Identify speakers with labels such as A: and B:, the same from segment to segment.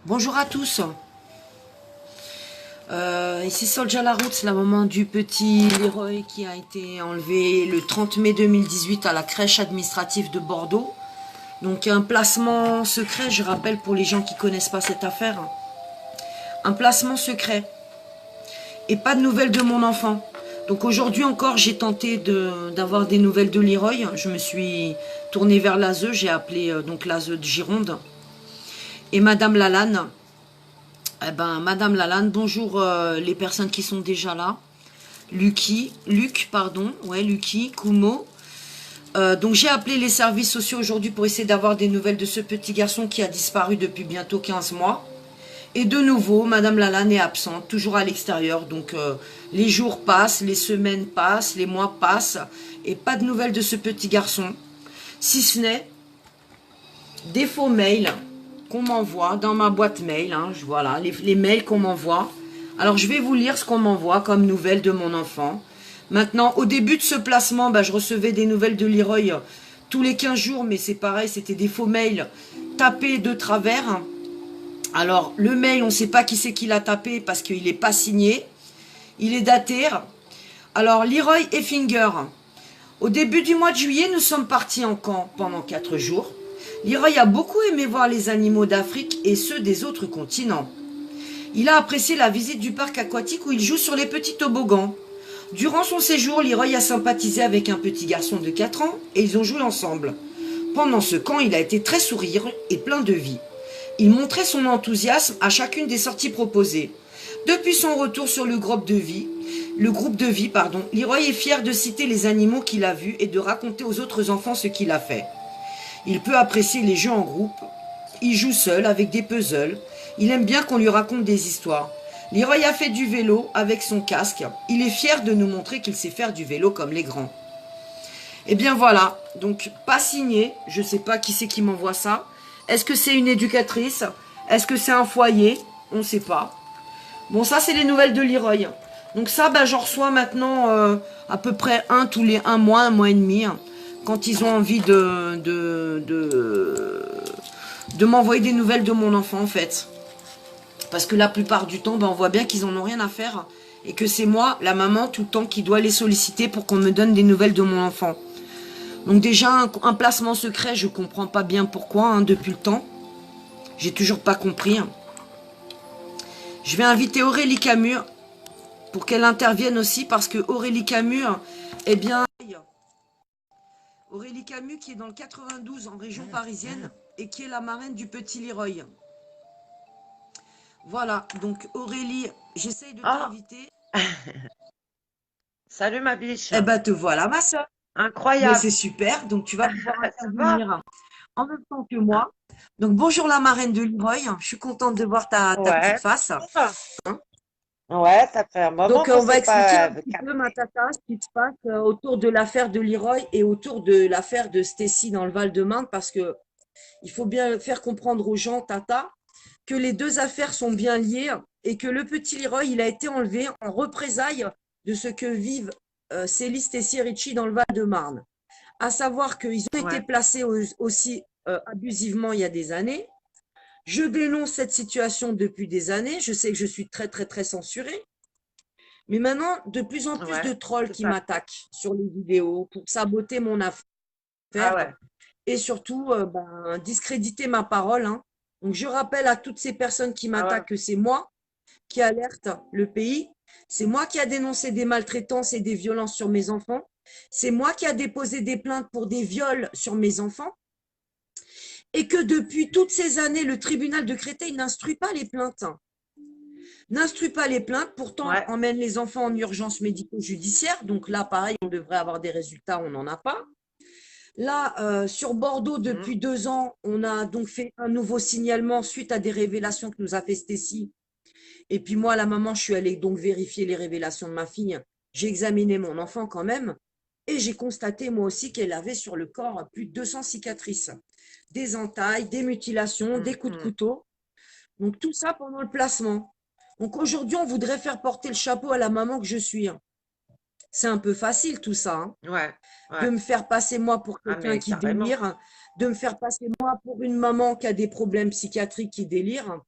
A: Bonjour à tous. Ici Soldia Laroute, la maman du petit Leroy qui a été enlevé le 30 mai 2018 à la crèche administrative de Bordeaux. Donc un placement secret, je rappelle pour les gens qui connaissent pas cette affaire. Un placement secret. Et pas de nouvelles de mon enfant. Donc aujourd'hui encore, j'ai tenté d'avoir des nouvelles de Leroy. Je me suis tournée vers l'ASE, j'ai appelé donc l'ASE de Gironde. Et Madame Lalanne, eh ben, Madame Lalanne, bonjour les personnes qui sont déjà là. Luc, pardon, ouais, Lucky, Kumo. Donc j'ai appelé les services sociaux aujourd'hui pour essayer d'avoir des nouvelles de ce petit garçon qui a disparu depuis bientôt 15 mois. Et de nouveau, Madame Lalanne est absente, toujours à l'extérieur. Donc les jours passent, les semaines passent, les mois passent. Et pas de nouvelles de ce petit garçon. Si ce n'est des faux mails qu'on m'envoie dans ma boîte mail. Hein, voilà, les mails qu'on m'envoie. Alors, je vais vous lire ce qu'on m'envoie comme nouvelles de mon enfant. Maintenant, au début de ce placement, je recevais des nouvelles de Leroy tous les 15 jours, mais c'est pareil, c'était des faux mails tapés de travers. Alors, le mail, on ne sait pas qui c'est qui l'a tapé parce qu'il n'est pas signé. Il est daté. Alors, Leroy Effinger. Au début du mois de juillet, nous sommes partis en camp pendant 4 jours. Leroy a beaucoup aimé voir les animaux d'Afrique et ceux des autres continents. Il a apprécié la visite du parc aquatique où il joue sur les petits toboggans. Durant son séjour, Leroy a sympathisé avec un petit garçon de 4 ans et ils ont joué ensemble. Pendant ce camp, il a été très souriant et plein de vie. Il montrait son enthousiasme à chacune des sorties proposées. Depuis son retour sur le groupe de vie, Leroy est fier de citer les animaux qu'il a vus et de raconter aux autres enfants ce qu'il a fait. Il peut apprécier les jeux en groupe. Il joue seul avec des puzzles. Il aime bien qu'on lui raconte des histoires. Leroy a fait du vélo avec son casque. Il est fier de nous montrer qu'il sait faire du vélo comme les grands. Et bien voilà, donc pas signé. Je ne sais pas qui c'est qui m'envoie ça. Est-ce que c'est une éducatrice? Est-ce que c'est un foyer? On ne sait pas. Bon, ça c'est les nouvelles de Leroy. Donc ça, j'en reçois maintenant à peu près tous les un mois et demi. Quand ils ont envie de m'envoyer des nouvelles de mon enfant, en fait. Parce que la plupart du temps, on voit bien qu'ils en ont rien à faire. Et que c'est moi, la maman, tout le temps, qui doit les solliciter pour qu'on me donne des nouvelles de mon enfant. Donc déjà, un placement secret, je comprends pas bien pourquoi, depuis le temps. J'ai toujours pas compris. Je vais inviter Aurélie Camus pour qu'elle intervienne aussi, parce que Aurélie Camus, eh bien... Aurélie Camus qui est dans le 92 en région parisienne et qui est la marraine du petit Leroy. Voilà, donc Aurélie, j'essaye de
B: Ah,
A: t'inviter.
B: salut ma biche.
A: Eh ben te voilà ma soeur. Mais
B: Incroyable.
A: c'est super, donc tu vas pouvoir
B: Ça va?
A: intervenir en même temps que
B: Hein.
A: moi. Donc bonjour la marraine de Leroy, je suis contente de voir ta petite
B: Ouais,
A: face.
B: bonjour.
A: Hein.
B: Ouais, ça fait un moment
A: Donc
B: qu'on
A: on va
B: s'est
A: expliquer
B: pas
A: un petit peu ma
B: capté.
A: tata ce qui se passe autour de l'affaire de Leroy et autour de l'affaire de Stacy dans le Val-de-Marne, parce que il faut bien faire comprendre aux gens, tata, que les deux affaires sont bien liées et que le petit Leroy, il a été enlevé en représailles de ce que vivent Céliste et Ricci dans le Val-de-Marne. À savoir qu'ils ont été
B: Ouais.
A: placés aussi abusivement il y a des années. Je dénonce cette situation depuis des années. Je sais que je suis très, très, très censurée. Mais maintenant, de plus en plus
B: Ouais,
A: de trolls
B: tout
A: qui
B: à fait.
A: m'attaquent sur les vidéos pour saboter mon
B: Ah
A: affaire
B: ouais.
A: et surtout discréditer ma parole. Hein. Donc, je rappelle à toutes ces personnes qui
B: Ah ouais.
A: m'attaquent que c'est moi qui alerte le pays. C'est moi qui a dénoncé des maltraitances et des violences sur mes enfants. C'est moi qui a déposé des plaintes pour des viols sur mes enfants. Et que depuis toutes ces années, le tribunal de Créteil n'instruit pas les plaintes. N'instruit pas les plaintes, pourtant
B: Ouais.
A: emmène les enfants en urgence médico-judiciaire. Donc là, pareil, on devrait avoir des résultats, on n'en a pas. Là, sur Bordeaux,
B: Mhm.
A: depuis 2 ans, on a donc fait un nouveau signalement suite à des révélations que nous a fait Stécie. Et puis moi, la maman, je suis allée donc vérifier les révélations de ma fille. J'ai examiné mon enfant quand même. Et j'ai constaté moi aussi qu'elle avait sur le corps plus de 200 cicatrices. Des entailles, des mutilations, des coups de
B: Mhm.
A: couteau. Donc tout ça pendant le placement. Donc aujourd'hui, on voudrait faire porter le chapeau à la maman que je suis. C'est un peu facile tout ça, hein,
B: Ouais.
A: de
B: Ouais.
A: me faire passer moi pour
B: Ah
A: quelqu'un
B: mais
A: qui
B: carrément.
A: délire, de me faire passer moi pour une maman qui a des problèmes psychiatriques qui délire.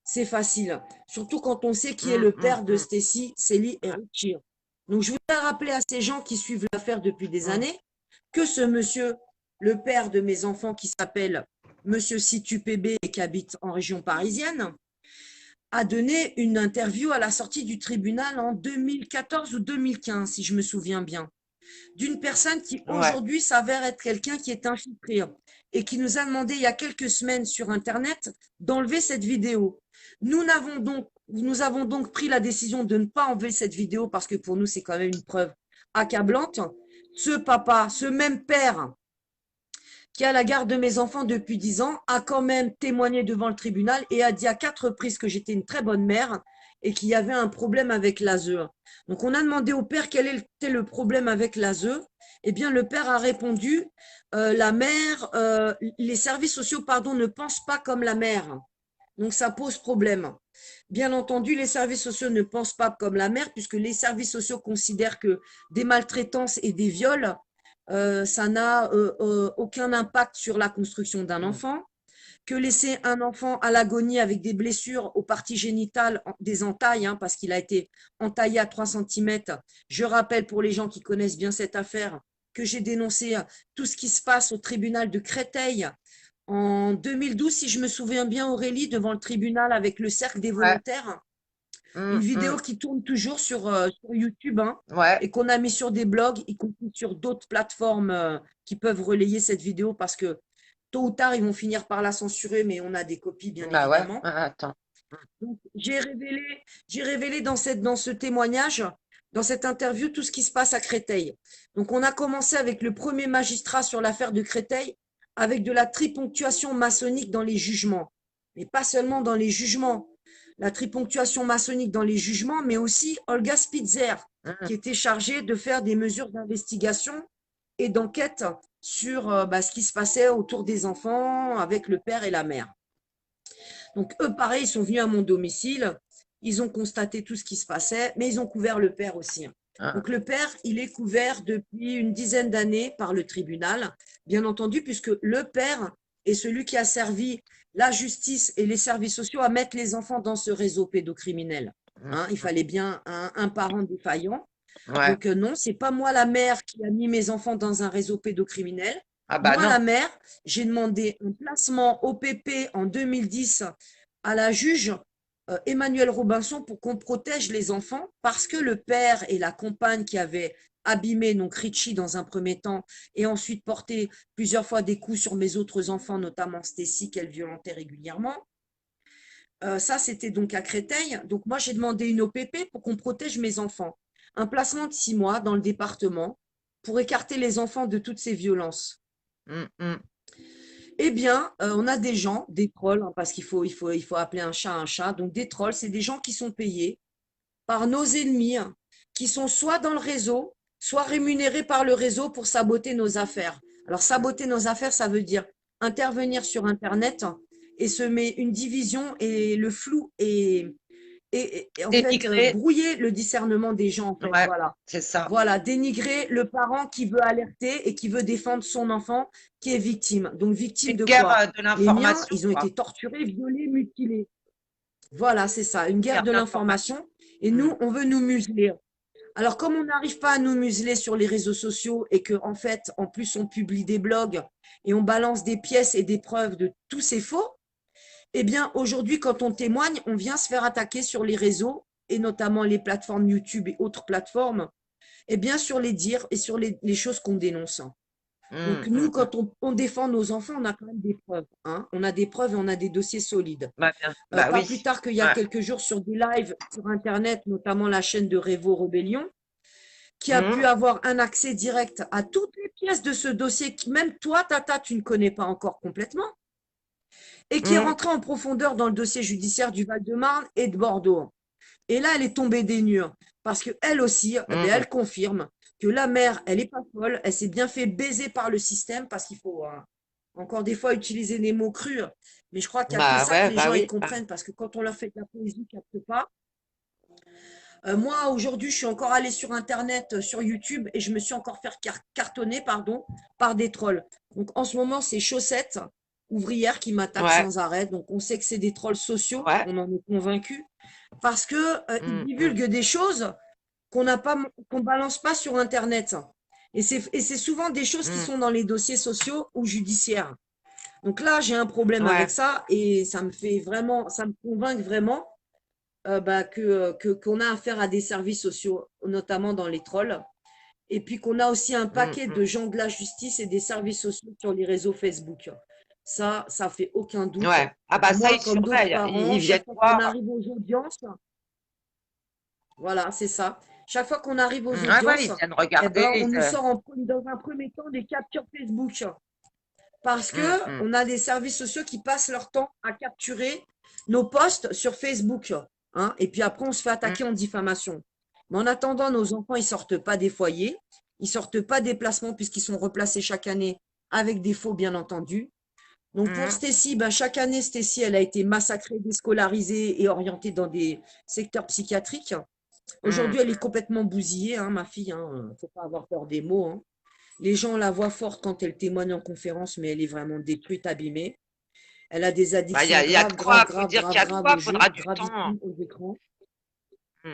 A: c'est facile. Surtout quand on sait qui est
B: Hum,
A: le
B: hum,
A: père de
B: hum,
A: Stacy, Célie et Richie. Donc, je voudrais rappeler à ces gens qui suivent l'affaire depuis des
B: hum.
A: années que ce monsieur, le père de mes enfants qui s'appelle Monsieur Situ PB et qui habite en région parisienne, a donné une interview à la sortie du tribunal en 2014 ou 2015, si je me souviens bien, d'une personne qui
B: Ouais,
A: aujourd'hui s'avère être quelqu'un qui est infiltré et qui nous a demandé il y a quelques semaines sur Internet d'enlever cette vidéo. Nous avons donc pris la décision de ne pas enlever cette vidéo parce que pour nous, c'est quand même une preuve accablante. Ce papa, ce même père qui a la garde de mes enfants depuis 10 ans, a quand même témoigné devant le tribunal et a dit à 4 reprises que j'étais une très bonne mère et qu'il y avait un problème avec l'ASE. Donc on a demandé au père quel était le problème avec l'ASE. Eh bien le père a répondu, la mère, les services sociaux, pardon, ne pensent pas comme la mère. Donc ça pose problème. Bien entendu, les services sociaux ne pensent pas comme la mère, puisque les services sociaux considèrent que des maltraitances et des viols, ça n'a aucun impact sur la construction d'un
B: hum,
A: enfant, que laisser un enfant à l'agonie avec des blessures aux parties génitales, des entailles, hein, parce qu'il a été entaillé à 3 cm. Je rappelle pour les gens qui connaissent bien cette affaire que j'ai dénoncé tout ce qui se passe au tribunal de Créteil en 2012, si je me souviens bien, Aurélie, devant le tribunal avec le cercle des
B: ouais,
A: volontaires. Une
B: hum,
A: vidéo
B: hum,
A: qui tourne toujours sur YouTube, hein,
B: ouais.
A: et qu'on a mis sur des blogs, y compris sur d'autres plateformes qui peuvent relayer cette vidéo parce que tôt ou tard, ils vont finir par la censurer, mais on a des copies, bien
B: Bah ouais,
A: évidemment.
B: attends.
A: Donc, j'ai révélé dans ce témoignage, dans cette interview, tout ce qui se passe à Créteil. Donc, on a commencé avec le premier magistrat sur l'affaire de Créteil, avec de la triponctuation maçonnique dans les jugements. Mais pas seulement dans les jugements. La triponctuation maçonnique dans les jugements, mais aussi Olga Spitzer,
B: Hum,
A: qui était chargée de faire des mesures d'investigation et d'enquête sur ce qui se passait autour des enfants avec le père et la mère. Donc, eux, pareil, ils sont venus à mon domicile, ils ont constaté tout ce qui se passait, mais ils ont couvert le père aussi.
B: hum.
A: Donc, le père, il est couvert depuis une dizaine d'années par le tribunal, bien entendu, puisque le père est celui qui a servi la justice et les services sociaux à mettre les enfants dans ce réseau pédocriminel.
B: Hum,
A: Hein, il
B: hum.
A: fallait bien un parent défaillant.
B: Ouais.
A: Donc, non, c'est pas moi la mère qui a mis mes enfants dans un réseau pédocriminel.
B: Ah bah
A: Moi,
B: non.
A: la mère, j'ai demandé un placement OPP en 2010 à la juge Emmanuel Robinson pour qu'on protège les enfants parce que le père et la compagne qui avaient abîmé donc Richie dans un premier temps et ensuite porté plusieurs fois des coups sur mes autres enfants, notamment Stacy qu'elle violentait régulièrement. Ça, c'était donc à Créteil. Donc moi, j'ai demandé une OPP pour qu'on protège mes enfants. Un placement de 6 mois dans le département pour écarter les enfants de toutes ces violences.
B: Hum, hum.
A: Eh bien, on a des gens, des trolls, hein, parce il faut appeler un chat un chat. Donc, des trolls, c'est des gens qui sont payés par nos ennemis, hein, qui sont soit dans le réseau, soit rémunérés par le réseau pour saboter nos affaires. Alors, saboter nos affaires, ça veut dire intervenir sur Internet et se met une division et le flou et en fait
B: Dénigré.
A: brouiller le discernement des gens, en fait.
B: Ouais,
A: Voilà.
B: c'est ça.
A: Voilà, dénigrer le parent qui veut alerter et qui veut défendre son enfant qui est victime. Donc, victime
B: Une
A: de
B: guerre
A: quoi?
B: de
A: Les miens,
B: l'information,
A: ils ont
B: quoi.
A: été torturés, violés, mutilés. Voilà, c'est ça, une guerre
B: Guerre
A: de
B: d'information.
A: l'information. Et
B: Hum,
A: nous, on veut nous museler. Alors, comme on n'arrive pas à nous museler sur les réseaux sociaux et que, en fait, en plus, on publie des blogs et on balance des pièces et des preuves de tous ces faux, eh bien, aujourd'hui, quand on témoigne, on vient se faire attaquer sur les réseaux et notamment les plateformes YouTube et autres plateformes, eh bien, sur les dires et sur les choses qu'on dénonce. Donc,
B: hum, hum,
A: nous,
B: hum.
A: quand on défend nos enfants, on a quand même des preuves. Hein. On a des preuves et on a des dossiers solides.
B: Bah, bien. Bah
A: Pas
B: oui.
A: plus tard qu'il y a
B: Ouais.
A: quelques jours sur des lives sur Internet, notamment la chaîne de Révo Rébellion, qui a pu
B: Hum,
A: avoir un accès direct à toutes les pièces de ce dossier, qui même toi, Tata, tu ne connais pas encore complètement, et qui est
B: hum.
A: rentré en profondeur dans le dossier judiciaire du Val-de-Marne et de Bordeaux. Et là, elle est tombée des nues, parce qu'elle aussi, eh bien,
B: Mmh.
A: elle confirme que la mère, elle n'est pas folle, elle s'est bien fait baiser par le système, parce qu'il faut encore des fois utiliser des mots crus, mais je crois qu'il n'y a que
B: Bah
A: ça que
B: ouais,
A: les
B: bah
A: gens y
B: oui.
A: comprennent, parce que quand on leur fait de la poésie, ils ne captent pas. Moi, aujourd'hui, je suis encore allée sur Internet, sur YouTube, et je me suis encore fait cartonner, pardon, par des trolls. Donc, en ce moment, c'est Chaussette. ouvrières qui m'attaquent
B: Ouais.
A: sans arrêt. Donc, on sait que c'est des trolls sociaux,
B: Ouais.
A: on en est convaincu, parce que ils
B: Mm, mm,
A: divulguent des choses qu'on n'a pas, qu'on balance pas sur Internet. Et c'est souvent des choses qui
B: mm.
A: sont dans les dossiers sociaux ou judiciaires. Donc là, j'ai un problème avec
B: Ouais.
A: ça et ça me fait vraiment, ça me convainc vraiment qu'on a affaire à des services sociaux, notamment dans les trolls. Et puis qu'on a aussi un
B: Mm,
A: paquet
B: mm.
A: de gens de la justice et des services sociaux sur les réseaux Facebook. Ça fait aucun doute.
B: Ouais. Ah bah ça,
A: Moi,
B: ils
A: comme d'autres
B: surveillent.
A: parents,
B: Ils viennent
A: chaque fois qu'on
B: voir.
A: arrive aux audiences, voilà, c'est ça. Chaque fois qu'on arrive aux
B: Ouais, ouais,
A: audiences,
B: ils viennent
A: eh
B: regarder.
A: ben, on nous sort dans un premier temps des captures Facebook. Parce que
B: Mm, mm,
A: on a des services sociaux qui passent leur temps à capturer nos posts sur Facebook, hein, et puis après, on se fait
B: mm,
A: attaquer en diffamation. Mais en attendant, nos enfants, ils sortent pas des foyers, ils sortent pas des placements puisqu'ils sont replacés chaque année avec des faux, bien entendu. Donc pour
B: mm,
A: Stécie, ben, chaque année, Stécie, elle a été massacrée, déscolarisée et orientée dans des secteurs psychiatriques.
B: mm,
A: Aujourd'hui, elle est complètement bousillée, hein, ma fille, hein, faut pas avoir peur des mots, hein. Les gens la voient forte quand elle témoigne en conférence, mais elle est vraiment détruite, abîmée. Elle a des
B: bah,
A: addictions
B: il y a de
A: graves, graves,
B: quoi. Faut
A: graves,
B: dire qu'il
A: graves,
B: y a de
A: graves
B: quoi.
A: aux jeux,
B: Faudra du temps.
A: gravissime aux écrans.
B: Mm,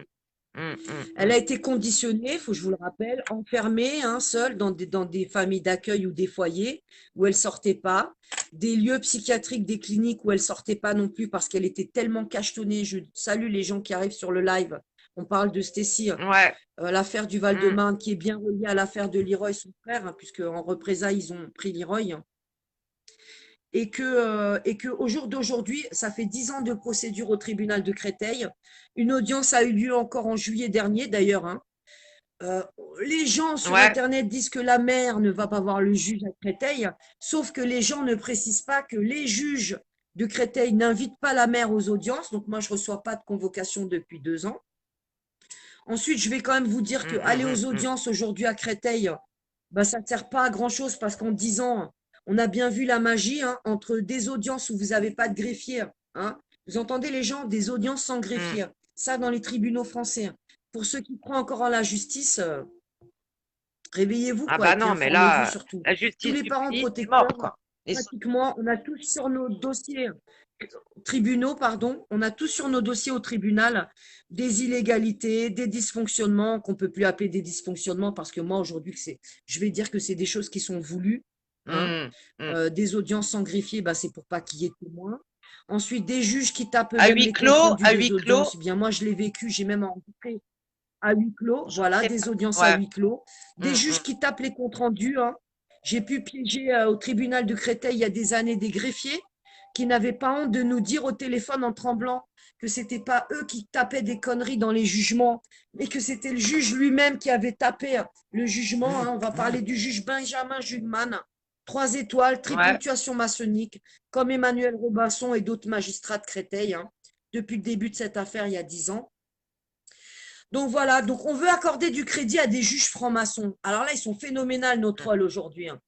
B: mm, mm,
A: Elle a
B: mm.
A: été conditionnée, faut que je vous le rappelle, enfermée, hein, seule dans des familles d'accueil ou des foyers où elle sortait pas, des lieux psychiatriques, des cliniques où elle sortait pas non plus parce qu'elle était tellement cachetonnée. Je salue les gens qui arrivent sur le live. On parle de Stécie,
B: Ouais.
A: l'affaire du
B: Mm,
A: Val-de-Marne qui est bien reliée à l'affaire de Leroy, son frère, hein, puisque en représailles, ils ont pris Leroy. Et que au jour d'aujourd'hui, ça fait 10 ans de procédure au tribunal de Créteil. Une audience a eu lieu encore en juillet dernier, d'ailleurs, hein. Euh, les gens sur
B: ouais.
A: Internet disent que la mère ne va pas voir le juge à Créteil, sauf que les gens ne précisent pas que les juges de Créteil n'invitent pas la mère aux audiences. Donc moi, je ne reçois pas de convocation depuis 2 ans. Ensuite, je vais quand même vous dire
B: Mm,
A: que aller
B: mm,
A: aux
B: mm,
A: audiences aujourd'hui à Créteil, bah, ça ne sert pas à grand-chose parce qu'en 10 ans, on a bien vu la magie, hein, entre des audiences où vous n'avez pas de greffier, hein. Vous entendez les gens, des audiences sans
B: mm.
A: greffier. Ça, dans les tribunaux français, hein. Pour ceux qui croient encore en la justice, réveillez-vous,
B: Ah
A: quoi, et
B: bah
A: puis
B: non, mais
A: informez-vous
B: là,
A: surtout.
B: la
A: Tous
B: justice
A: les
B: du
A: parents
B: pays, c'est mort,
A: protecteurs,
B: quoi. Ils sont-
A: pratiquement, on a tous sur nos dossiers tribunaux, pardon, on a tous sur nos dossiers au tribunal des illégalités, des dysfonctionnements qu'on peut plus appeler des dysfonctionnements parce que moi aujourd'hui je vais dire que c'est des choses qui sont voulues, hein.
B: Mm, mm.
A: Des audiences sans greffier, bah, c'est pour pas qu'il y ait témoin. Ensuite, des juges qui tapent même les comptes rendus
B: À
A: des
B: huis clos,
A: audiences. Eh bien, moi, je l'ai vécu, j'ai même enregistré à huis clos,
B: je
A: voilà,
B: sais
A: des
B: pas.
A: audiences à
B: Ouais.
A: huis clos, des
B: Mm, mm.
A: juges qui tapent les comptes rendus, hein. J'ai pu piéger au tribunal de Créteil il y a des années des greffiers qui n'avaient pas honte de nous dire au téléphone en tremblant que c'était pas eux qui tapaient des conneries dans les jugements, mais que c'était le juge lui-même qui avait tapé le jugement, hein. On va parler du juge Benjamin Jugman, 3 étoiles, triple
B: Ouais.
A: tuation maçonnique, comme Emmanuel Robinson et d'autres magistrats de Créteil, hein, depuis le début de cette affaire il y a 10 ans. Donc voilà, donc on veut accorder du crédit à des juges francs-maçons. Alors là, ils sont phénoménales, nos
B: Mm.
A: trolls aujourd'hui, hein,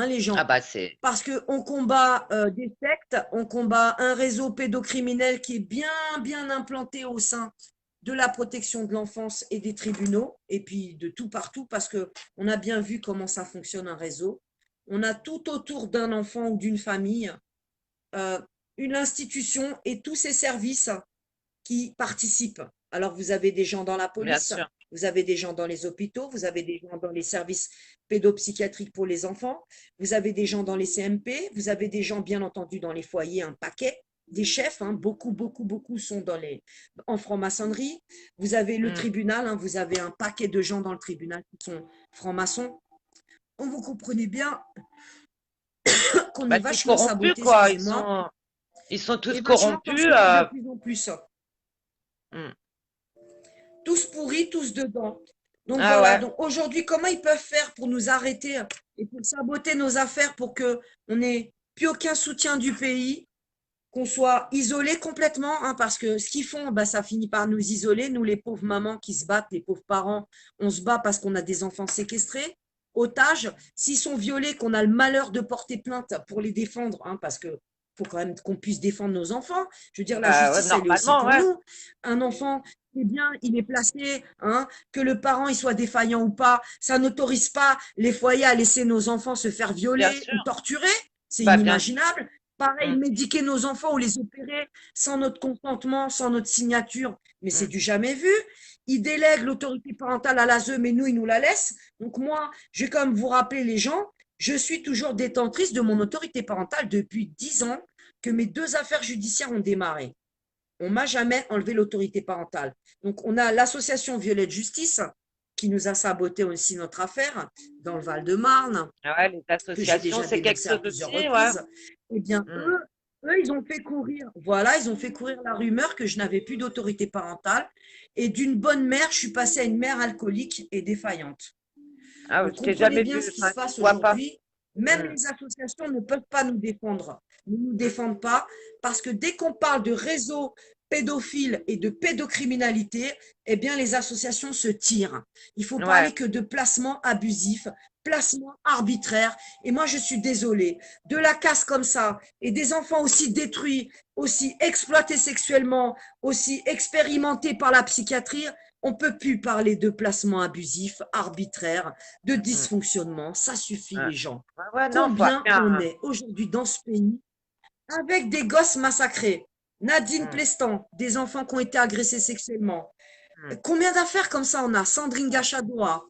A: les
B: Ah
A: gens.
B: bah c'est.
A: Parce qu'on combat des sectes, on combat un réseau pédocriminel qui est bien, bien implanté au sein de la protection de l'enfance et des tribunaux, et puis de tout partout, parce que on a bien vu comment ça fonctionne un réseau. On a tout autour d'un enfant ou d'une famille euh, une institution et tous ses services qui participent. Alors, vous avez des gens dans la
B: Bien
A: police,
B: sûr.
A: vous avez des gens dans les hôpitaux, vous avez des gens dans les services pédopsychiatriques pour les enfants, vous avez des gens dans les CMP, vous avez des gens, bien entendu, dans les foyers, un paquet, des chefs, hein, beaucoup, beaucoup, beaucoup sont en franc-maçonnerie. Vous avez le
B: Mm.
A: tribunal, hein, vous avez un paquet de gens dans le tribunal qui sont francs-maçons. Donc, vous comprenez bien qu'on est
B: Bah c'est
A: vachement
B: corrompu,
A: saboté,
B: quoi.
A: excusez-moi,
B: Ils sont tous
A: et vachement
B: corrompus.
A: torchonnés de plus en plus.
B: Mm.
A: Tous pourris, tous dedans. Donc
B: Ah
A: voilà,
B: ouais.
A: donc aujourd'hui, comment ils peuvent faire pour nous arrêter et pour saboter nos affaires pour que on n'ait plus aucun soutien du pays, qu'on soit isolé complètement, hein, parce que ce qu'ils font, bah, ça finit par nous isoler, nous les pauvres mamans qui se battent, les pauvres parents, on se bat parce qu'on a des enfants séquestrés, otages, s'ils sont violés, qu'on a le malheur de porter plainte pour les défendre, hein, parce que faut quand même qu'on puisse défendre nos enfants. Je veux dire, la
B: Bah ouais,
A: justice, elle est aussi
B: normalement,
A: pour
B: ouais.
A: nous. Un enfant, c'est bien, il est placé, hein, que le parent il soit défaillant ou pas, ça n'autorise pas les foyers à laisser nos enfants se faire
B: Bien
A: violer
B: sûr.
A: ou torturer. C'est
B: Bah bien sûr.
A: inimaginable. Pareil,
B: mm,
A: médiquer nos enfants ou les opérer sans notre consentement, sans notre signature, mais c'est
B: mm.
A: du jamais vu. Ils délèguent l'autorité parentale à l'ASE, mais nous, ils nous la laissent. Donc moi, je vais quand même vous rappeler les gens, je suis toujours détentrice de mon autorité parentale depuis 10 ans que mes 2 affaires judiciaires ont démarré. On m'a jamais enlevé l'autorité parentale. Donc on a l'association Violette Justice qui nous a saboté aussi notre affaire dans le Val-de-Marne,
B: Ah ouais, les
A: que j'ai
B: associations,
A: déjà
B: c'est quelque
A: dénoncé à
B: chose
A: plusieurs
B: aussi, ouais.
A: reprises. Eh bien,
B: Mm.
A: eux, ils ont fait courir, voilà, ils ont fait courir la rumeur que je n'avais plus d'autorité parentale. Et d'une bonne mère, je suis passée à une mère alcoolique et défaillante.
B: Ah,
A: Donc,
B: je t'ai
A: comprenez
B: jamais
A: bien
B: vu,
A: ce qui
B: enfin,
A: se
B: je
A: passe
B: vois pas.
A: aujourd'hui. Même
B: Mm,
A: les associations ne peuvent pas nous défendre. Ne nous
B: mm.
A: défendent pas parce que dès qu'on parle de réseaux pédophiles et de pédocriminalité, eh bien, les associations se tirent. Il faut
B: Ouais.
A: parler que de placements abusifs, placements arbitraires. Et moi, je suis désolée. De la casse comme ça et des enfants aussi détruits, aussi exploités sexuellement, aussi expérimentés par la psychiatrie, on ne peut plus parler de placements abusifs, arbitraires, de
B: Mm, mm.
A: dysfonctionnement. Ça suffit,
B: Ouais.
A: les gens.
B: Ouais, ouais, non, faut
A: Combien
B: appeler
A: on
B: un.
A: est aujourd'hui dans ce pays avec des gosses massacrés? Nadine
B: Mm,
A: Plestan, des enfants qui ont été agressés sexuellement.
B: mm,
A: Combien d'affaires comme ça on a? Sandrine Gachadoua,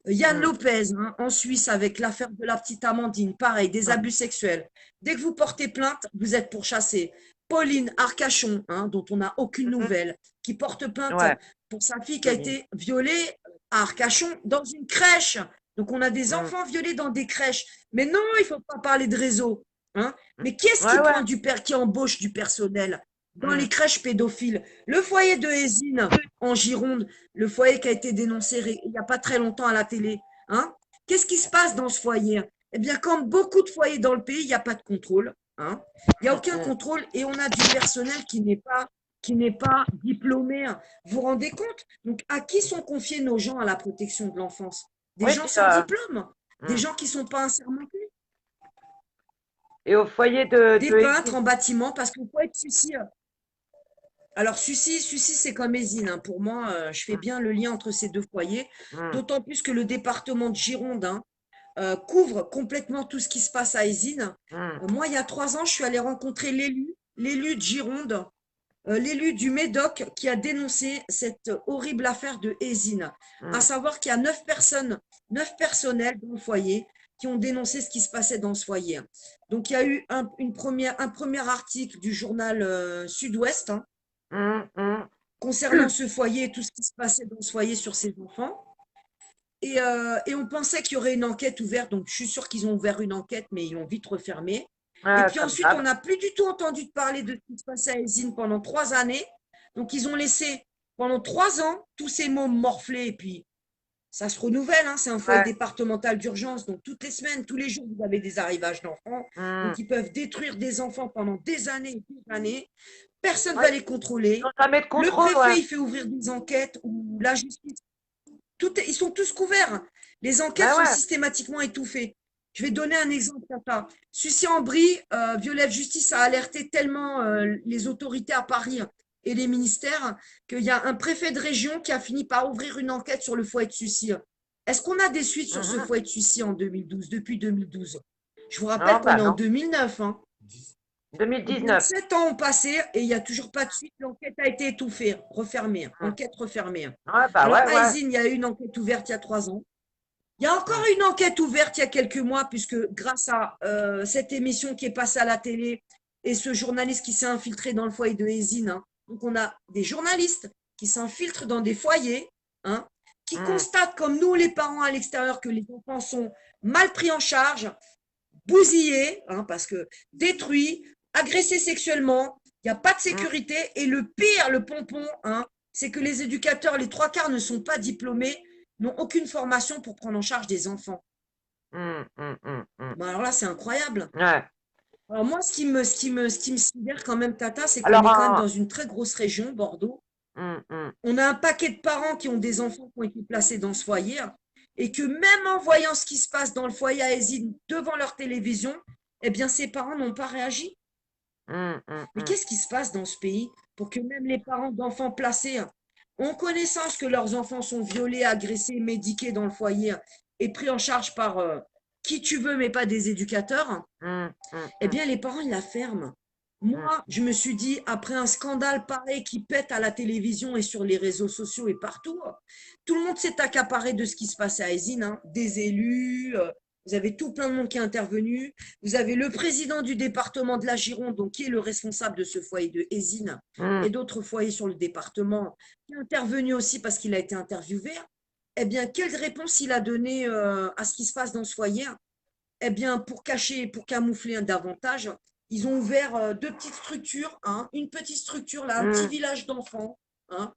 A: Yann
B: mm,
A: Lopez, hein, en Suisse, avec l'affaire de la petite Amandine, pareil, des
B: mm.
A: abus sexuels. Dès que vous portez plainte, vous êtes pourchassé. Pauline Arcachon, hein, dont on n'a aucune
B: Mhm.
A: nouvelle, qui porte plainte
B: Ouais,
A: pour sa fille qui a
B: Pauline.
A: été violée à Arcachon dans une crèche. Donc on a des
B: Mm,
A: enfants violés dans des crèches. Mais non, il ne faut pas parler de réseau. Hein.
B: mm.
A: Mais qui est-ce
B: Ouais,
A: qui
B: ouais.
A: prend qui embauche du personnel dans
B: Mm,
A: les crèches pédophiles? Le foyer de Hésine en Gironde, le foyer qui a été dénoncé il n'y a pas très longtemps à la télé. Hein. Qu'est-ce qui se passe dans ce foyer? Eh bien, comme beaucoup de foyers dans le pays, il n'y a pas de contrôle. Hein. Il n'y a
B: mm,
A: aucun
B: mm.
A: contrôle et on a du personnel qui n'est pas diplômé. Vous vous rendez compte? Donc, à qui sont confiés nos gens à la protection de l'enfance? Des
B: Oui,
A: gens
B: puis,
A: sans diplôme, des
B: mm.
A: gens qui ne sont pas assermentés,
B: Et au foyer de,
A: des
B: de
A: peintres
B: Hésine.
A: en bâtiment, parce qu'on peut être Sucy. Alors, Sucy, c'est comme Hésine. Hein. Pour moi, je fais
B: Mm,
A: bien le lien entre ces deux foyers,
B: mm,
A: d'autant plus que le département de Gironde, hein, couvre complètement tout ce qui se passe à Hésine.
B: mm,
A: Moi, il y a 3 ans, je suis allée rencontrer l'élu de Gironde, l'élu du Médoc qui a dénoncé cette horrible affaire de Hésine. À
B: mm,
A: savoir qu'il y a 9 personnes, 9 personnels dans le foyer qui ont dénoncé ce qui se passait dans ce foyer. Donc, il y a eu un premier article du journal Sud-Ouest, hein,
B: mm, mm.
A: concernant ce foyer et tout ce qui se passait dans ce foyer sur ces enfants. Et on pensait qu'il y aurait une enquête ouverte, donc je suis sûre qu'ils ont ouvert une enquête, mais ils l'ont vite refermée. Et puis
B: Comme
A: ensuite, on
B: d'hab.
A: n'a plus du tout entendu parler de ce qui se passait à Hésine pendant 3 années. Donc ils ont laissé pendant 3 ans tous ces mômes morflés, et puis ça se renouvelle, hein, c'est un foyer
B: Ouais.
A: départemental d'urgence, donc toutes les semaines, tous les jours, vous avez des arrivages d'enfants.
B: Mm.
A: Donc ils peuvent détruire des enfants pendant des années et des années. Personne ne
B: Ouais,
A: va les
B: ils
A: contrôler.
B: n'ont jamais de
A: Le
B: contrôle, ouais.
A: préfet, il fait ouvrir des enquêtes, ou la justice ils sont tous couverts. Les enquêtes
B: Bah
A: sont
B: ouais.
A: systématiquement étouffées. Je vais donner un exemple, Tata. Sucy-en-Brie, Violette Justice a alerté tellement les autorités à Paris et les ministères qu'il y a un préfet de région qui a fini par ouvrir une enquête sur le foyer de Sucy. Est-ce qu'on a des suites sur ce
B: Mhm.
A: foyer de Sucy en 2012, depuis 2012? Je vous rappelle
B: Non,
A: qu'on
B: bah
A: est en
B: non.
A: 2009. Hein. Eh bien,
B: 2019.
A: 7 ans ont passé et il n'y a toujours pas de suite. L'enquête a été étouffée, refermée.
B: Mm.
A: Enquête refermée.
B: Ouais, bah
A: Alors,
B: ouais,
A: à
B: ouais.
A: Aisine, il y a eu une enquête ouverte il y a 3 ans. Il y a encore
B: Mm.
A: une enquête ouverte il y a quelques mois, puisque grâce à cette émission qui est passée à la télé et ce journaliste qui s'est infiltré dans le foyer de Hésine, hein, donc on a des journalistes qui s'infiltrent dans des foyers, hein, qui
B: Mm.
A: constatent, comme nous les parents à l'extérieur, que les enfants sont mal pris en charge, bousillés, hein, parce que détruits, agressés sexuellement, il n'y a pas de
B: Mm.
A: sécurité. Et le pire, le pompon, hein, c'est que les éducateurs, les 3 quarts ne sont pas diplômés, n'ont aucune formation pour prendre en charge des enfants.
B: Mm. Mm. Mm. Mm.
A: Bon, alors là, c'est incroyable.
B: Ouais.
A: Alors moi, ce qui me sidère quand même, Tata, c'est qu'on
B: Alors,
A: est quand même dans une très grosse région, Bordeaux.
B: mm, mm,
A: On a un paquet de parents qui ont des enfants qui ont été placés dans ce foyer, hein, et que même en voyant ce qui se passe dans le foyer à Hésine devant leur télévision, eh bien, ces parents n'ont pas réagi.
B: mm, mm,
A: Mais
B: mm.
A: qu'est-ce qui se passe dans ce pays pour que même les parents d'enfants placés ont connaissance que leurs enfants sont violés, agressés, médiqués dans le foyer et pris en charge par qui tu veux, mais pas des éducateurs, eh bien, les parents, ils la ferment. Moi, je me suis dit, après un scandale pareil qui pète à la télévision et sur les réseaux sociaux et partout, tout le monde s'est accaparé de ce qui se passait à Ezine, hein. Des élus, vous avez tout plein de monde qui est intervenu. Vous avez le président du département de la Gironde, donc qui est le responsable de ce foyer de Ezine et d'autres foyers sur le département, qui est intervenu aussi parce qu'il a été interviewé. Eh bien, quelle réponse il a donné à ce qui se passe dans ce foyer? Eh bien, pour cacher, pour camoufler davantage, ils ont ouvert deux petites structures, hein, une petite structure là, un petit village d'enfants, hein,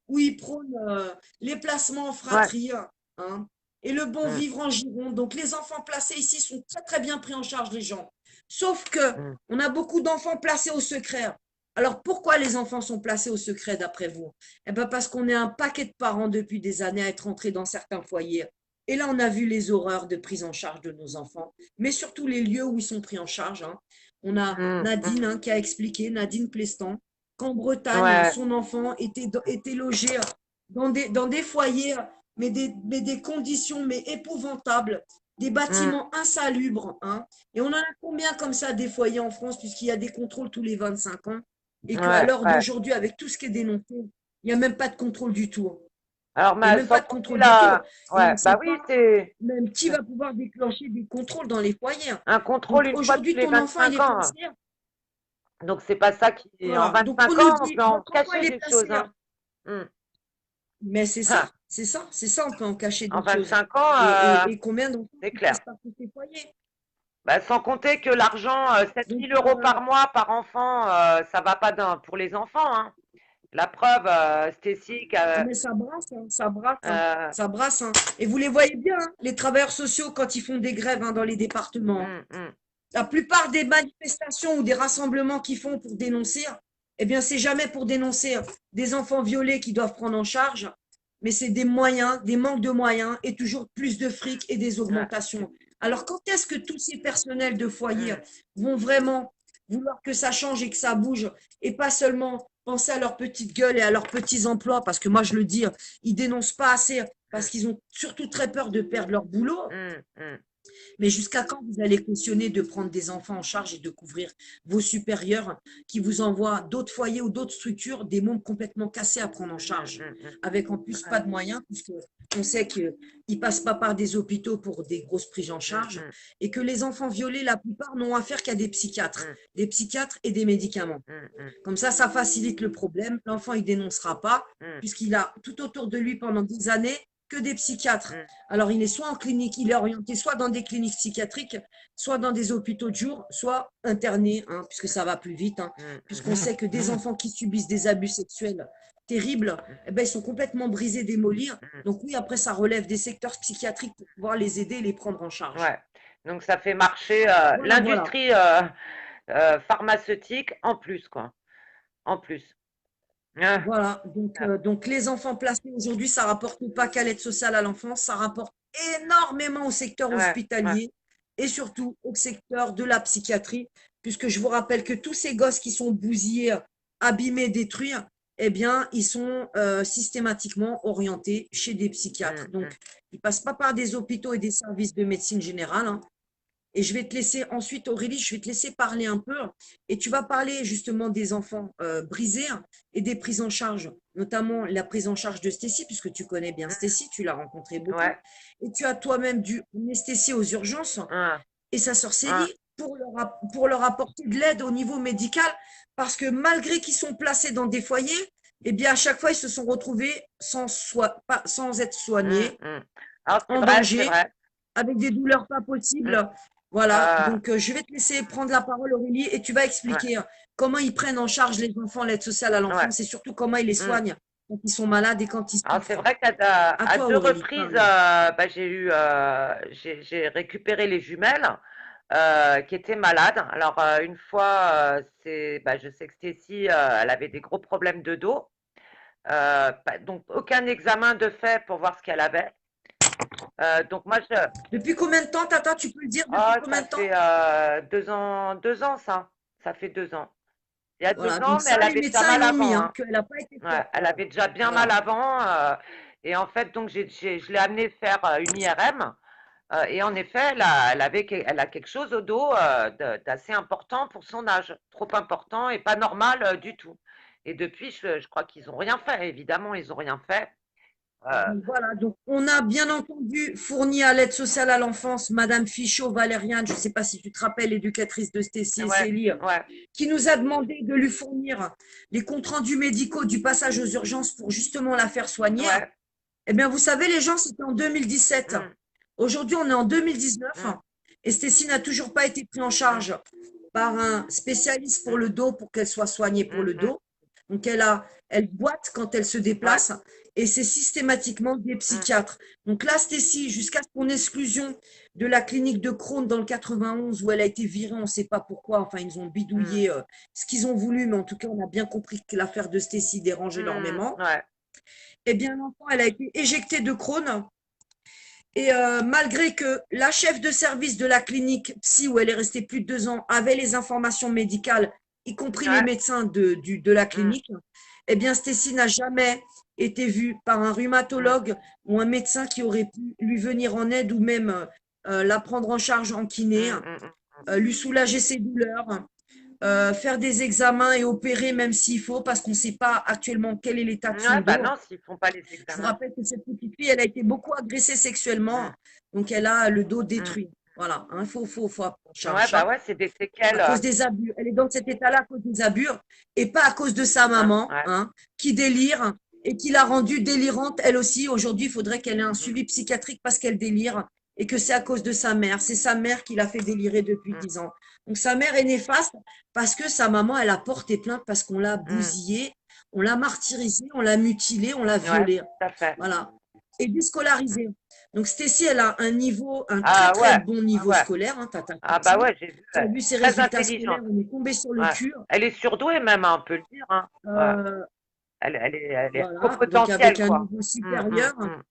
A: où ils prônent les placements en
B: Ouais.
A: fratrie, hein, et le bon
B: Mm,
A: vivre en Gironde. Donc, les enfants placés ici sont très très bien pris en charge, les gens. Sauf que
B: mm.
A: on a beaucoup d'enfants placés au secret. Alors, pourquoi les enfants sont placés au secret d'après vous? Eh bien, parce qu'on est un paquet de parents depuis des années à être entrés dans certains foyers. Et là, on a vu les horreurs de prise en charge de nos enfants, mais surtout les lieux où ils sont pris en charge, hein. On a Nadine, hein, qui a expliqué, Nadine Plestan, qu'en Bretagne,
B: Ouais.
A: son enfant était logé dans des foyers, mais des conditions mais épouvantables, des
B: Mm,
A: bâtiments insalubres, hein. Et on en a combien comme ça des foyers en France, puisqu'il y a des contrôles tous les 25 ans, et qu'à
B: ouais,
A: l'heure
B: ouais.
A: d'aujourd'hui, avec tout ce qui est dénoncé, il n'y a même pas de contrôle du tout, hein.
B: Alors,
A: Il n'y a
B: mais
A: même
B: sans
A: pas de
B: compter
A: contrôle du tout.
B: la...
A: Et on
B: Ouais,
A: ne
B: bah
A: sait
B: oui,
A: pas
B: c'est
A: même qui va pouvoir déclencher des contrôles dans les foyers.
B: un contrôle
A: Donc
B: une fois tous
A: aujourd'hui,
B: les
A: ton enfant, il
B: 25
A: est
B: ans, hein.
A: placé.
B: Donc, c'est pas ça qui... En
A: Voilà. Donc on
B: 25
A: nous
B: ans, on
A: dit,
B: peut en
A: votre enfant, il
B: cacher
A: est
B: des
A: placé.
B: choses, hein. Mm.
A: Mais
B: Ah,
A: c'est ça, on peut en cacher
B: en
A: des choses.
B: 25 ans,
A: Et combien d'enfants
B: c'est
A: qui
B: clair.
A: passent par tous ces foyers?
B: Bah, sans compter que l'argent, 7
A: Donc,
B: 000 euros par mois par enfant, ça va pas pour les enfants, hein. La preuve, Stécie,
A: ah, mais ça brasse, hein, ça brasse, hein,
B: euh,
A: ça brasse, hein. Et vous les voyez bien, hein, les travailleurs sociaux, quand ils font des grèves, hein, dans les départements.
B: mm, mm,
A: La plupart des manifestations ou des rassemblements qu'ils font pour dénoncer, eh bien, c'est jamais pour dénoncer des enfants violés qui doivent prendre en charge, mais c'est des moyens, des manques de moyens et toujours plus de fric et des
B: ouais,
A: augmentations. Alors, quand est-ce que tous ces personnels de foyer
B: mm,
A: vont vraiment vouloir que ça change et que ça bouge et pas seulement penser à leur petite gueule et à leurs petits emplois, parce que moi, je le dis, ils dénoncent pas assez parce qu'ils ont surtout très peur de perdre leur boulot.
B: mm, mm,
A: Mais jusqu'à quand vous allez cautionner de prendre des enfants en charge et de couvrir vos supérieurs qui vous envoient d'autres foyers ou d'autres structures, des mômes complètement cassés à prendre en
B: mm,
A: charge,
B: mm, mm.
A: avec en plus
B: Ouais,
A: pas de moyens, puisque on sait qu'ils ne passent pas par des hôpitaux pour des grosses prises en
B: mm,
A: charge,
B: mm,
A: et que les enfants violés, la plupart, n'ont affaire qu'à
B: mm,
A: des psychiatres et des médicaments.
B: mm, mm,
A: Comme ça facilite le problème. L'enfant, il dénoncera pas,
B: mm,
A: puisqu'il a tout autour de lui pendant des années que des psychiatres.
B: mm,
A: Alors, il est soit en clinique, il est orienté soit dans des cliniques psychiatriques, soit dans des hôpitaux de jour, soit interné, hein, puisque ça va plus vite, hein,
B: mm,
A: puisqu'on sait que des
B: mm,
A: enfants qui subissent des abus sexuels terribles, eh ben, ils sont complètement brisés, démolis.
B: mm.
A: Donc oui, après, ça relève des secteurs psychiatriques pour pouvoir les aider et les prendre en charge.
B: Ouais. Donc ça fait marcher
A: Voilà, voilà.
B: l'industrie pharmaceutique en plus, quoi. En plus. Ah,
A: Voilà,
B: ah,
A: donc les enfants placés aujourd'hui, ça rapporte pas qu'à l'aide sociale à l'enfance, ça rapporte énormément au secteur
B: ouais, ouais.
A: hospitalier et surtout au secteur de la psychiatrie, puisque je vous rappelle que tous ces gosses qui sont bousillés, abîmés, détruits, eh bien, ils sont systématiquement orientés chez des
B: Mm,
A: psychiatres.
B: mm.
A: Donc, ils passent pas par des hôpitaux et des services de médecine générale, hein. Et je vais te laisser ensuite, Aurélie, je vais te laisser parler un peu. Et tu vas parler justement des enfants brisés et des prises en charge, notamment la prise en charge de Stécie, puisque tu connais bien
B: Mm,
A: Stécie, tu l'as rencontrée beaucoup.
B: ouais.
A: Et tu as toi-même dû anesthésier aux urgences
B: Ah,
A: et sa sœur
B: ah,
A: Célie pour leur apporter de l'aide au niveau médical, parce que malgré qu'ils sont placés dans des foyers, eh bien à chaque fois, ils se sont retrouvés sans être
B: mm,
A: soignés,
B: mm. Alors c'est
A: en
B: vrai, c'est
A: danger,
B: vrai.
A: avec des douleurs pas
B: Mm.
A: possibles. Voilà,
B: Euh,
A: donc je vais te laisser prendre la parole, Aurélie, et tu vas
B: ouais,
A: expliquer comment ils prennent en charge les enfants, l'aide sociale à
B: ouais.
A: l'enfance, et surtout comment ils les
B: Mm.
A: soignent quand ils sont malades et quand ils
B: Alors c'est
A: souffrent.
B: vrai
A: À
B: à
A: toi,
B: deux
A: Aurélie,
B: reprises,
A: parle.
B: bah, j'ai récupéré les jumelles qui étaient malades. Alors une fois, bah, je sais que Stécie, elle avait des gros problèmes de dos. Donc aucun examen de fait pour voir ce qu'elle avait. Donc moi
A: Depuis combien de temps, Tata, tu peux le dire, depuis
B: oh,
A: combien
B: ça
A: de temps?
B: fait 2 ans ça. Ça fait 2 ans. Il y a deux
A: Voilà,
B: ans,
A: donc
B: mais
A: ça,
B: elle
A: les
B: avait déjà
A: médecins, ils
B: mal
A: l'ont mis,
B: avant,
A: hein,
B: hein.
A: qu'elle n'a pas été
B: Ouais,
A: faite.
B: elle avait déjà bien mal
A: Voilà.
B: avant. Et en fait, donc je l'ai amenée faire une IRM. Et en effet, elle a quelque chose au dos d'assez important pour son âge, trop important et pas normal du tout. Et depuis, je crois qu'ils n'ont rien fait. Évidemment, ils n'ont rien fait. Euh,
A: Donc voilà, donc on a bien entendu fourni à l'aide sociale à l'enfance Madame Fichot Valériane, je ne sais pas si tu te rappelles, éducatrice de Stécie et
B: ouais,
A: Célie,
B: ouais,
A: qui nous a demandé de lui fournir les comptes rendus médicaux du passage aux urgences pour justement la faire soigner.
B: ouais.
A: Eh bien, vous savez, les gens, c'était en 2017.
B: Mm,
A: Aujourd'hui, on est en 2019
B: mm,
A: et Stécie n'a toujours pas été prise en
B: mm,
A: charge par un spécialiste pour
B: mm,
A: le dos pour qu'elle soit soignée pour
B: mm,
A: le
B: mm.
A: dos. Donc, elle boite quand elle se
B: Ouais,
A: déplace et c'est systématiquement des
B: mm,
A: psychiatres. Donc là, Stécie, jusqu'à son exclusion de la clinique de Crohn dans le 91 où elle a été virée, on ne sait pas pourquoi, enfin, ils ont bidouillé
B: mm,
A: ce qu'ils ont voulu, mais en tout cas, on a bien compris que l'affaire de Stécie dérange énormément.
B: ouais,
A: Eh bien, l'enfant, elle a été éjectée de Crohn et malgré que la chef de service de la clinique psy où elle est restée plus de 2 ans avait les informations médicales, y compris les
B: ouais,
A: médecins de la
B: mm,
A: clinique, eh bien Stécie n'a jamais été vue par un
B: mm,
A: rhumatologue ou un médecin qui aurait pu lui venir en aide ou même la prendre en charge en kiné,
B: mm, mm, mm.
A: lui soulager ses douleurs, faire des examens et opérer même s'il faut, parce qu'on ne sait pas actuellement quel est l'état de son
B: Ouais, bah
A: dos.
B: non, s'ils font pas les
A: Je vous
B: examens.
A: rappelle que cette petite fille, elle a été beaucoup agressée
B: Mm,
A: sexuellement, donc elle a le dos
B: mm.
A: détruit. Voilà, il faut appeler un chat un
B: Ouais, bah
A: chat.
B: ouais, c'est des
A: À
B: séquelles.
A: cause des abus. Elle est dans cet état-là à cause des abus et pas à cause de sa
B: Hein,
A: maman,
B: ouais,
A: hein, qui délire et qui l'a rendue délirante elle aussi. Aujourd'hui, il faudrait qu'elle ait un
B: mm,
A: suivi psychiatrique parce qu'elle délire et que c'est à cause de sa mère. C'est sa mère qui l'a fait délirer depuis
B: mm,
A: 10 ans. Donc sa mère est néfaste parce que sa maman, elle a porté plainte parce qu'on l'a
B: mm.
A: bousillée, on l'a martyrisée, on l'a mutilée, on l'a
B: Ouais,
A: violée.
B: tout à fait.
A: Voilà. Et
B: Mm.
A: déscolarisée. Donc Stécie, elle a un niveau, un très
B: Ah
A: très
B: ouais,
A: bon
B: ah
A: niveau
B: ouais.
A: scolaire, hein, t'as
B: Ah bah
A: compris.
B: ouais, j'ai vu.
A: Tu as vu ses
B: Très
A: résultats scolaires,
B: intelligente.
A: on est tombé sur le
B: Ouais.
A: cul.
B: Elle est surdouée même, hein, on peut le dire. Hein. Ouais.
A: Euh,
B: Elle est au
A: voilà, donc
B: potentiel,
A: avec un
B: quoi.
A: niveau
B: Mm,
A: supérieur,
B: mm.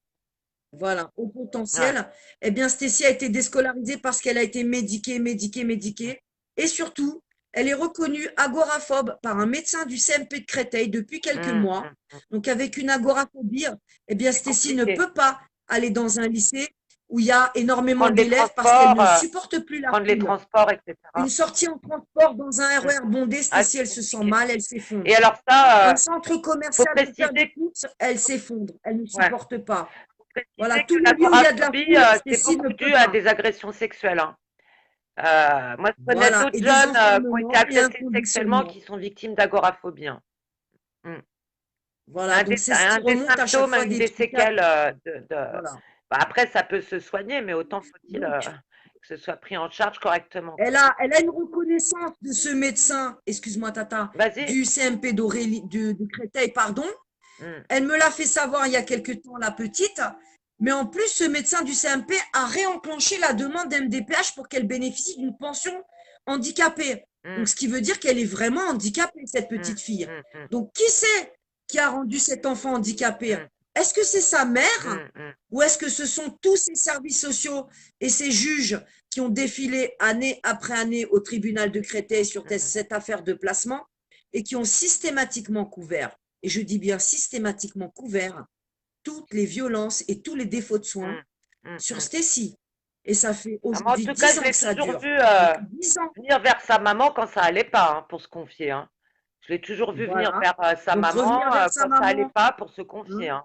A: voilà, au
B: Ouais.
A: potentiel. Eh bien, Stécie a été déscolarisée parce qu'elle a été
B: Mm,
A: médiquée. Et surtout, elle est reconnue agoraphobe par un médecin du CMP de Créteil depuis quelques mois.
B: mm.
A: Donc, avec une agoraphobie, eh bien,
B: C'est
A: Stécie ne
B: compliqué.
A: peut pas aller dans un lycée où il y a énormément
B: Prendre les
A: d'élèves parce qu'elle
B: transports,
A: ne supporte plus la
B: prendre les
A: foule.
B: transports,
A: Une
B: etc.
A: sortie en transport dans un
B: Mm.
A: RER bondé,
B: Ah,
A: Stécie,
B: c'est
A: elle se sent
B: compliqué.
A: mal, elle
B: Et
A: s'effondre.
B: alors
A: Un
B: ça,
A: centre
B: faut
A: commercial pour faire des
B: préciser,
A: courses, elle s'effondre, elle ne
B: ouais,
A: supporte pas.
B: faut
A: Voilà,
B: préciser que
A: tous les lieux où il y a de la
B: l'agoraphobie,
A: foule,
B: c'est
A: Stécie ne
B: beaucoup dû
A: peut
B: à
A: pas.
B: des agressions sexuelles. Hein. Moi, je connais
A: Voilà,
B: d'autres
A: et des
B: jeunes qui ont été
A: enfermements et un
B: agressés sexuellement
A: conditionnement.
B: qui sont victimes d'agoraphobie. Hein. Mm.
A: Voilà, donc c'est ce qui
B: Un des
A: remonte à chaque
B: symptômes,
A: fois
B: une
A: des
B: des
A: psychiatres.
B: séquelles
A: Voilà.
B: bah, après, ça peut se soigner, mais autant faut-il
A: Donc,
B: que ce soit pris en charge correctement,
A: elle
B: quoi.
A: a, elle a une reconnaissance de ce médecin, excuse-moi, Tata,
B: Vas-y.
A: du CMP d'Aurélie, de Créteil, pardon.
B: Mm,
A: Elle me l'a fait savoir il y a quelque temps, la petite. Mais en plus, ce médecin du CMP a réenclenché la demande d'MDPH pour qu'elle bénéficie d'une pension handicapée.
B: mm,
A: Donc, ce qui veut dire qu'elle est vraiment handicapée, cette
B: mm,
A: petite fille.
B: mm, mm,
A: Donc, qui c'est qui a rendu cet enfant handicapé?
B: mm,
A: Est-ce que c'est sa mère
B: mm, mm,
A: ou est-ce que ce sont tous ces services sociaux et ces juges qui ont défilé année après année au tribunal de Créteil sur
B: mm,
A: cette affaire de placement et qui ont systématiquement couvert, et je dis bien systématiquement couvert, toutes les violences et tous les défauts de soins
B: mm, mm,
A: sur
B: mm.
A: Stacy. Et ça fait
B: Ah, moi, en
A: aujourd'hui
B: tout cas,
A: 10
B: je
A: ans
B: l'ai
A: que ça
B: toujours
A: dure.
B: vu
A: Donc 10 ans,
B: venir vers sa maman quand ça allait pas, hein, pour se confier. Hein. Je l'ai toujours vu venir
A: voilà.
B: vers sa
A: Donc revenir
B: maman
A: vers sa
B: quand ça allait
A: maman,
B: pas pour se
A: hein.
B: confier, hein,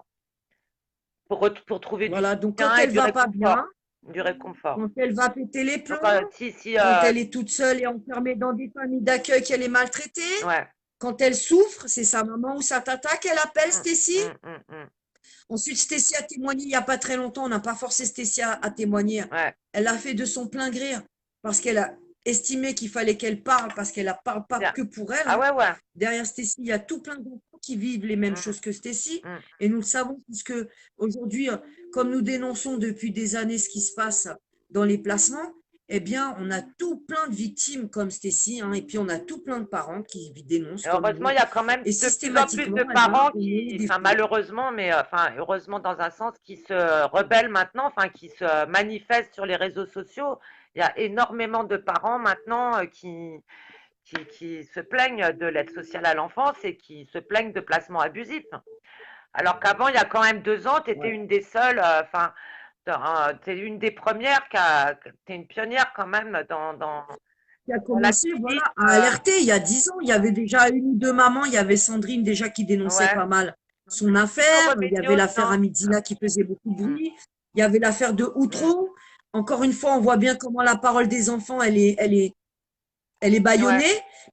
B: pour trouver du
A: Voilà. Donc quand
B: soutien et
A: elle
B: du
A: va pas bien,
B: réconfort. Du réconfort.
A: quand elle va péter les plombs,
B: Donc, si,
A: quand elle est toute seule et enfermée dans des familles d'accueil, qu'elle est maltraitée,
B: ouais.
A: quand elle souffre, c'est sa maman ou sa tata qu'elle appelle
B: Mm,
A: Stacy.
B: mm, mm, mm.
A: Ensuite, Stécie a témoigné il n'y a pas très longtemps. On n'a pas forcé Stécie à témoigner.
B: Ouais.
A: Elle a fait de son plein gré parce qu'elle a estimé qu'il fallait qu'elle parle parce qu'elle ne parle pas
B: Bien.
A: que pour elle,
B: Ah
A: hein.
B: ouais, ouais.
A: Derrière Stécie, il y a tout plein d'enfants qui vivent les mêmes
B: Mm,
A: choses que Stécie.
B: mm.
A: Et nous le savons puisque aujourd'hui, comme nous dénonçons depuis des années ce qui se passe dans les placements, eh bien, on a tout plein de victimes comme Stécie, hein, et puis on a tout plein de parents qui dénoncent
B: Et
A: comme
B: heureusement,
A: nous.
B: il y a quand même
A: Et
B: de plus en plus de
A: systématiquement, eh ben,
B: parents
A: on est
B: qui,
A: des
B: enfin
A: faits.
B: malheureusement, mais enfin heureusement dans un sens, qui se rebellent maintenant, enfin qui se manifestent sur les réseaux sociaux. Il y a énormément de parents maintenant qui se plaignent de l'aide sociale à l'enfance et qui se plaignent de placements abusifs. Alors qu'avant, il y a quand même 2 ans, tu étais
A: Ouais.
B: une des seules, enfin, t'es une des premières t'es une pionnière quand même
A: Qui a
B: dans
A: commencé, voilà,
B: l'activisme.
A: à alerter il y a 10 ans. Il y avait déjà une ou deux mamans. Il y avait Sandrine déjà qui dénonçait
B: Ouais.
A: pas mal son
B: Plutôt
A: affaire. Il y avait
B: rébellion,
A: l'affaire
B: non.
A: Amidzila qui faisait beaucoup de
B: Mm,
A: bruit. Il y avait l'affaire de
B: mm.
A: Outreau. Encore une fois, on voit bien comment la parole des enfants, elle est
B: Ouais.
A: bâillonnée,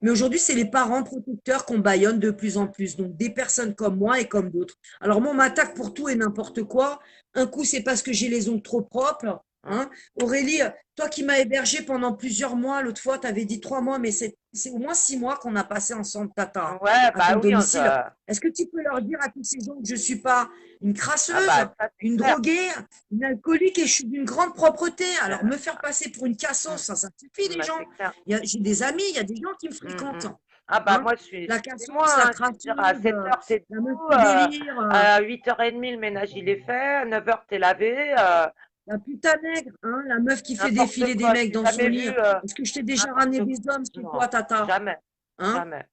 A: mais aujourd'hui, c'est les parents protecteurs qu'on bâillonne de plus en plus. Donc, des personnes comme moi et comme d'autres. Alors, moi, on m'attaque pour tout et n'importe quoi. Un coup, c'est parce que j'ai les ongles trop propres.
B: Mm.
A: Hein. Aurélie, toi qui m'as hébergé pendant plusieurs mois, l'autre fois, tu avais dit 3 mois, mais c'est au moins 6 mois qu'on a passé ensemble, Tata,
B: Ouais,
A: à
B: bah
A: ton
B: oui,
A: domicile. Est-ce que tu peux leur dire à tous ces gens que je ne suis pas une
B: ah
A: crasseuse,
B: bah ça c'est
A: une
B: clair.
A: droguée, une alcoolique et je suis d'une grande propreté? Alors,
B: Euh,
A: me faire passer pour une cassos,
B: mm,
A: ça suffit, les
B: bah,
A: gens.
B: c'est clair.
A: J'ai des amis, il y a des gens qui me
B: Mm,
A: fréquentent.
B: mm. Ah bah
A: Hein.
B: moi
A: La
B: je suis
A: cassos,
B: témoin,
A: la
B: hein. Je veux dire, à
A: crasseuse,
B: 7h t'es
A: la meuf
B: debout,
A: qui délire,
B: à 8h30 le ménage il est fait, à 9h t'es lavé,
A: la putain nègre, hein, la meuf qui fait
B: n'importe
A: défiler des
B: quoi.
A: mecs
B: J'ai
A: dans son
B: jamais
A: lit.
B: vu
A: Est-ce que je t'ai déjà ramené
B: n'importe
A: des
B: quoi.
A: hommes chez
B: Non,
A: toi, Tata?
B: jamais,
A: Hein?
B: jamais.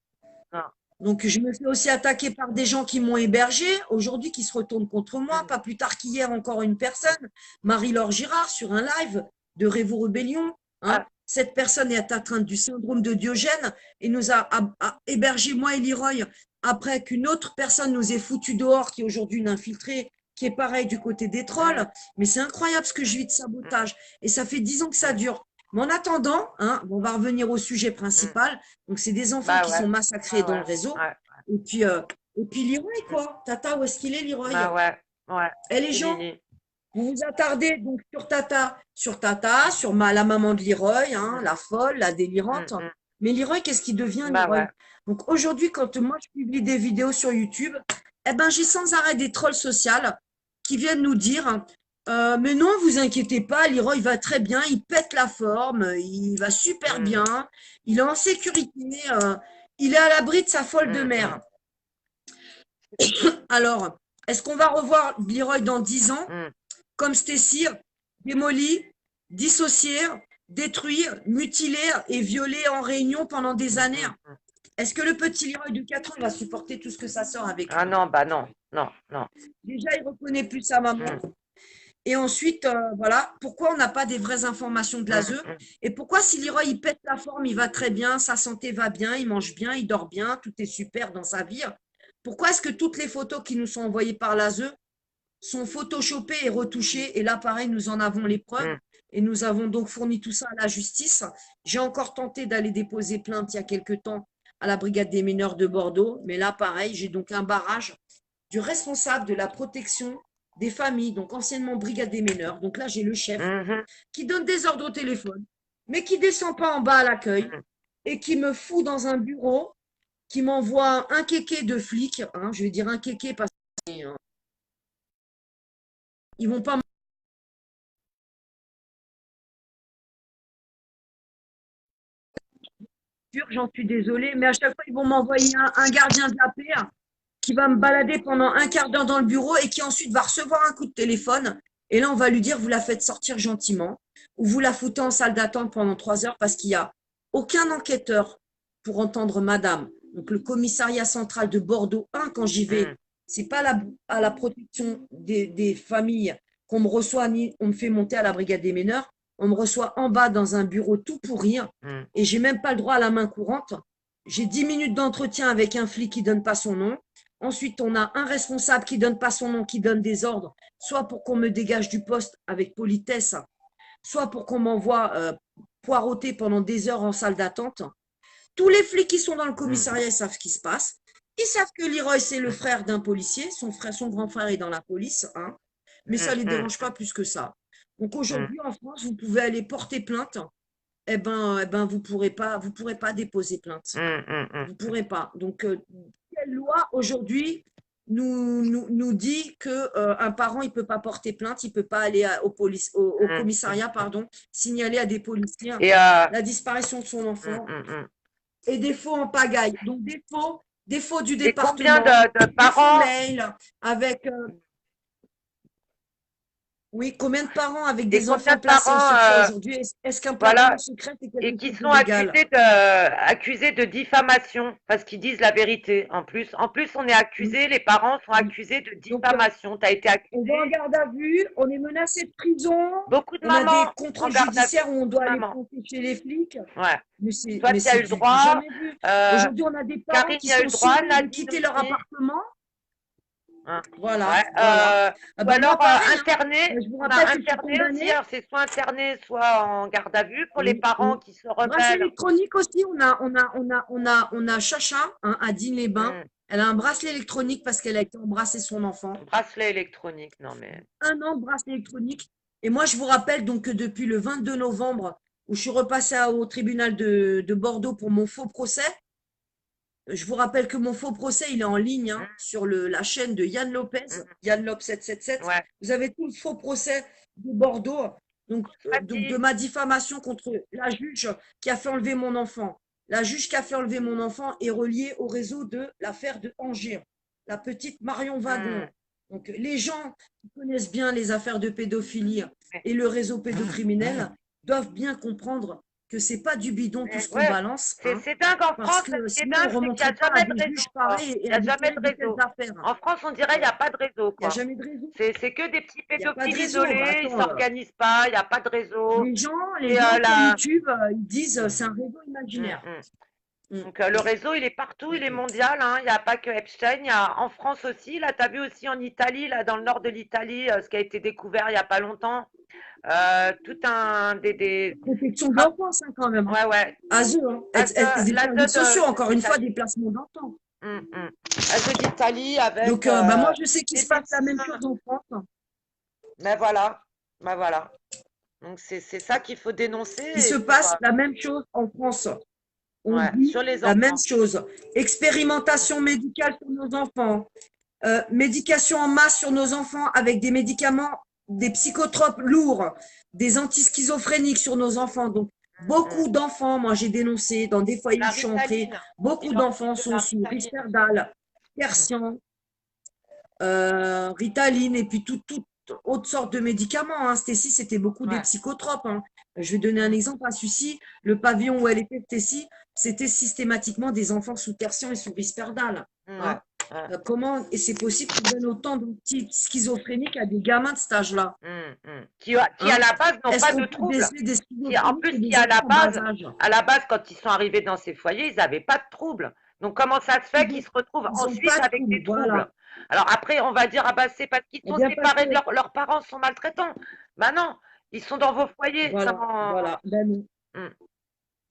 B: Non.
A: Donc, je me fais aussi attaquer par des gens qui m'ont hébergé, aujourd'hui qui se retournent contre moi.
B: Mm,
A: Pas plus tard qu'hier, encore une personne, Marie-Laure Girard, sur un live de Révo Rébellion. Hein.
B: ah,
A: Cette personne est atteinte du syndrome de Diogène et nous a hébergé, moi et Leroy, après qu'une autre personne nous ait foutu dehors, qui est aujourd'hui une infiltrée, qui est pareil du côté des
B: mm,
A: trolls. Mais c'est incroyable ce que je vis de
B: mm,
A: sabotage. Et ça fait 10 ans que ça
B: mm,
A: dure. Mais en attendant, hein, on va revenir au sujet
B: mm.
A: principal. Donc, c'est des enfants
B: Bah
A: qui
B: ouais,
A: sont massacrés
B: ouais,
A: dans le
B: ouais,
A: réseau.
B: ouais.
A: Et puis Leroy,
B: Mm.
A: quoi. Tata, où est-ce qu'il est, Leroy?
B: Bah ouais, ouais.
A: Et les
B: C'est
A: gens,
B: Lily.
A: vous vous attardez donc sur Tata, sur la maman de Leroy, hein,
B: Mm,
A: la folle, la
B: mm,
A: délirante.
B: mm.
A: Mais Leroy, qu'est-ce qu'il devient,
B: Bah
A: Leroy?
B: ouais.
A: Donc aujourd'hui, quand moi je publie des vidéos sur YouTube, eh ben j'ai sans arrêt des trolls sociales qui viennent nous dire, hein, mais non, vous inquiétez pas, Leroy va très bien, il pète la forme, il va super
B: Mm,
A: bien, il est en sécurité, il est à l'abri de sa folle de
B: mm,
A: mère.
B: mm,
A: Alors, est-ce qu'on va revoir Leroy dans 10 ans,
B: mm,
A: comme Stacy, démoli, dissocié, détruit, mutilé et violé en réunion pendant des
B: mm,
A: années?
B: mm, mm.
A: Est-ce que le petit Leroy de 4 ans va supporter tout ce que ça sort avec
B: Ah
A: lui?
B: non, bah non, non, non.
A: Déjà, il reconnaît plus sa maman.
B: Mm,
A: Et ensuite, voilà, pourquoi on n'a pas des vraies informations de
B: mm,
A: l'ASE?
B: mm,
A: Et pourquoi si Leroy, il pète la forme, il va très bien, sa santé va bien, il mange bien, il dort bien, tout est super dans sa vie? Pourquoi est-ce que toutes les photos qui nous sont envoyées par l'ASE sont photoshopées et retouchées? Et là, pareil, nous en avons les preuves.
B: mm,
A: Et nous avons donc fourni tout ça à la justice. J'ai encore tenté d'aller déposer plainte il y a quelque temps à la brigade des mineurs de Bordeaux. Mais là, pareil, j'ai donc un barrage du responsable de la protection des familles, donc anciennement brigade des mineurs. Donc là, j'ai le chef
B: mhm,
A: qui donne des ordres au téléphone, mais qui descend pas en bas à l'accueil
B: mm.
A: et qui me fout dans un bureau, qui m'envoie un kéké de flics. Hein, je vais dire un kéké parce qu'ils vont pas m'enfuir, j'en suis désolée, mais à chaque fois, ils vont m'envoyer un gardien de la paix qui va me balader pendant un quart d'heure dans le bureau et qui ensuite va recevoir un coup de téléphone. Et là, on va lui dire, vous la faites sortir gentiment ou vous la foutez en salle d'attente pendant 3 heures parce qu'il n'y a aucun enquêteur pour entendre madame. Donc, le commissariat central de Bordeaux 1, quand j'y vais,
B: Mm,
A: c'est pas à la protection des familles qu'on me reçoit, ni on me fait monter à la brigade des mineurs. On me reçoit en bas dans un bureau tout pourri
B: mm,
A: et j'ai même pas le droit à la main courante. J'ai 10 minutes d'entretien avec un flic qui donne pas son nom. Ensuite, on a un responsable qui donne pas son nom, qui donne des ordres, soit pour qu'on me dégage du poste avec politesse, soit pour qu'on m'envoie poireauter pendant des heures en salle d'attente. Tous les flics qui sont dans le
B: mm,
A: commissariat ils savent ce qui se passe. Ils savent que Leroy, c'est le
B: mm,
A: frère d'un policier. Son frère, son grand frère est dans la police. Hein, mais ça
B: mm,
A: ne les
B: mm,
A: dérange pas plus que ça. Donc
B: mm,
A: aujourd'hui, en France, vous pouvez aller porter plainte. Eh ben, vous pourrez pas déposer plainte.
B: mm, mm, mm,
A: Vous ne pourrez pas. Donc, quelle loi aujourd'hui nous dit qu'un parent, il ne peut pas porter plainte, il ne peut pas aller au
B: mm,
A: commissariat,
B: mm.
A: pardon, signaler à des policiers
B: Et
A: la disparition de son
B: mm,
A: enfant
B: mm, mm.
A: et des faux en pagaille. Donc, des faux du
B: Et combien
A: département,
B: de
A: des faux
B: parents,
A: mails avec Oui, combien de parents avec
B: Et
A: des
B: combien
A: enfants
B: de
A: placés en
B: parents,
A: secret aujourd'hui? Est-ce qu'un placement
B: voilà,
A: en secret, c'est
B: et
A: quelque
B: qui
A: chose de
B: sont
A: légal?
B: accusés de diffamation parce qu'ils disent la vérité. En plus, on est
A: Mm.
B: accusés, les parents sont
A: Mm.
B: accusés de
A: Donc,
B: diffamation. Tu as été
A: on va en
B: accusé.
A: garde à vue, on est menacé de prison,
B: Beaucoup de
A: on a des
B: mamans en
A: contrôles
B: garde à vue,
A: judiciaires où on
B: beaucoup de
A: doit aller
B: mamans.
A: planter chez les flics.
B: Ouais. Toi,
A: Mais
B: tu as
A: c'est
B: eu le
A: du
B: droit.
A: jamais vu.
B: euh,
A: Aujourd'hui, on a des parents
B: Karine
A: qui
B: y a eu
A: sont
B: le droit,
A: sommés de
B: Nadine
A: quitter leur
B: aussi.
A: appartement.
B: Hein. Ouais.
A: Voilà, voilà. Ah
B: Ou
A: ben moi,
B: alors
A: pareil, hein.
B: interné.
A: Je vous
B: On a
A: rappelle que je suis
B: interné aussi.
A: condamnée.
B: Alors c'est soit interné, soit en garde à vue pour les
A: Oui,
B: parents
A: oui.
B: qui se
A: Bracelet
B: rebellent.
A: électronique aussi, on a Chacha, hein, à Digne-les-Bains.
B: Hmm.
A: Elle a un bracelet électronique parce qu'elle a été embrassée son enfant.
B: Bracelet électronique, non mais.
A: 1 an de bracelet électronique. Et moi, je vous rappelle donc que depuis le 22 novembre, où je suis repassée au tribunal de Bordeaux pour mon faux procès, je vous rappelle que mon faux procès, il est en ligne,
B: Hmm,
A: hein, sur la chaîne de Yann Lopez,
B: hmm.
A: Yann Lop 777.
B: Ouais.
A: Vous avez tout le faux procès de Bordeaux, donc de
B: Fatih.
A: ma diffamation contre la juge qui a fait enlever mon enfant. La juge qui a fait enlever mon enfant est reliée au réseau de l'affaire de Angers, la petite Marion Wagon.
B: Hmm.
A: Donc les gens qui connaissent bien les affaires de pédophilie
B: Mais,
A: et le réseau pédocriminel doivent bien comprendre que c'est pas du bidon tout
B: mais
A: ce qu'on
B: ouais.
A: balance,
B: C'est
A: hein,
B: c'est dingue en
A: parce
B: France.
A: que
B: Ce qui est
A: sinon on
B: dingue,
A: ne
B: c'est qu'il n'y
A: remonterait
B: a
A: pas à
B: jamais de
A: des juges
B: réseau, quoi.
A: pareils et
B: Il n'y
A: à
B: a
A: des
B: jamais de
A: telles
B: réseau.
A: affaires.
B: En France, on dirait qu'il n'y a
A: Voilà.
B: pas de réseau,
A: Il n'y a
B: quoi.
A: jamais de réseau.
B: C'est que des petits
A: Il n'y a pas de
B: pédophiles
A: réseau. Bah,
B: isolés, ils
A: attends,
B: s'organisent pas, il n'y a pas de réseau.
A: les gens, les
B: Et
A: gens sur
B: la.
A: YouTube, ils disent c'est un réseau
B: Hmm,
A: imaginaire.
B: hmm.
A: Mm,
B: Donc le
A: mm,
B: réseau, il est partout, il est
A: mm,
B: mondial, hein. Il n'y a pas que Epstein, il y a en France aussi. Là, tu as vu aussi en Italie, là, dans le nord de l'Italie, ce qui a été découvert il n'y a pas longtemps. Tout un des
A: Protection de
B: tra-
A: l'enfance, hein, quand même, hein.
B: ouais, ouais.
A: À eux, hein. Des
B: L'ASE
A: services sociaux, encore une fois,
B: d'Italie.
A: des placements d'enfants.
B: ASE d'Italie avec
A: Donc, bah, moi, je sais qu'il
B: des
A: se passe la même
B: médecins.
A: chose en France.
B: Mais voilà, ben voilà. Donc c'est ça qu'il faut dénoncer
A: Il
B: et
A: se passe la même chose en France. On
B: ouais,
A: dit
B: sur les
A: la même
B: enfants.
A: chose. Expérimentation médicale sur nos enfants. Médication en masse sur nos enfants avec des médicaments, des psychotropes lourds, des antischizophréniques sur nos enfants. Donc,
B: Mm.
A: beaucoup d'enfants, moi j'ai dénoncé dans des foyers où
B: La
A: je suis entrée,
B: Ritaline.
A: beaucoup
B: Il leur file
A: d'enfants
B: de
A: sont
B: la
A: sous
B: Ritaline.
A: Risperdal,
B: Mm.
A: Tertian, Ritaline et puis toute autre sorte de médicaments, hein. Stécie, c'était beaucoup des
B: Ouais.
A: psychotropes, hein. Je vais donner un
B: Mm.
A: exemple à Sucy. Le pavillon où elle était, Stécie, c'était systématiquement des enfants sous Tertian et sous Risperdal,
B: Ouais.
A: hein.
B: Ouais.
A: Comment et c'est possible qu'on donne autant de petites schizophréniques à des gamins de cet âge-là,
B: Qui à
A: hein?
B: la base n'ont
A: Est-ce
B: pas de
A: qu'on peut
B: troubles.
A: déceler des
B: En
A: schizophréniques
B: plus,
A: chez des enfants en bas âge?
B: à la base, quand ils sont arrivés dans ces foyers, ils n'avaient pas de troubles. Donc, comment ça se fait qu'ils se retrouvent
A: Ils ont
B: ensuite
A: pas de
B: avec
A: trouble,
B: des troubles?
A: voilà.
B: Alors après, on va dire, ah bah, c'est parce qu'ils
A: Eh
B: sont
A: bien parce
B: séparés de
A: que
B: leurs parents sont maltraitants. Bah non, ils sont dans vos foyers.
A: voilà,
B: Comment?
A: voilà. Ben non.
B: Hum,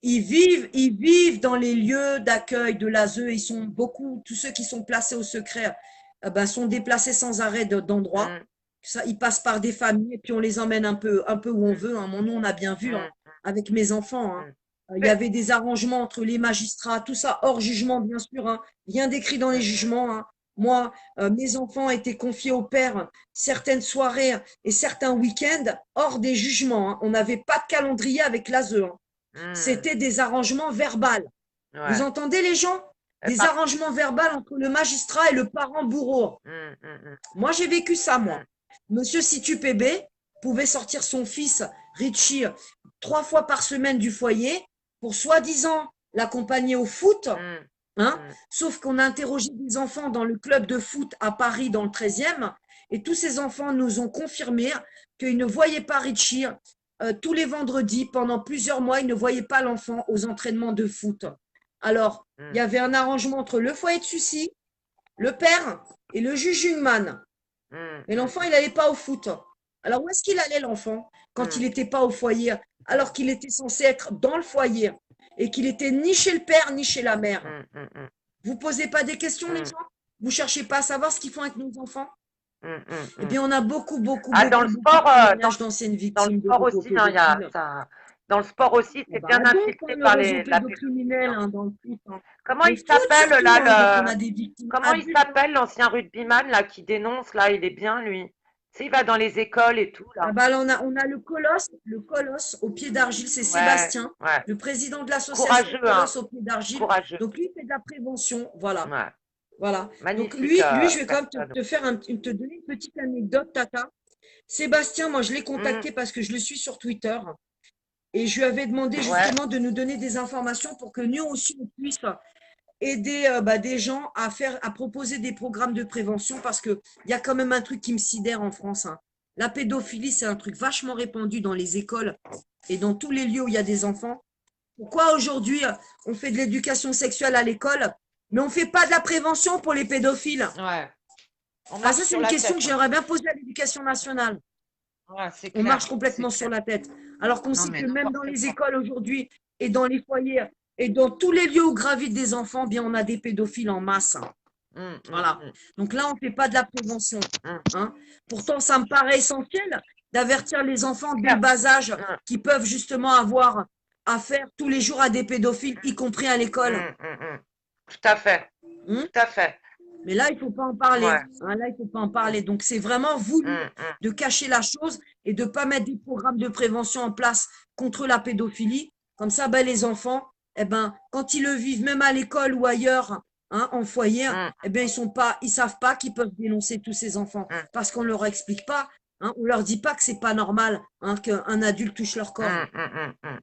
A: Ils vivent dans les lieux d'accueil de l'ASE. Ils sont beaucoup, tous ceux qui sont placés au secret, ben, sont déplacés sans arrêt d'endroits.
B: hum,
A: Ça, ils passent par des familles et puis on les emmène un peu où on
B: hum,
A: veut, hein. Nous, on a bien vu, hein,
B: hum,
A: avec mes enfants, hein.
B: hum.
A: Il y
B: Mais-
A: avait des arrangements entre les magistrats, tout ça hors jugement, bien sûr, hein. Rien décrit dans les
B: hum,
A: jugements, hein. Moi, mes enfants étaient confiés au père certaines soirées et certains week-ends hors des jugements, hein. On n'avait pas de calendrier avec l'ASE, hein.
B: hum.
A: C'était des arrangements verbaux. Vous
B: Ouais.
A: entendez les gens?
B: Et
A: Des
B: par-
A: arrangements verbaux entre le magistrat et le parent bourreau.
B: hum, hum, hum,
A: Moi, j'ai vécu ça, moi.
B: hum,
A: Monsieur Situ PB pouvait sortir son fils Richie 3 fois par semaine du foyer pour soi-disant l'accompagner au foot,
B: hum,
A: hein.
B: hum,
A: Sauf qu'on a interrogé des enfants dans le club de foot à Paris, dans le 13e, et tous ces enfants nous ont confirmé qu'ils ne voyaient pas Richie tous les vendredis pendant plusieurs mois. Ils ne voyaient pas l'enfant aux entraînements de foot. Alors, il y
B: hum,
A: avait un arrangement entre le foyer de Sucy, le père et le juge Jungmann.
B: hum,
A: Mais
B: hum,
A: l'enfant, il n'allait pas au foot. Alors, où est-ce qu'il allait, l'enfant, quand il
B: hum,
A: n'était pas au foyer, alors qu'il était censé être dans le foyer et qu'il était ni chez le père ni chez la mère?
B: hum, hum, hum,
A: Vous posez pas des questions, les
B: hum,
A: gens? Vous cherchez pas à savoir ce qu'ils font avec nos enfants?
B: hum, hum,
A: Eh
B: hum.
A: bien, on a beaucoup, beaucoup,
B: Ah,
A: beaucoup, beaucoup de témoignages d'anciennes
B: dans le
A: victimes de
B: sport
A: réseaux
B: aussi, hein,
A: pédophiles.
B: dans le sport aussi,
A: Ah
B: c'est bien
A: bah donc, hein,
B: infiltré
A: le
B: par
A: réseau
B: la pédophilie,
A: pédocriminel,
B: hein.
A: hein, dans le foot, hein.
B: Comment
A: Le
B: il
A: foot
B: s'appelle
A: surtout, hein, donc on
B: là,
A: a des victimes
B: comment il
A: adultes, hein.
B: s'appelle l'ancien rugbyman là qui dénonce là, il est bien lui. Tu sais, il va dans les écoles et tout
A: Ah
B: là.
A: bah, là, on a le colosse au pied d'argile, c'est
B: Ouais,
A: Sébastien,
B: ouais.
A: le président de l'association
B: Courageux, hein.
A: Colosse au pied d'argile.
B: Courageux.
A: Donc lui, il fait de la prévention, voilà,
B: Ouais.
A: voilà. Donc
B: Magnifique
A: lui, je vais quand même
B: personne.
A: te donner une petite anecdote, Tata. Sébastien, moi, je l'ai
B: Mm.
A: contacté parce que je le suis sur Twitter et je lui avais demandé
B: Ouais.
A: justement de nous donner des informations pour que nous aussi, on puisse aider des gens à proposer des programmes de prévention parce que il y a quand même un truc qui me sidère en France, hein. La pédophilie, c'est un truc vachement répandu dans les écoles et dans tous les lieux où il y a des enfants. Pourquoi aujourd'hui on fait de l'éducation sexuelle à l'école, mais on ne fait pas de la prévention pour les pédophiles?
B: Ouais. On
A: Ah,
B: marche
A: ça, c'est
B: sur
A: une
B: la
A: question que
B: tête, hein.
A: j'aimerais bien poser à l'éducation nationale.
B: Ouais, c'est
A: On marche
B: clair, c'est
A: complètement sur
B: clair.
A: la tête. Alors qu'on
B: Non,
A: sait
B: mais
A: que même dans
B: n'importe
A: les
B: quoi.
A: écoles aujourd'hui et dans les foyers et dans tous les lieux où gravitent des enfants, bien on a des pédophiles en masse, hein.
B: Mm, mm,
A: Voilà.
B: mm,
A: Donc là, on ne fait pas de la prévention,
B: mm.
A: hein. Pourtant, ça me paraît essentiel d'avertir les enfants
B: C'est
A: dès le
B: clair.
A: bas âge
B: Mm,
A: qui peuvent justement avoir affaire tous les jours à des pédophiles, y compris à l'école,
B: mm, mm, mm. Tout à fait,
A: hein.
B: tout à fait.
A: Mais là, il ne faut pas en parler,
B: Ouais.
A: hein. Là, il ne faut pas en parler. Donc, c'est vraiment voulu
B: Mm, mm.
A: de cacher la chose et de ne pas mettre des programmes de prévention en place contre la pédophilie. Comme ça, ben, les enfants, eh ben, quand ils le vivent, même à l'école ou ailleurs, hein, en foyer,
B: Mm,
A: eh bien, ils savent pas qu'ils peuvent dénoncer tous ces enfants
B: mm,
A: parce qu'on leur explique pas, hein, on leur dit pas que c'est pas normal, hein, qu'un adulte touche leur corps.
B: mm, mm, mm, mm.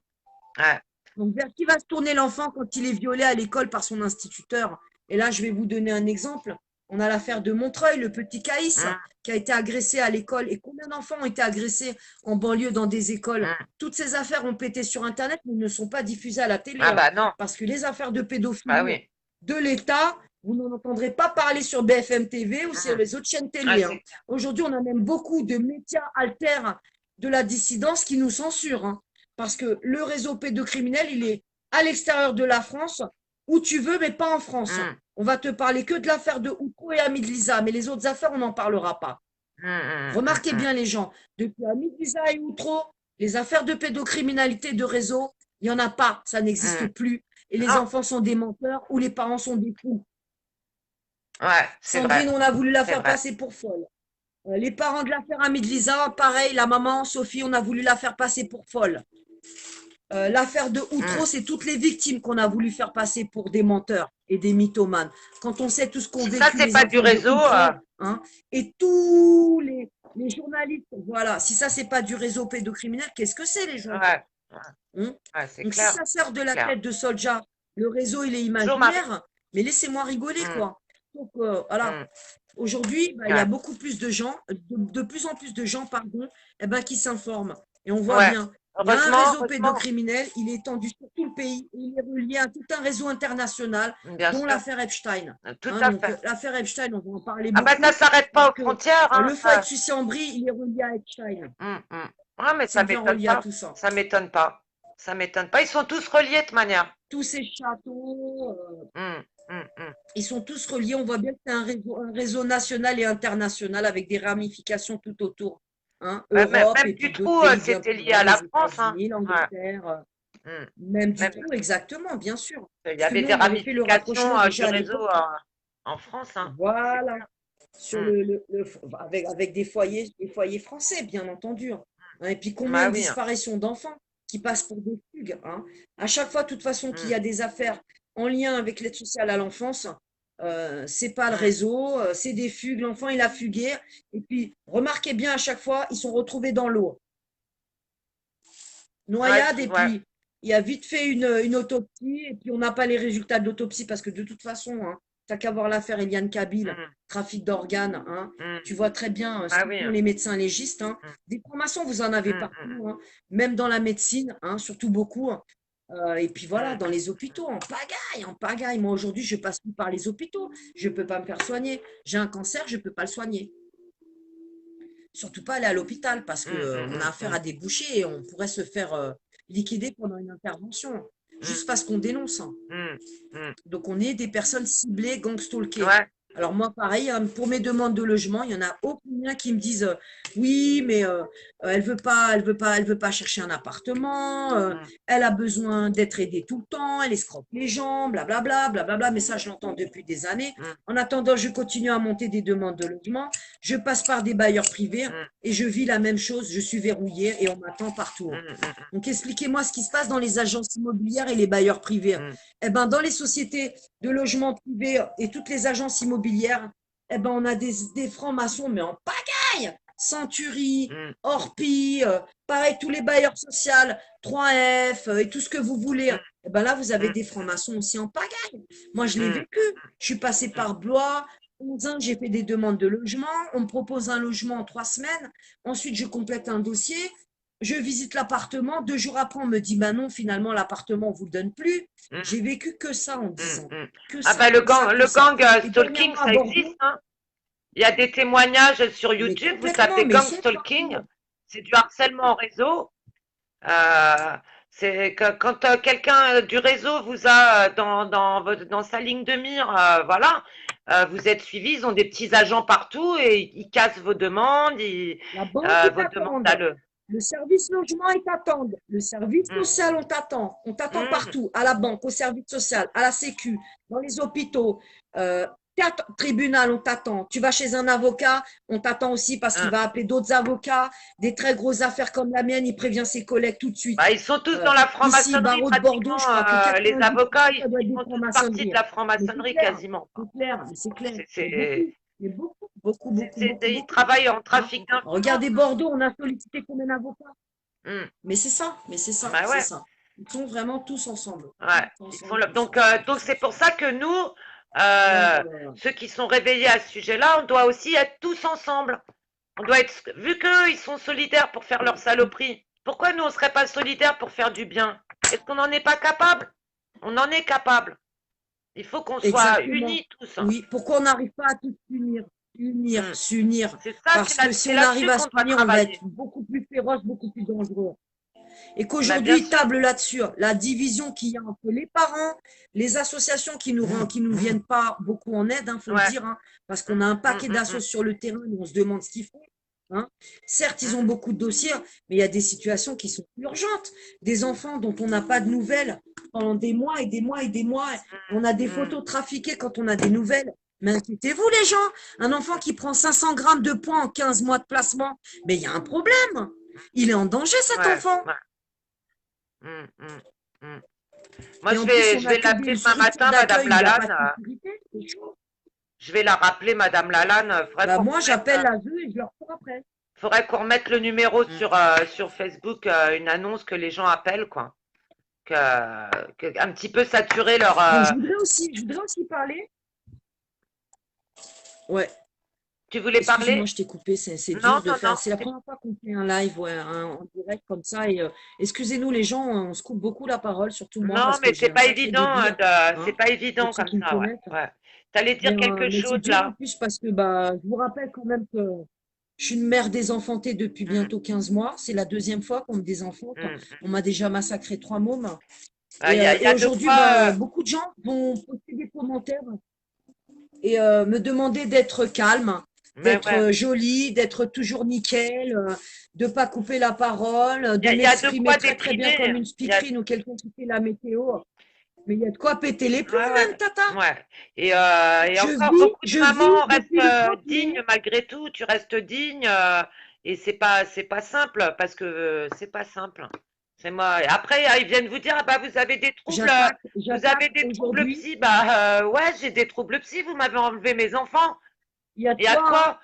B: Ouais.
A: Donc, vers qui va se tourner l'enfant quand il est violé à l'école par son instituteur? Et là, je vais vous donner un exemple. On a l'affaire de Montreuil, le petit Caïs,
B: Mm,
A: qui a été agressé à l'école. Et combien d'enfants ont été agressés en banlieue dans des écoles?
B: mm.
A: Toutes ces affaires ont pété sur Internet, mais ne sont pas diffusées à la télé,
B: Ah
A: hein,
B: bah non,
A: parce que les affaires de
B: bah
A: pédophilie
B: oui.
A: de l'État, vous n'en entendrez pas parler sur BFM TV ou sur
B: Mm.
A: les autres chaînes
B: Ah,
A: télé, hein.
B: c'est clair.
A: Aujourd'hui, on a même beaucoup de médias alters de la dissidence qui nous censurent, hein, parce que le réseau pédocriminel, il est à l'extérieur de la France, où tu veux, mais pas en France.
B: Mm,
A: On va te parler que de l'affaire de Outreau et Ami de Lisa, mais les autres affaires, on n'en parlera pas.
B: mm, mm, mm,
A: Remarquez
B: mm.
A: bien les gens, depuis Ami de Lisa et Outreau, les affaires de pédocriminalité de réseau, il n'y en a pas, ça n'existe
B: Mm.
A: plus. Et les
B: Non,
A: enfants sont des menteurs ou les parents sont des fous.
B: ouais, c'est
A: Sandrine,
B: vrai,
A: on a voulu la
B: c'est
A: faire
B: vrai.
A: passer pour folle. Les parents de l'affaire Ami de Lisa, pareil, la maman, Sophie, on a voulu la faire passer pour folle. L'affaire de
B: Mm.
A: Outreau, c'est toutes les victimes qu'on a voulu faire passer pour des menteurs et des mythomanes. Quand on sait tout ce qu'ont
B: Si ça,
A: vécu
B: c'est
A: les
B: pas du
A: enfants de
B: réseau,
A: Outreau, hein, et tous les journalistes, voilà, si ça, c'est pas du réseau pédocriminel, qu'est-ce que c'est les gens,
B: ouais, ouais,
A: hein?
B: ouais, c'est
A: Donc si
B: clair,
A: ça sort de
B: c'est
A: la
B: clair.
A: tête de Soldier, le réseau, il est
B: Bonjour Marie.
A: imaginaire, mais laissez-moi rigoler,
B: Mm,
A: quoi. Donc voilà,
B: mm.
A: aujourd'hui, bah, il y a
B: Ouais,
A: beaucoup plus de gens, de plus en plus de gens, pardon, eh ben, qui s'informent. Et on voit
B: ouais.
A: bien, il y a un
B: Heureusement,
A: réseau
B: heureusement,
A: pédocriminel, il est étendu sur tout le pays, il est relié à tout un réseau international,
B: bien
A: dont
B: sûr,
A: l'affaire Epstein,
B: tout
A: hein.
B: à
A: Donc
B: fait.
A: l'affaire Epstein, on va en parler
B: Ah bah ça
A: beaucoup,
B: s'arrête pas
A: parce
B: aux
A: que
B: frontières, hein,
A: le foie
B: ça.
A: Sucy-en-Brie, il est relié à Epstein.
B: Mm, mm. Ah mais
A: C'est
B: ça
A: bien
B: m'étonne
A: relié à
B: pas,
A: tout ça.
B: ça m'étonne pas, ça m'étonne pas. Ils sont tous reliés de toute manière.
A: Tous ces châteaux,
B: Mm, mm, mm.
A: ils sont tous reliés. On voit bien que c'est un réseau national et international avec des ramifications tout autour, hein.
B: Ouais,
A: Europe
B: même
A: et puis d'autres
B: Dutroux,
A: pays bien
B: c'était
A: plus
B: lié
A: grands,
B: à la
A: les
B: France, hein.
A: États-Unis,
B: Ouais.
A: l'Angleterre,
B: Mm.
A: même du
B: Même
A: tout, exactement, bien sûr.
B: il y
A: Parce que
B: avait
A: nous,
B: des
A: on avait fait le
B: ramifications
A: rapprochement
B: du
A: déjà à
B: réseau
A: l'époque.
B: en France, hein. C'est
A: Voilà,
B: clair.
A: sur
B: Mm.
A: avec des foyers français, bien entendu, hein. Et puis combien
B: Bah
A: de
B: oui, hein.
A: disparitions d'enfants qui passent pour des fugues, hein. À chaque fois, de toute façon, qu'il y
B: Mm,
A: a des affaires en lien avec l'aide sociale à l'enfance, c'est pas le
B: mm.
A: réseau, c'est des fugues, l'enfant il a fugué. Et puis, remarquez bien, à chaque fois, ils sont retrouvés dans l'eau.
B: Ouais,
A: Noyade, et
B: ouais.
A: puis il y a vite fait une autopsie, et puis on n'a pas les résultats de l'autopsie, parce que de toute façon, hein, t'as qu'à voir l'affaire Eliane Kabil,
B: Mm,
A: trafic d'organes, hein,
B: mm.
A: tu vois très bien ce
B: Ah
A: que
B: oui,
A: font
B: hein.
A: les médecins légistes, hein.
B: Mm,
A: Des formations, vous en avez
B: mm, mm,
A: partout, hein, même dans la médecine, hein, surtout beaucoup, hein. Et puis
B: mm,
A: voilà, dans
B: mm,
A: les hôpitaux, en pagaille, en pagaille. Moi aujourd'hui, je passe plus par les hôpitaux, je ne peux pas me faire soigner. J'ai un cancer, je ne peux pas le soigner. Surtout pas aller à l'hôpital parce
B: mm,
A: que
B: mm,
A: on a
B: mm,
A: affaire
B: mm,
A: à des bouchers et on pourrait se faire liquider pendant une intervention,
B: mm,
A: juste parce qu'on dénonce, hein.
B: mm, mm.
A: Donc on est des personnes ciblées, gangstalkées.
B: Ouais.
A: Alors moi, pareil, hein, pour mes demandes de logement, il y en a aucun qui me disent oui, mais elle veut pas chercher un appartement,
B: Mm,
A: elle a besoin d'être aidée tout le temps, elle escroque les gens, blablabla, blablabla. Mais ça, je l'entends depuis des années.
B: mm,
A: En attendant, je continue à monter des demandes de logement. Je passe par des bailleurs privés
B: mm,
A: et je vis la même chose. Je suis verrouillée et on m'attend partout, hein.
B: mm, mm,
A: Donc expliquez-moi ce qui se passe dans les agences immobilières et les bailleurs privés.
B: mm.
A: Eh ben, dans les sociétés de logement privé et toutes les agences immobilières, eh ben, on a des francs-maçons, mais en pagaille. Century,
B: mm,
A: Orpi, pareil, tous les bailleurs sociaux, 3F et tout ce que vous voulez.
B: mm,
A: Et ben là, vous avez
B: mm,
A: des francs-maçons aussi en pagaille. Moi, je l'ai
B: mm,
A: vécu. Je suis passée
B: mm.
A: par Blois. 11 ans, j'ai fait des demandes de logement. On me propose un logement en 3 semaines. Ensuite, je complète un dossier. Je visite l'appartement. 2 jours après, on me dit, bah non, finalement, l'appartement, on vous le donne plus.
B: Mm,
A: J'ai vécu que ça en
B: mm,
A: 10 ans.
B: mm.
A: Que
B: Ah
A: ça,
B: bah
A: que ça, que
B: le
A: ça.
B: gang
A: Et
B: stalking,
A: dernièrement, à
B: ça existe,
A: Bordeaux,
B: hein. Il y a des témoignages sur
A: mais
B: YouTube, vous
A: complètement,
B: tapez
A: mais ils
B: gang
A: sont
B: stalking,
A: partout.
B: c'est du harcèlement en réseau. Euh, c'est que quand quelqu'un du réseau vous a dans sa ligne de mire, voilà, vous êtes suivi, ils ont des petits agents partout et ils cassent vos demandes,
A: La banque, ils
B: vos demandes à
A: t'attendent.
B: le.
A: Le service logement, ils t'attendent. Le service
B: Mm,
A: social, on t'attend. On t'attend
B: mm,
A: partout, à la banque, au service social, à la sécu, dans les hôpitaux, euh, tribunal, on t'attend. Tu vas chez un avocat, on t'attend aussi parce qu'il
B: mm.
A: va appeler d'autres avocats. Des très grosses affaires comme la mienne, il prévient ses collègues tout de suite.
B: Bah, ils sont tous dans la
A: Ici,
B: franc-maçonnerie
A: barreau de Bordeaux, je
B: pratiquement.
A: crois que
B: Les
A: 90%,
B: avocats,
A: ça doit être
B: ils
A: des
B: font tous partie de
A: francs-maçonneries.
B: la
A: Mais
B: franc-maçonnerie quasiment.
A: c'est clair, mais c'est clair.
B: C'est,
A: Mais
B: c'est,
A: beaucoup, mais beaucoup, beaucoup, beaucoup, beaucoup,
B: ils
A: beaucoup.
B: travaillent en
A: Hein.
B: trafic d'influence.
A: Regardez Bordeaux, on a sollicité combien d'avocats?
B: Mm.
A: Mais c'est ça, mais c'est ça,
B: Bah
A: c'est
B: ouais.
A: ça. Ils sont vraiment tous ensemble.
B: Ouais,
A: Tous
B: ils sont
A: ensemble,
B: là.
A: tous ensemble,
B: Donc
A: tous
B: c'est pour
A: ensemble.
B: ça que nous,
A: Oh là là.
B: ceux qui sont réveillés à ce sujet-là, on doit aussi être tous ensemble. On doit être, vu qu'eux, ils sont solidaires pour faire leur saloperie. Pourquoi nous, on serait pas solidaires pour faire du bien? Est-ce qu'on n'en est pas capable? On en est capable. Il faut qu'on soit
A: Exactement.
B: unis tous.
A: Oui, pourquoi on n'arrive pas à tous s'unir? Unir,
B: Hmm.
A: s'unir.
B: C'est ça,
A: Parce que si
B: c'est
A: on arrive
B: là-dessus
A: à
B: qu'on doit
A: s'unir, on va être
B: travailler.
A: beaucoup plus féroce, beaucoup plus dangereux. Et
B: Mais bien
A: qu'aujourd'hui, ils
B: sûr.
A: tablent là-dessus, la division qu'il y a entre les parents, les associations qui nous viennent pas beaucoup en aide, faut le
B: Ouais.
A: dire, parce
B: Hmm,
A: qu'on a un
B: hmm,
A: paquet
B: hmm, hmm,
A: d'assos sur le terrain, et on se demande ce qu'ils font. Hein. Certes, ils ont
B: hmm,
A: beaucoup de dossiers, mais il y a des situations qui sont urgentes. Des enfants dont on n'a pas de nouvelles pendant des mois et des mois et des mois. On a des
B: hmm.
A: photos trafiquées quand on a des nouvelles. Mais inquiétez-vous, les gens, un enfant qui prend 500 grammes de poids en 15 mois de placement, mais il y a un problème. Il est en danger, cet
B: Ouais,
A: enfant.
B: ouais. Hmm, hmm, hmm. Moi,
A: Et en plus, on
B: je
A: n'a
B: vais
A: que
B: l'appeler
A: des
B: demain
A: structures
B: matin, Madame
A: d'accueil où il n'y a pas
B: Lalanne.
A: de sécurité. C'est chaud.
B: Je vais la rappeler, Madame Lalanne.
A: Bah, moi, j'appelle la ZEU et je leur cours après.
B: Faudrait qu'on remette le numéro
A: Mm.
B: sur Facebook, une annonce que les gens appellent, quoi. Un petit peu saturer leur.
A: Donc, je voudrais aussi parler. Ouais,
B: Tu voulais
A: excuse-moi,
B: parler?
A: je t'ai coupé. C'est
B: Non,
A: dur de
B: non,
A: faire.
B: non.
A: C'est la première fois qu'on fait un live, ouais, en direct comme ça. Et excusez-nous, les gens, on se coupe beaucoup la parole, surtout moi,
B: Non,
A: parce que
B: mais
A: j'ai
B: c'est
A: un
B: pas
A: sacré
B: évident,
A: débit.
B: c'est
A: Hein,
B: pas
A: pour
B: évident
A: ceux
B: comme
A: qui me
B: ça, ouais.
A: connaissent.
B: Ouais. T'allais dire quelque
A: Mais c'est
B: chose
A: dur en
B: là.
A: plus parce que bah, je vous rappelle quand même que je suis une mère désenfantée depuis
B: Hmm,
A: bientôt 15 mois. C'est la deuxième fois qu'on me désenfante.
B: hmm.
A: On m'a déjà massacré 3 mômes.
B: Il
A: Et
B: y a de
A: aujourd'hui,
B: quoi.
A: ben, beaucoup de gens vont poster des commentaires et me demander d'être calme,
B: Mais
A: d'être
B: ouais.
A: jolie, d'être toujours nickel, de ne pas couper la parole, de
B: Il y a de
A: m'exprimer
B: quoi
A: très très bien comme
B: déprimer.
A: une
B: Il y a,
A: speakerine ou quelqu'un qui fait la météo. Mais il y a de quoi péter les plombs
B: ouais,
A: même,
B: ouais.
A: Tata.
B: Ouais. Et encore, beaucoup de
A: Je vis
B: mamans restent
A: depuis le 30 mai.
B: dignes malgré tout. Tu restes digne. Et c'est pas simple parce que c'est pas simple. C'est moi. Et après, ils viennent vous dire, ah bah, vous avez des troubles, vous
A: J'attaque
B: avez des troubles
A: aujourd'hui.
B: psy. Bah, ouais, j'ai des troubles psy. Vous m'avez enlevé mes enfants.
A: Il y a de
B: Il y a de
A: quoi, hein.
B: quoi?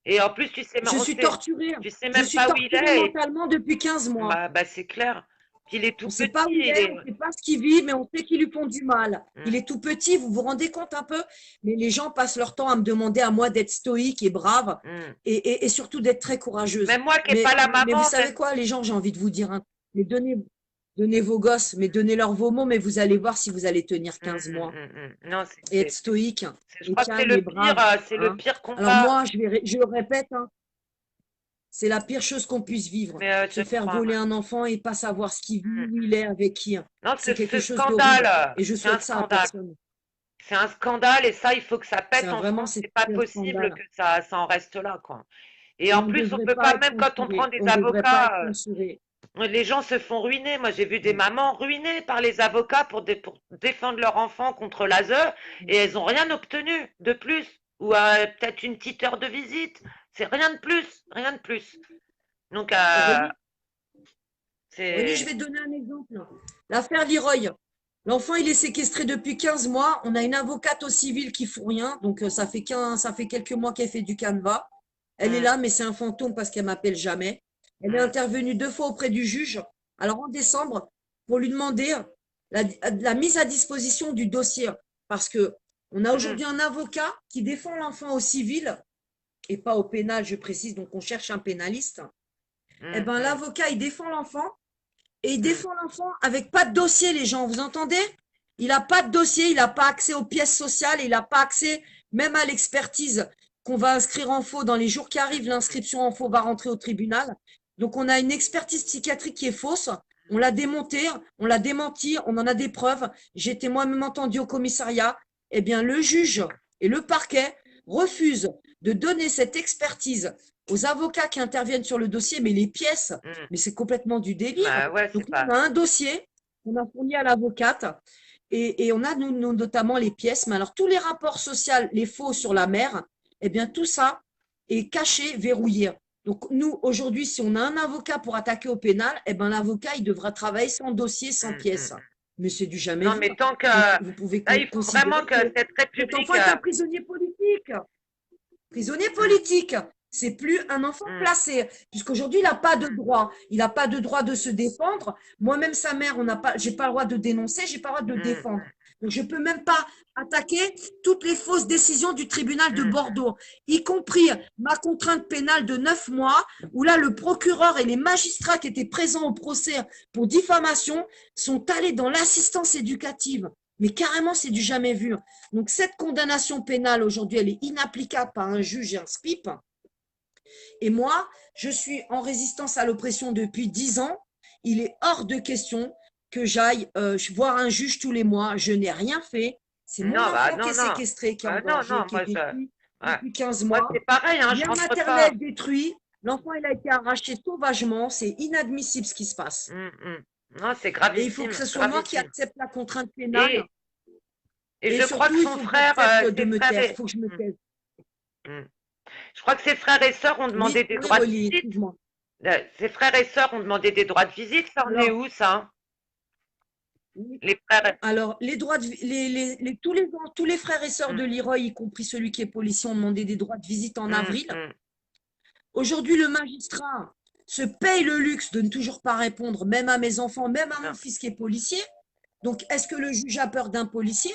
B: Et en plus,
A: Je suis torturée.
B: tu sais
A: Je
B: même
A: suis
B: pas où il
A: torturée
B: est.
A: mentalement depuis 15 mois.
B: Bah, c'est clair. Puis il est
A: On
B: tout
A: ne sait
B: petit.
A: pas où il est, on ne sait pas ce qu'il vit, mais on sait qu'ils lui font du mal.
B: Hmm,
A: Il est tout petit, vous vous rendez compte un peu? Mais les gens passent leur temps à me demander à moi d'être stoïque et brave
B: hmm.
A: et surtout d'être très courageuse.
B: Même moi qui n'ai pas la
A: Mais vous
B: maman,
A: savez
B: même.
A: quoi, les gens, j'ai envie de vous dire, hein, mais donnez vos gosses, mais donnez-leur vos mots, mais vous allez voir si vous allez tenir
B: Hmm,
A: 15
B: hmm,
A: mois
B: hmm, hmm. Non,
A: et être stoïque
B: je
A: et
B: crois que
A: calme et brave.
B: c'est le
A: Hein.
B: pire
A: Alors
B: combat.
A: moi, je le répète, hein, c'est la pire chose qu'on puisse vivre.
B: Mais je
A: Se faire
B: crois.
A: voler un enfant et pas savoir ce qu'il vit,
B: Hmm.
A: où il est, avec qui.
B: Non,
A: C'est quelque
B: ce
A: chose d'horrible. Et je
B: c'est un
A: souhaite ça à
B: scandale.
A: personne.
B: C'est un scandale et ça, il faut que ça pète en
A: Vraiment,
B: France.
A: c'est
B: C'est pas
A: un
B: possible
A: scandale.
B: que ça en reste là, quoi. Et
A: Et
B: en
A: on ne
B: plus, on
A: devrait
B: peut
A: pas
B: pas,
A: être
B: même quand on prend
A: censuré.
B: des
A: On ne devrait pas être
B: avocats,
A: censuré.
B: les gens se font ruiner. Moi, j'ai vu des mamans ruinées par les avocats pour défendre leur enfant contre l'ASE et elles ont rien obtenu de plus. Ou peut-être une petite heure de visite. C'est rien de plus, rien de plus. Donc,
A: Aurélie, Aurélie, je
B: c'est.
A: vais te donner un exemple. L'affaire Leroy. L'enfant, il est séquestré depuis 15 mois. On a une avocate au civil qui fout rien. Donc, ça fait quelques mois qu'elle fait du canevas. Elle est là, mais c'est un fantôme parce qu'elle m'appelle jamais. Elle est intervenue 2 fois auprès du juge. Alors en décembre, pour lui demander la mise à disposition du dossier. Parce que on a aujourd'hui un avocat qui défend l'enfant au civil et pas au pénal, je précise, donc on cherche un pénaliste. Eh ben, l'avocat, il défend l'enfant et il défend l'enfant avec pas de dossier, les gens, vous entendez? Il n'a pas de dossier, il n'a pas accès aux pièces sociales, il n'a pas accès même à l'expertise qu'on va inscrire en faux dans les jours qui arrivent. L'inscription en faux va rentrer au tribunal. Donc, on a une expertise psychiatrique qui est fausse. On l'a démontée, on l'a démentie, on en a des preuves. J'ai été moi-même entendu au commissariat. Eh bien, le juge et le parquet refusent de donner cette expertise aux avocats qui interviennent sur le dossier, mais les pièces, mais c'est complètement du délire.
B: Bah ouais,
A: Donc,
B: c'est
A: nous, on
B: pas.
A: a un dossier qu'on a fourni à l'avocate et on a nous, notamment les pièces. Mais alors, tous les rapports sociaux, les faux sur la mère, eh bien, tout ça est caché, verrouillé. Donc, nous, aujourd'hui, si on a un avocat pour attaquer au pénal, eh ben, l'avocat, il devra travailler sans dossier, sans pièces. Mais c'est du jamais
B: Non,
A: vu.
B: mais tant que
A: Donc, vous pouvez
B: là, il faut vraiment
A: considérer
B: que
A: que
B: cette
A: cet
B: République.
A: enfant est un prisonnier politique. Prisonnier politique, c'est plus un enfant placé, puisqu'aujourd'hui, il n'a pas de droit. Il n'a pas de droit de se défendre. Moi-même, sa mère, j'ai pas le droit de dénoncer, j'ai pas le droit de le défendre. Donc, je peux même pas attaquer toutes les fausses décisions du tribunal de Bordeaux, y compris ma contrainte pénale de 9 mois, où là, le procureur et les magistrats qui étaient présents au procès pour diffamation sont allés dans l'assistance éducative. Mais carrément, c'est du jamais vu. Donc, cette condamnation pénale, aujourd'hui, elle est inapplicable par un juge et un SPIP. Et moi, je suis en résistance à l'oppression depuis 10 ans. Il est hors de question que j'aille voir un juge tous les mois. Je n'ai rien fait. C'est mon
B: Non, bah
A: enfant qui
B: non,
A: est
B: non.
A: séquestré, qui est en
B: Non,
A: danger,
B: non,
A: qui est
B: moi,
A: détruit
B: ouais.
A: depuis 15
B: Moi,
A: mois.
B: c'est pareil, hein, je
A: Bien
B: rentre pas.
A: maternel détruit. L'enfant, il a été arraché sauvagement. C'est inadmissible ce qui se passe.
B: Non, c'est
A: Et il faut que
B: gravissime,
A: ce soit moi qui
B: gravissime.
A: accepte la contrainte pénale.
B: Et, et
A: Et
B: je crois que
A: surtout, il
B: son
A: faut que
B: frère,
A: j'accepte de
B: ses
A: me
B: frères
A: taire. Il
B: et
A: faut que je me
B: Mm,
A: taise.
B: mm. Je crois que ses frères et sœurs ont demandé
A: Oui,
B: des
A: oui,
B: droits de
A: Oli,
B: visite.
A: excuse-moi.
B: Ses frères et sœurs ont demandé des droits de visite. Ça en est
A: Alors,
B: où, ça?
A: oui,
B: Les frères.
A: alors, les droits de, tous les frères et sœurs
B: Mm,
A: de Leroy, y compris celui qui est policier, ont demandé des droits de visite en
B: mm,
A: avril.
B: mm,
A: Aujourd'hui, le magistrat se paye le luxe de ne toujours pas répondre, même à mes enfants, même à mon
B: non,
A: fils qui est policier. Donc, est-ce que le juge a peur d'un policier?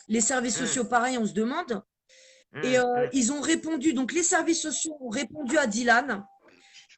A: Les services
B: mm,
A: sociaux, pareil, on se demande. Et
B: mm, mm.
A: ils ont répondu, donc les services sociaux ont répondu à Dylan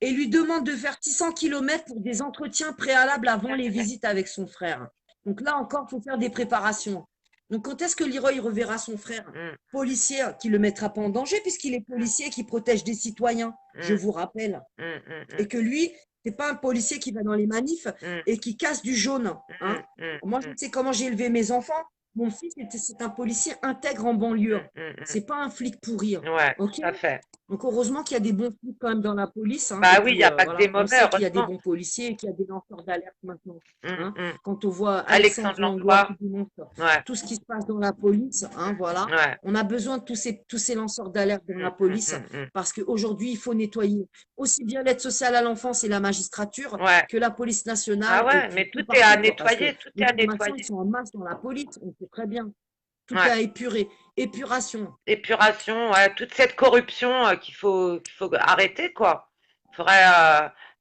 A: et lui demandent de faire 600 km pour des entretiens préalables avant les visites avec son frère. Donc là encore, il faut faire des préparations. Donc quand est-ce que Leroy reverra son frère
B: Mm,
A: policier qui ne le mettra pas en danger puisqu'il est policier qui protège des citoyens, je
B: mm,
A: vous rappelle.
B: mm, mm,
A: Et
B: mm,
A: que lui, c'est pas un policier qui va dans les manifs
B: mm,
A: et qui casse du jaune. Hein.
B: mm, mm,
A: Moi, je
B: mm,
A: sais comment j'ai élevé mes enfants. Mon fils, c'est un policier intègre en banlieue.
B: mm.
A: C'est pas un flic pourri.
B: Ouais,
A: OK?
B: tout à fait.
A: Donc, heureusement qu'il y a des bons flics quand même dans la police. Hein. Et
B: Bah oui, il n'y
A: puis,
B: a pas que des
A: voilà, on
B: mauvais,
A: sait qu'il y a des
B: heureusement.
A: bons policiers et qu'il y a des lanceurs d'alerte maintenant. Hein.
B: Mm.
A: Quand on voit
B: Alexandre
A: Alexandre Langlois
B: Langlois.
A: qui dénonce
B: Ouais,
A: tout ce qui se passe dans la police, hein, voilà.
B: ouais.
A: On a besoin de tous ces lanceurs d'alerte dans la police
B: Mm.
A: parce qu'aujourd'hui, il faut nettoyer aussi bien l'aide sociale à l'enfance et la magistrature
B: Ouais.
A: que la police
B: Ah
A: nationale et
B: ouais,
A: puis
B: mais tout
A: tout
B: est à
A: partout, quoi. Parce que
B: nettoyer, tout est
A: les
B: à
A: formations, ils
B: nettoyer.
A: sont en masse dans la police, on sait très bien. Tout est
B: Ouais.
A: à épurer. Épuration.
B: Épuration, ouais, toute cette corruption qu'il faut arrêter, quoi. Faudrait,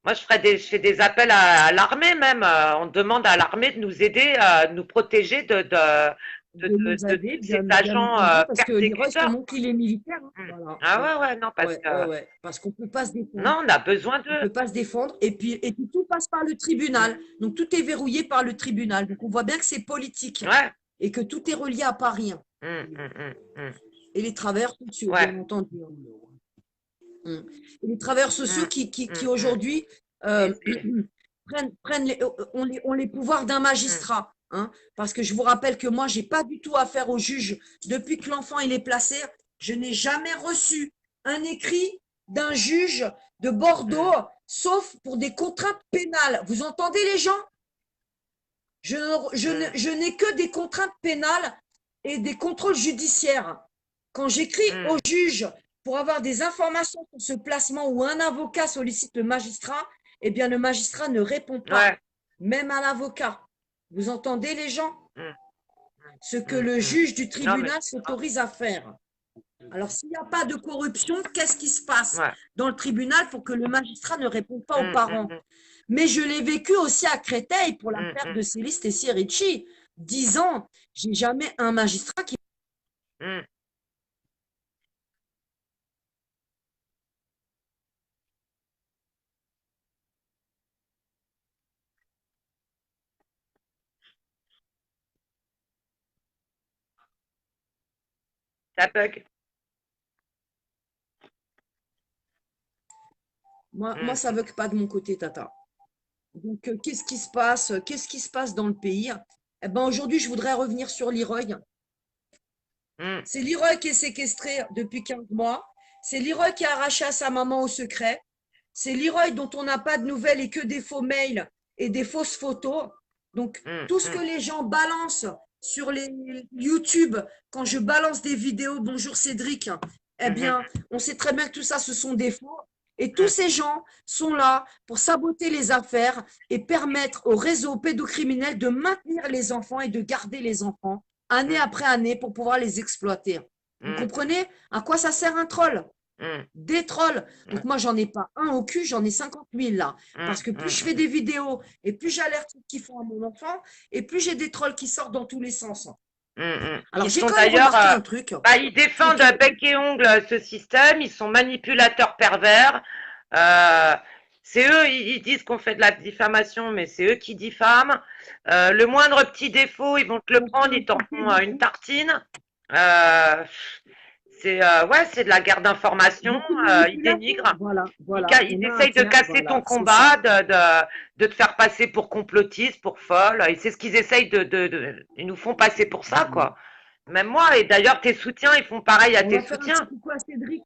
B: moi, je fais des appels à l'armée même. On demande à l'armée de nous aider, de nous protéger
A: De nous
B: de
A: aider,
B: tous ces
A: bien
B: agents
A: entendu, parce que Leroy,
B: persécuteurs.
A: son oncle, il est militaire. Hein.
B: Mm.
A: Voilà.
B: Ah
A: Ouais.
B: ouais, ouais, non, parce
A: Ouais,
B: que
A: ouais, ouais. Parce qu'on ne peut pas se défendre.
B: non, on a besoin
A: On ne
B: d'eux.
A: peut pas se défendre. Et puis tout passe par le tribunal.
B: Mm.
A: Donc tout est verrouillé par le tribunal. Donc on voit bien que c'est politique
B: Ouais.
A: et que tout est relié à Paris. Hein.
B: Mm.
A: Et les travailleurs sociaux,
B: Ouais.
A: bien entendu. Hein. Et les travailleurs sociaux
B: Mm.
A: qui
B: Mm.
A: aujourd'hui
B: Et
A: prennent ont les pouvoirs d'un
B: mm.
A: magistrat. Hein, parce que je vous rappelle que moi, j'ai pas du tout affaire au juge. Depuis que l'enfant il est placé, je n'ai jamais reçu un écrit d'un juge de Bordeaux,
B: Mm.
A: sauf pour des contraintes pénales. Vous entendez les gens?
B: Mm.
A: Je n'ai que des contraintes pénales et des contrôles judiciaires. Quand j'écris au
B: Mm.
A: juge pour avoir des informations sur ce placement ou un avocat sollicite le magistrat, eh bien le magistrat ne répond pas,
B: Ouais.
A: même à l'avocat. Vous entendez les gens?
B: Mm.
A: Ce que le
B: Mm.
A: juge du
B: Non, mais
A: tribunal
B: c'est grave.
A: s'autorise à faire. Alors, s'il n'y a pas de corruption, qu'est-ce qui se passe
B: Ouais.
A: dans le tribunal pour que le magistrat ne réponde pas aux
B: Mm, mm,
A: parents?
B: mm,
A: Mais je l'ai vécu aussi à Créteil pour
B: mm,
A: l'affaire
B: mm,
A: de Céleste et Ricci. 10 ans, j'ai jamais un magistrat qui…
B: mm. Ça bug.
A: Moi,
B: Mm,
A: ça ne veut que pas de mon côté, Tata. Donc, qu'est-ce qui se passe? Qu'est-ce qui se passe dans le pays? Eh ben, aujourd'hui, je voudrais revenir sur Leroy.
B: mm,
A: C'est Leroy qui est séquestré depuis 15 mois. C'est Leroy qui a arraché à sa maman au secret. C'est Leroy dont on n'a pas de nouvelles et que des faux mails et des fausses photos. Donc,
B: mm,
A: tout ce que
B: mm,
A: les gens balancent sur les YouTube, quand je balance des vidéos, bonjour Cédric, eh
B: mhm,
A: bien, on sait très bien que tout ça, ce sont des faux. Et tous
B: mm,
A: ces gens sont là pour saboter les affaires et permettre aux réseaux pédocriminels de maintenir les enfants et de garder les enfants année
B: mm,
A: après année pour pouvoir les exploiter. Vous
B: mm,
A: comprenez à quoi ça sert un troll?
B: mm,
A: Des trolls.
B: mm,
A: Donc moi, j'en ai pas un au cul, j'en ai 50 000 là.
B: mm,
A: Parce que plus je
B: mm,
A: fais des vidéos et plus j'alerte ce qu'ils font à mon enfant et plus j'ai des trolls qui sortent dans tous les sens.
B: mm, mm.
A: Alors
B: Qui
A: j'ai
B: sont
A: quand même
B: d'ailleurs,
A: remarqué un truc,
B: bah, ils
A: c'est
B: défendent
A: que…
B: bec et ongle ce système, ils sont manipulateurs pervers. Euh, c'est eux, ils disent qu'on fait de la diffamation, mais c'est eux qui diffament. Le moindre petit défaut, ils vont te le prendre, ils t'en font une tartine. Euh, ouais, c'est de la guerre d'information.
A: beaucoup de
B: Ils
A: manipulation.
B: dénigrent.
A: Voilà,
B: Ils,
A: voilà,
B: ils
A: on a
B: essayent de
A: affaire,
B: casser ton
A: voilà, c'est ça.
B: combat, de te faire passer pour complotiste, pour folle. Et c'est ce qu'ils essayent ils nous font passer pour ça, quoi. Même moi, et d'ailleurs, tes soutiens, ils font pareil à
A: On
B: tes
A: va faire un petit
B: soutiens.
A: coucou à Cédric.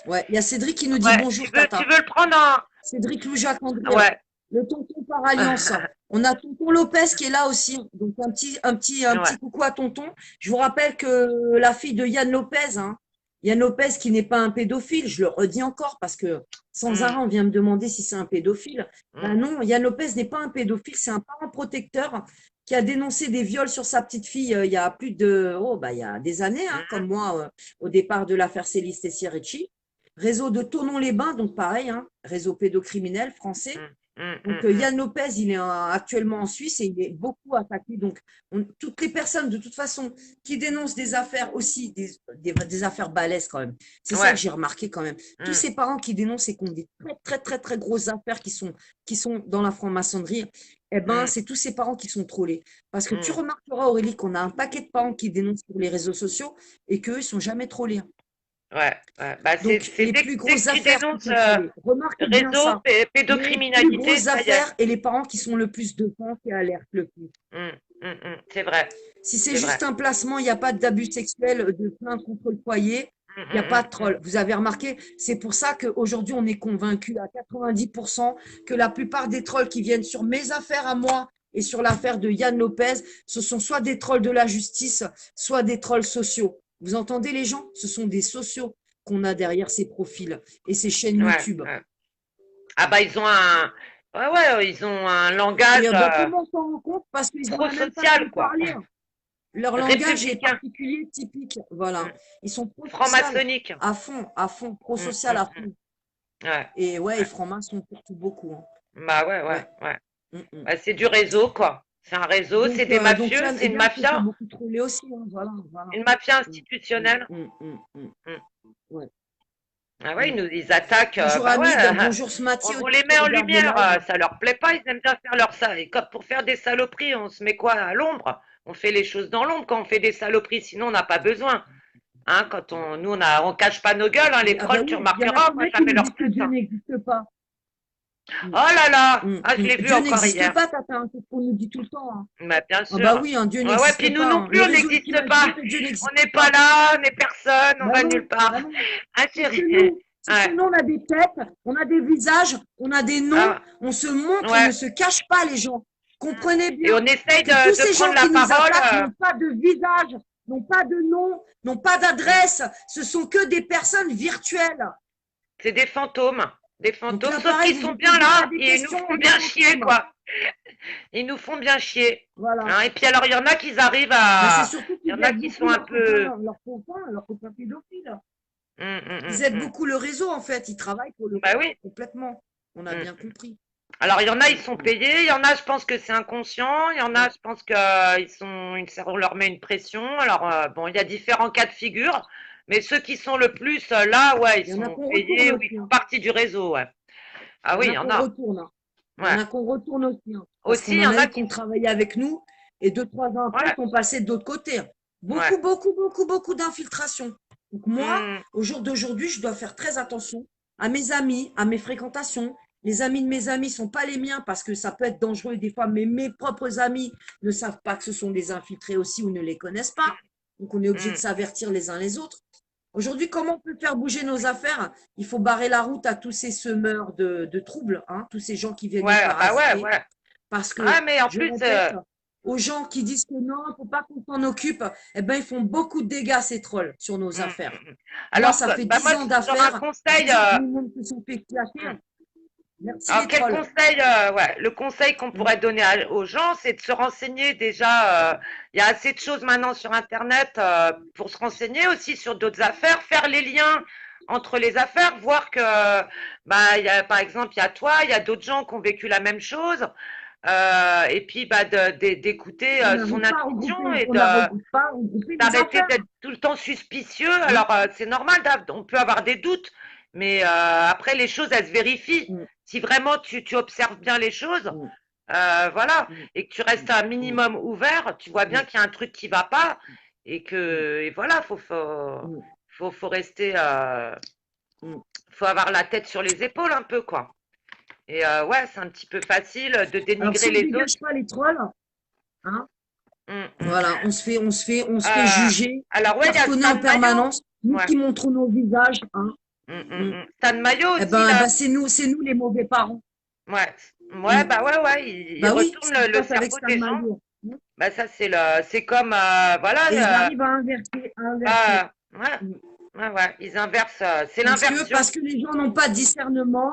A: Ouais, il y a Cédric qui nous dit
B: Ouais,
A: bonjour
B: tu
A: Tata.
B: veux le prendre en.
A: Cédric Louis-Jacques André,
B: Ouais.
A: le tonton par alliance. On a tonton Lopez qui est là aussi. Donc un
B: Ouais.
A: petit coucou à tonton. Je vous rappelle que la fille de Yann Lopez, hein, Yann Lopez qui n'est pas un pédophile, je le redis encore parce que sans arrêt
B: Mm,
A: on vient me demander si c'est un pédophile. Ben
B: mm,
A: non, Yann Lopez n'est pas un pédophile, c'est un parent protecteur qui a dénoncé des viols sur sa petite fille il y a plus de il y a des années, hein,
B: mm,
A: comme moi au départ de l'affaire Céliste et Ricci. Réseau de Tonon-les-Bains, donc pareil, hein, réseau pédocriminel français.
B: mm, mm,
A: Donc,
B: mm, mm,
A: Yann Lopez, il est actuellement en Suisse et il est beaucoup attaqué. Donc, toutes les personnes, de toute façon, qui dénoncent des affaires aussi, des affaires balèzes quand même. C'est
B: mm.
A: ça que
B: Ouais.
A: j'ai remarqué quand même. Tous
B: Mm,
A: ces parents qui dénoncent et qui ont des très, très, très, très grosses affaires qui sont dans la franc-maçonnerie, eh ben,
B: mm,
A: c'est tous ces parents qui sont trollés. Parce que tu
B: mm.
A: remarqueras, Aurélie, qu'on a un paquet de parents qui dénoncent sur les réseaux sociaux et qu'eux, ils sont jamais trollés, hein.
B: Ouais, ouais. Bah,
A: Donc,
B: c'est
A: les plus
B: dès
A: grosses
B: que tu
A: affaires qui
B: dénonces
A: sont trollées. Remarque bien
B: réseau,
A: ça. Les plus
B: pédocriminalité,
A: grosses
B: ça y est.
A: affaires et les parents qui sont le plus devant qui alertent le plus.
B: Mm, mm, mm. C'est vrai,
A: Si c'est
B: c'est
A: juste
B: vrai.
A: un placement, il n'y a pas d'abus sexuel, de plainte contre le foyer,
B: Mm,
A: il n'y a pas de
B: mm, mm,
A: troll. Vous avez remarqué, c'est pour ça qu'aujourd'hui, on est convaincu à 90% que la plupart des trolls qui viennent sur mes affaires à moi et sur l'affaire de Yann Lopez, ce sont soit des trolls de la justice, soit des trolls sociaux. Vous entendez les gens? Ce sont des sociaux qu'on a derrière ces profils et ces chaînes
B: mm. Ouais,
A: YouTube.
B: ouais. Ah bah ils ont un, ouais, ouais, ils ont un langage
A: Et comment on s'en rend compte? Parce qu'ils ont
B: trop
A: la même façon
B: social,
A: de
B: quoi.
A: parler. Leur langage est
B: Républicain,
A: particulier, typique.
B: mm.
A: Voilà. Ils sont pro-social,
B: Franc-maçonnique.
A: à fond,
B: Mm,
A: pro-social
B: mm,
A: à
B: mm.
A: fond.
B: Ouais,
A: Et ouais, les
B: ouais.
A: francs-maçons surtout beaucoup, hein.
B: Bah ouais, ouais,
A: Ouais.
B: ouais.
A: Mm, mm.
B: Bah, c'est du réseau, quoi. C'est un réseau, c'est des
A: Donc
B: mafieux,
A: Yann,
B: c'est
A: Yann se fait beaucoup troller aussi, hein. Voilà, voilà.
B: une mafia
A: Mm, mm,
B: institutionnelle.
A: mm, mm, mm.
B: Mm.
A: Ouais.
B: Ah ouais,
A: Mm.
B: ils attaquent,
A: Bonjour
B: bah ouais,
A: Hamid, bonjour Smati
B: on
A: aussi
B: les
A: qui
B: met en
A: regarde le
B: lumière,
A: live.
B: ça leur plaît pas, ils aiment bien faire leur ça. Et comme pour faire des saloperies, on se met quoi à l'ombre? On fait les choses dans l'ombre quand on fait des saloperies, sinon on n'a pas besoin. Hein, nous on cache pas nos gueules, hein, les
A: Ah bah
B: trolls, tu
A: oui, il y en a
B: remarqueras, on voit
A: combien qui
B: jamais
A: nous
B: leur
A: disent que
B: tête.
A: Dieu
B: Hein.
A: n'existe pas? Mm,
B: Oh là là, ah je l'ai vu
A: Dieu
B: encore
A: n'existe
B: hier.
A: pas, Tata, hein, c'est ce qu'on nous dit tout le temps, hein.
B: Bah, bien
A: Ah bah
B: sûr.
A: oui, hein, Dieu
B: Ouais, ouais,
A: n'existe
B: puis nous
A: pas,
B: non
A: hein.
B: plus,
A: Le
B: on
A: réseau
B: n'existe
A: Equimal dit
B: pas.
A: que Dieu
B: On
A: n'existe
B: n'est pas
A: pas.
B: là, on n'est personne, on
A: Bah
B: va
A: non,
B: nulle part.
A: bah non.
B: Ah
A: C'est
B: chérie.
A: que nous, c'est que
B: Ouais.
A: nous, on a des têtes, on a des visages, on a des noms,
B: Ah,
A: on se montre et ne
B: ouais.
A: se cache pas, les gens. Comprenez
B: Et
A: bien
B: on essaye
A: que tous
B: de
A: ces
B: prendre
A: gens
B: la
A: qui nous
B: parole.
A: attaquent n'ont pas de visage, n'ont pas de nom, n'ont pas
B: Mm.
A: d'adresse. Ce sont que des personnes virtuelles.
B: C'est des fantômes. Des
A: Donc
B: fantômes,
A: là,
B: sauf
A: pareil,
B: qu'ils
A: vous
B: sont
A: vous
B: bien
A: posez pas
B: là
A: des
B: et ils nous
A: questions,
B: font
A: des
B: bien chier,
A: fantômes.
B: quoi. Ils nous font bien chier.
A: Voilà.
B: Hein. Et puis alors, il y en a qui arrivent
A: Ben, c'est
B: à...
A: surtout
B: Il y
A: qu'ils
B: en a
A: aident
B: qui sont
A: beaucoup
B: un peu...
A: leurs copains pédophiles.
B: Hum, hum, hum,
A: Ils aident
B: hum.
A: beaucoup le réseau, en fait. Ils travaillent pour le
B: Bah
A: réseau
B: oui.
A: complètement. On a
B: Hum.
A: bien compris.
B: Alors, il y en a,
A: Mm,
B: ils sont
A: mm,
B: payés. Il y en a, je pense que c'est inconscient. Il y en a,
A: mm.
B: je pense que on leur met une pression. Alors, bon, il y a différents cas de figure. Mais ceux qui sont le plus là, ouais, ils
A: Il y en a
B: sont
A: qu'on retourne
B: payés ou ils
A: aussi,
B: font
A: hein.
B: partie du réseau, ouais.
A: Il
B: Ah
A: y en
B: oui, il
A: a
B: y en
A: qu'on
B: a.
A: retourne, hein. Il y en
B: Ouais.
A: a qu'on retourne aussi, hein. Parce
B: Aussi,
A: qu'on
B: il y
A: en
B: en
A: a
B: a
A: eu qui
B: qui...
A: ont travaillé avec nous et 2, 3 ans après,
B: Ouais,
A: sont passés de l'autre côté, hein.
B: ouais.
A: Beaucoup d'infiltration. Donc moi,
B: Hum,
A: au jour d'aujourd'hui, je dois faire très attention à mes amis, à mes fréquentations. Les amis de mes amis sont pas les miens parce que ça peut être dangereux des fois, mais mes propres amis ne savent pas que ce sont des infiltrés aussi ou ne les connaissent pas. Donc on est obligé de
B: hum.
A: s'avertir les uns les autres. Aujourd'hui, comment on peut faire bouger nos affaires? Il faut barrer la route à tous ces semeurs de troubles, hein, tous ces gens qui viennent nous
B: Ouais, bah ouais,
A: parasiter.
B: ouais.
A: Parce
B: Ah,
A: que,
B: mais en
A: je
B: plus,
A: répète, aux gens qui disent que non, il ne faut pas qu'on s'en occupe, eh ben, ils font beaucoup de dégâts, ces trolls, sur nos
B: hum,
A: affaires.
B: hum, hum.
A: Moi,
B: Alors,
A: ça fait
B: bah
A: 10
B: moi,
A: ans
B: j'aurais un
A: d'affaires,
B: conseil.
A: 10 ans que mes mêmes se sont fait clasher.
B: Hum.
A: Merci
B: Alors,
A: les
B: quel
A: trolls.
B: conseil, ouais, le conseil qu'on
A: Mm,
B: pourrait donner aux gens, c'est de se renseigner déjà. Il y a assez de choses maintenant sur Internet pour se renseigner aussi sur d'autres affaires, faire les liens entre les affaires, voir que, bah, il y a, par exemple, il y a toi, il y a d'autres gens qui ont vécu la même chose, et puis bah, d'écouter
A: On
B: son
A: n'arrive pas à regrouper,
B: intuition et
A: on n'arrive pas à regrouper les
B: d'arrêter
A: affaires.
B: d'être tout le temps suspicieux.
A: Mm,
B: Alors, c'est normal, on peut avoir des doutes, mais après, les choses, elles se vérifient.
A: mm,
B: Si vraiment tu observes bien les choses,
A: mm,
B: voilà,
A: mm,
B: et que tu restes un
A: mm,
B: minimum ouvert, tu vois bien
A: mm,
B: qu'il y a un truc qui va pas,
A: mm,
B: et voilà,
A: mm,
B: faut rester,
A: mm.
B: faut avoir la tête sur les épaules un peu, quoi. Et ouais, c'est un petit peu facile de
A: Alors, si
B: dénigrer
A: on
B: les
A: dégage
B: autres.
A: pas les trolls, hein,
B: Hum, hum.
A: voilà, on se fait
B: Euh,
A: juger,
B: alors ouais, il y a
A: cartonner
B: Stan
A: en
B: Mayo.
A: permanence, nous
B: Ouais.
A: qui montrons nos visages, hein. Mm.
B: Stan Mayo aussi,
A: Eh
B: là.
A: ben, c'est nous les mauvais parents.
B: Ouais. Ouais,
A: Mm.
B: bah ouais, ouais, il
A: Bah oui, ce
B: retourne
A: qui se
B: le
A: passe avec
B: cerveau
A: Stan
B: des gens.
A: Mayo. Mm.
B: Bah ça, c'est comme,
A: Et ils
B: voilà,
A: arrivent à inverser, à inverser.
B: ouais,
A: Mm.
B: ouais, ouais, ils inversent, c'est l'inversion.
A: Parce que les gens n'ont pas de discernement,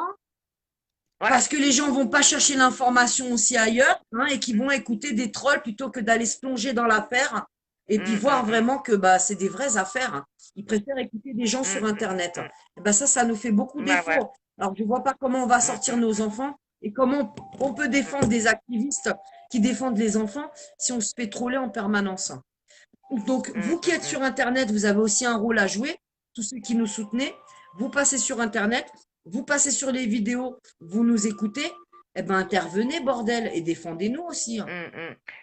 B: Ouais.
A: parce que les gens vont pas chercher l'information aussi ailleurs, hein, et qui vont écouter des trolls plutôt que d'aller se plonger dans l'affaire et puis
B: Hum, hum,
A: voir
B: hum,
A: vraiment que bah, c'est des vraies affaires, hein. Ils préfèrent écouter des gens sur Internet.
B: hum.
A: Et ben ça nous fait beaucoup
B: Ouais, ouais.
A: défaut. Alors je vois pas comment on va
B: Hum,
A: sortir nos enfants et comment on peut
B: hum,
A: défendre des activistes qui défendent les enfants si on se fait troller en permanence. Donc,
B: hum,
A: vous qui êtes sur Internet, vous avez aussi un rôle à jouer. Tous ceux qui nous soutenez, vous passez sur Internet, vous passez sur les vidéos, vous nous écoutez. Eh ben, intervenez, bordel, et défendez-nous aussi, hein.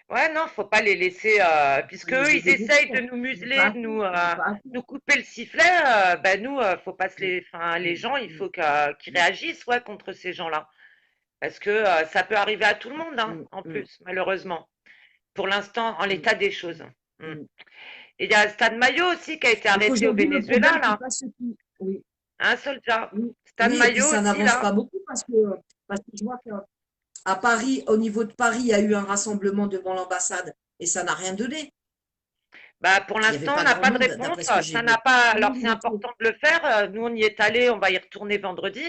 B: Ouais, non, faut pas les laisser, puisque
A: On est
B: eux,
A: des
B: ils essayent de
A: désobéissants.
B: nous
A: On n'est pas
B: museler,
A: assez, on n'est pas assez.
B: nous couper le sifflet. Ben nous, faut pas se
A: Mm,
B: les, enfin, les
A: mm,
B: gens, il
A: mm,
B: faut qu'ils réagissent, ouais, contre ces gens-là, parce que ça peut arriver à tout le monde, hein,
A: mm,
B: en
A: mm,
B: plus, malheureusement, pour l'instant, en
A: mm,
B: l'état des choses. Mm.
A: mm.
B: Et il y a Stan Mayo aussi qui a été
A: Donc
B: arrêté au
A: aujourd'hui, le
B: Venezuela,
A: problème, c'est
B: là,
A: pas ceux qui. Oui,
B: un soldat.
A: oui,
B: Stan
A: oui, et puis
B: Mayo
A: ça
B: aussi,
A: n'avance
B: là.
A: pas beaucoup parce que je vois qu'à Paris, au niveau de Paris, il y a eu un rassemblement devant l'ambassade et ça n'a rien donné.
B: Bah, pour
A: Il n'y avait
B: l'instant, on
A: pas
B: n'a
A: grand
B: pas de
A: monde,
B: réponse.
A: d'après ce que j'ai
B: Ça
A: vu.
B: n'a pas.
A: Tout le
B: Alors,
A: monde
B: c'est
A: est rentré.
B: important de le faire. Nous, on y est allé. On va y retourner vendredi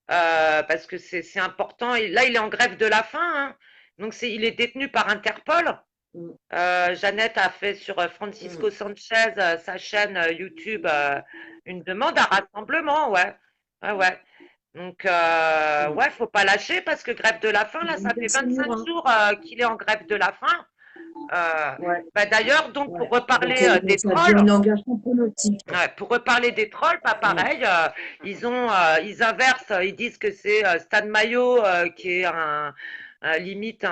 B: parce que c'est important. Et là, il est en grève de la faim. Hein. Donc, il est détenu par Interpol.
A: Mm,
B: Jeannette a fait sur
A: mm,
B: Francisco Sanchez, sa chaîne YouTube, une demande à rassemblement. Ouais, ouais, ouais. Donc,
A: mm.
B: ouais, faut pas lâcher parce que grève de la faim,
A: Ils
B: là,
A: vont
B: ça fait
A: casser le mur,
B: 25
A: hein.
B: jours qu'il est en grève de la faim. Euh,
A: Ouais,
B: bah d'ailleurs, donc
A: ouais. Donc, donc
B: des
A: ça devient
B: trolls,
A: une engagement politique.
B: ouais, pour reparler des trolls, pas
A: Mm.
B: pareil, ils inversent, ils disent que c'est Stan Mayo qui est limite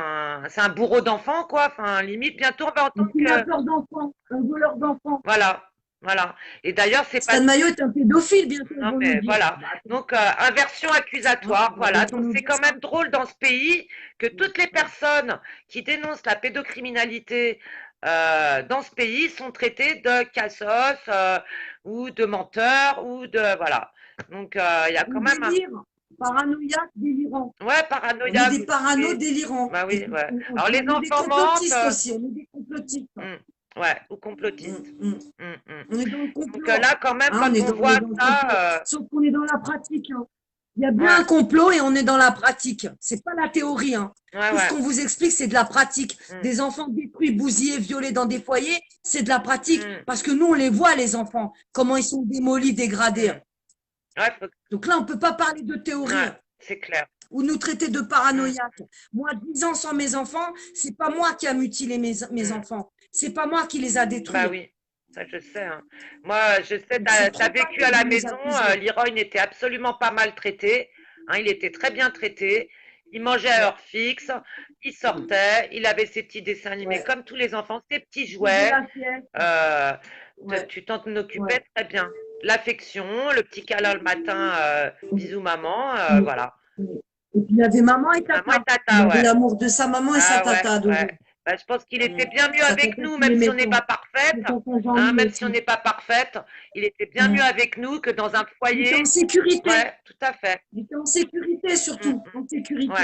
B: c'est un bourreau d'enfants quoi. Enfin, limite bientôt on va
A: Un
B: entendre que
A: kidnappeur d'enfants, un voleur d'enfants.
B: voilà, voilà. Et d'ailleurs, c'est pas
A: Stan Mayo est un pédophile, bientôt ils
B: non
A: vont nous
B: mais
A: dire. Ah
B: voilà.
A: bah attends,
B: Donc inversion
A: hein,
B: accusatoire,
A: on va
B: voilà.
A: bientôt
B: Donc
A: nous
B: c'est
A: dire
B: quand
A: ça.
B: même drôle dans ce pays que
A: Mm,
B: toutes les
A: mm,
B: personnes qui dénoncent la pédocriminalité dans ce pays sont traitées de cassos ou de menteurs ou de voilà. Donc il y a
A: On
B: quand même un
A: délire, paranoïaque, délirant.
B: ouais
A: On est
B: paranoïaque
A: des parano
B: aussi.
A: délirants.
B: Bah
A: Et
B: oui, ouais. Alors les
A: on est des
B: enfants mentent.
A: complotistes aussi. On est des complotistes.
B: Ouais, ou
A: Mm,
B: complotistes.
A: mm.
B: Mm.
A: On est dans le
B: Donc
A: complot.
B: là, quand même,
A: Hein,
B: quand on
A: on est
B: voit
A: dans le complot.
B: ça,
A: Sauf qu'on est dans la pratique, hein. Il y a bien
B: Ouais,
A: un complot et on est dans la pratique. C'est pas la théorie, hein.
B: ouais,
A: Tout ce
B: ouais.
A: qu'on vous explique, c'est de la pratique.
B: Mm,
A: Des enfants détruits, bousillés, violés dans des foyers, c'est de la pratique.
B: mm,
A: Parce que nous, on les voit, les enfants, comment ils sont démolis, dégradés.
B: mm. Ouais,
A: Donc là, on peut pas parler de théorie,
B: ouais,
A: hein,
B: c'est clair.
A: ou nous traiter de
B: Mm,
A: paranoïaques. Moi, 10 ans sans mes enfants, c'est pas moi qui a mutilé mes
B: mm.
A: enfants. C'est pas moi qui les a
B: Bah
A: détruits.
B: oui, ça je sais, hein. Moi, je sais,
A: Donc c'est
B: t'as
A: trop
B: vécu
A: facile
B: à
A: de
B: la
A: nous
B: maison,
A: accuser.
B: Leroy n'était absolument pas maltraité, hein, il était très bien traité, il mangeait à
A: Ouais,
B: heure fixe, il sortait, il avait ses petits dessins animés
A: ouais.
B: comme tous les enfants, ses petits
A: Il faisait
B: jouets,
A: la sieste.
B: euh,
A: Ouais,
B: tu t'en
A: ouais.
B: occupais très bien. L'affection, le petit câlin le matin, bisous maman,
A: Mm,
B: voilà.
A: mm. Et puis il y avait maman et
B: Maman et
A: tata. Il
B: tata,
A: avait
B: ouais.
A: l'amour de sa maman et sa
B: Ah ouais,
A: tata
B: ouais.
A: dedans.
B: Bah, je pense qu'il
A: Mm.
B: était bien mieux
A: Sa
B: avec
A: tata
B: nous,
A: qui
B: même si on
A: l'aimait
B: n'est
A: tant.
B: pas parfaite.
A: Son tonton
B: Hein,
A: Jean-Louis
B: même si on
A: aussi.
B: n'est pas parfaite, il était bien mieux
A: Mm.
B: avec nous que dans un
A: Il était en
B: foyer.
A: sécurité.
B: Ouais, tout à fait.
A: Il était en sécurité
B: Mm,
A: surtout. En
B: mm. Ouais.
A: sécurité.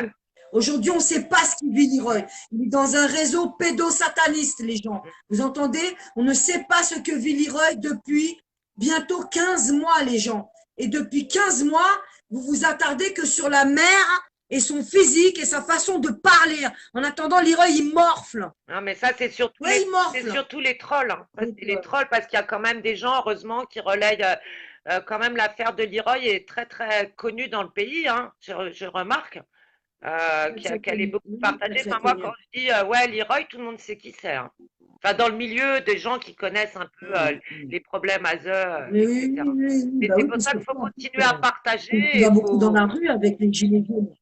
A: Aujourd'hui, on ne sait pas ce qu'il vit, Leroy.
B: Mm,
A: Il est dans un réseau pédosataniste, les gens.
B: mm.
A: Vous entendez? On ne sait pas ce que vit Leroy depuis bientôt 15 mois, les gens. Et depuis 15 mois, vous vous attardez que sur la mère et son physique et sa façon de parler. En attendant, Leroy, il morfle.
B: Non, mais ça,
A: Ouais, il
B: c'est
A: morfle.
B: surtout les trolls, hein. Ça,
A: Donc,
B: c'est les trolls parce qu'il y a quand même des gens, heureusement, qui relayent quand même l'affaire de Leroy est très, très connue dans le pays, hein. Je remarque
A: très, très
B: qu'elle est
A: connu.
B: beaucoup
A: Oui, très,
B: partagée.
A: très
B: Enfin, moi, quand
A: connu.
B: je dis ouais, Leroy, tout le monde sait qui c'est, hein. Enfin, dans le milieu des gens qui connaissent un peu
A: Mm, mm.
B: les problèmes à
A: Mais oui, oui,
B: etc.
A: oui, oui,
B: Mais
A: bah
B: c'est
A: oui,
B: pour
A: parce
B: ça
A: que
B: qu'il faut
A: toi, en plus,
B: continuer à partager
A: tu
B: et
A: vas
B: il
A: beaucoup dans
B: faut,
A: la rue avec les gilets jaunes.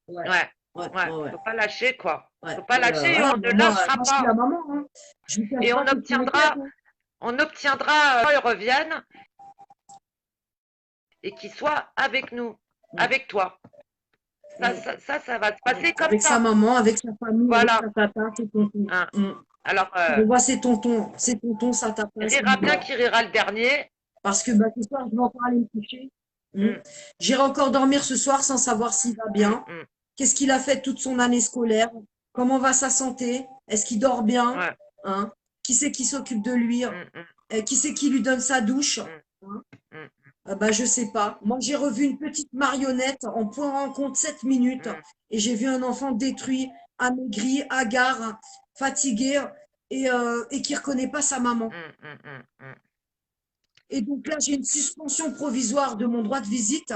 A: Ouais,
B: ouais,
A: ouais,
B: ouais,
A: ouais, ouais.
B: faut pas lâcher, quoi.
A: Ouais,
B: Faut pas lâcher et
A: voilà,
B: on ne
A: bon, moi,
B: lâchera
A: moi, je suis
B: pas.
A: la maman, hein. Je ne cache
B: Et
A: pas que je m'inquiète, hein.
B: on obtiendra qu'ils reviennent et qu'ils soient avec nous,
A: Mm,
B: avec toi.
A: mm,
B: Ça va se
A: mm.
B: passer comme
A: Avec sa
B: ça.
A: maman, avec sa famille, avec
B: Voilà.
A: sa tata, ses tontons.
B: Hein.
A: Mm.
B: Alors,
A: Je vois ses tontons, sa tata, sa
B: rira bien
A: maman.
B: qui rira le dernier.
A: Parce que bah, ce soir, je vais encore aller me coucher. Mm.
B: Mm,
A: J'irai encore dormir ce soir sans savoir s'il va
B: mm,
A: bien.
B: mm.
A: Qu'est-ce qu'il a fait toute son année scolaire? Comment va sa santé? Est-ce qu'il dort bien?
B: Ouais.
A: Hein? Qui c'est qui s'occupe de lui?
B: Mm, mm,
A: Qui c'est qui lui donne sa douche?
B: mm,
A: Hein?
B: mm,
A: Bah, je sais pas. Moi, j'ai revu une petite marionnette en point rencontre 7 minutes
B: mm,
A: et j'ai vu un enfant détruit, amaigri, hagard, fatigué et qui reconnaît pas sa maman.
B: mm, mm, mm, mm.
A: Et donc là, j'ai une suspension provisoire de mon droit de visite.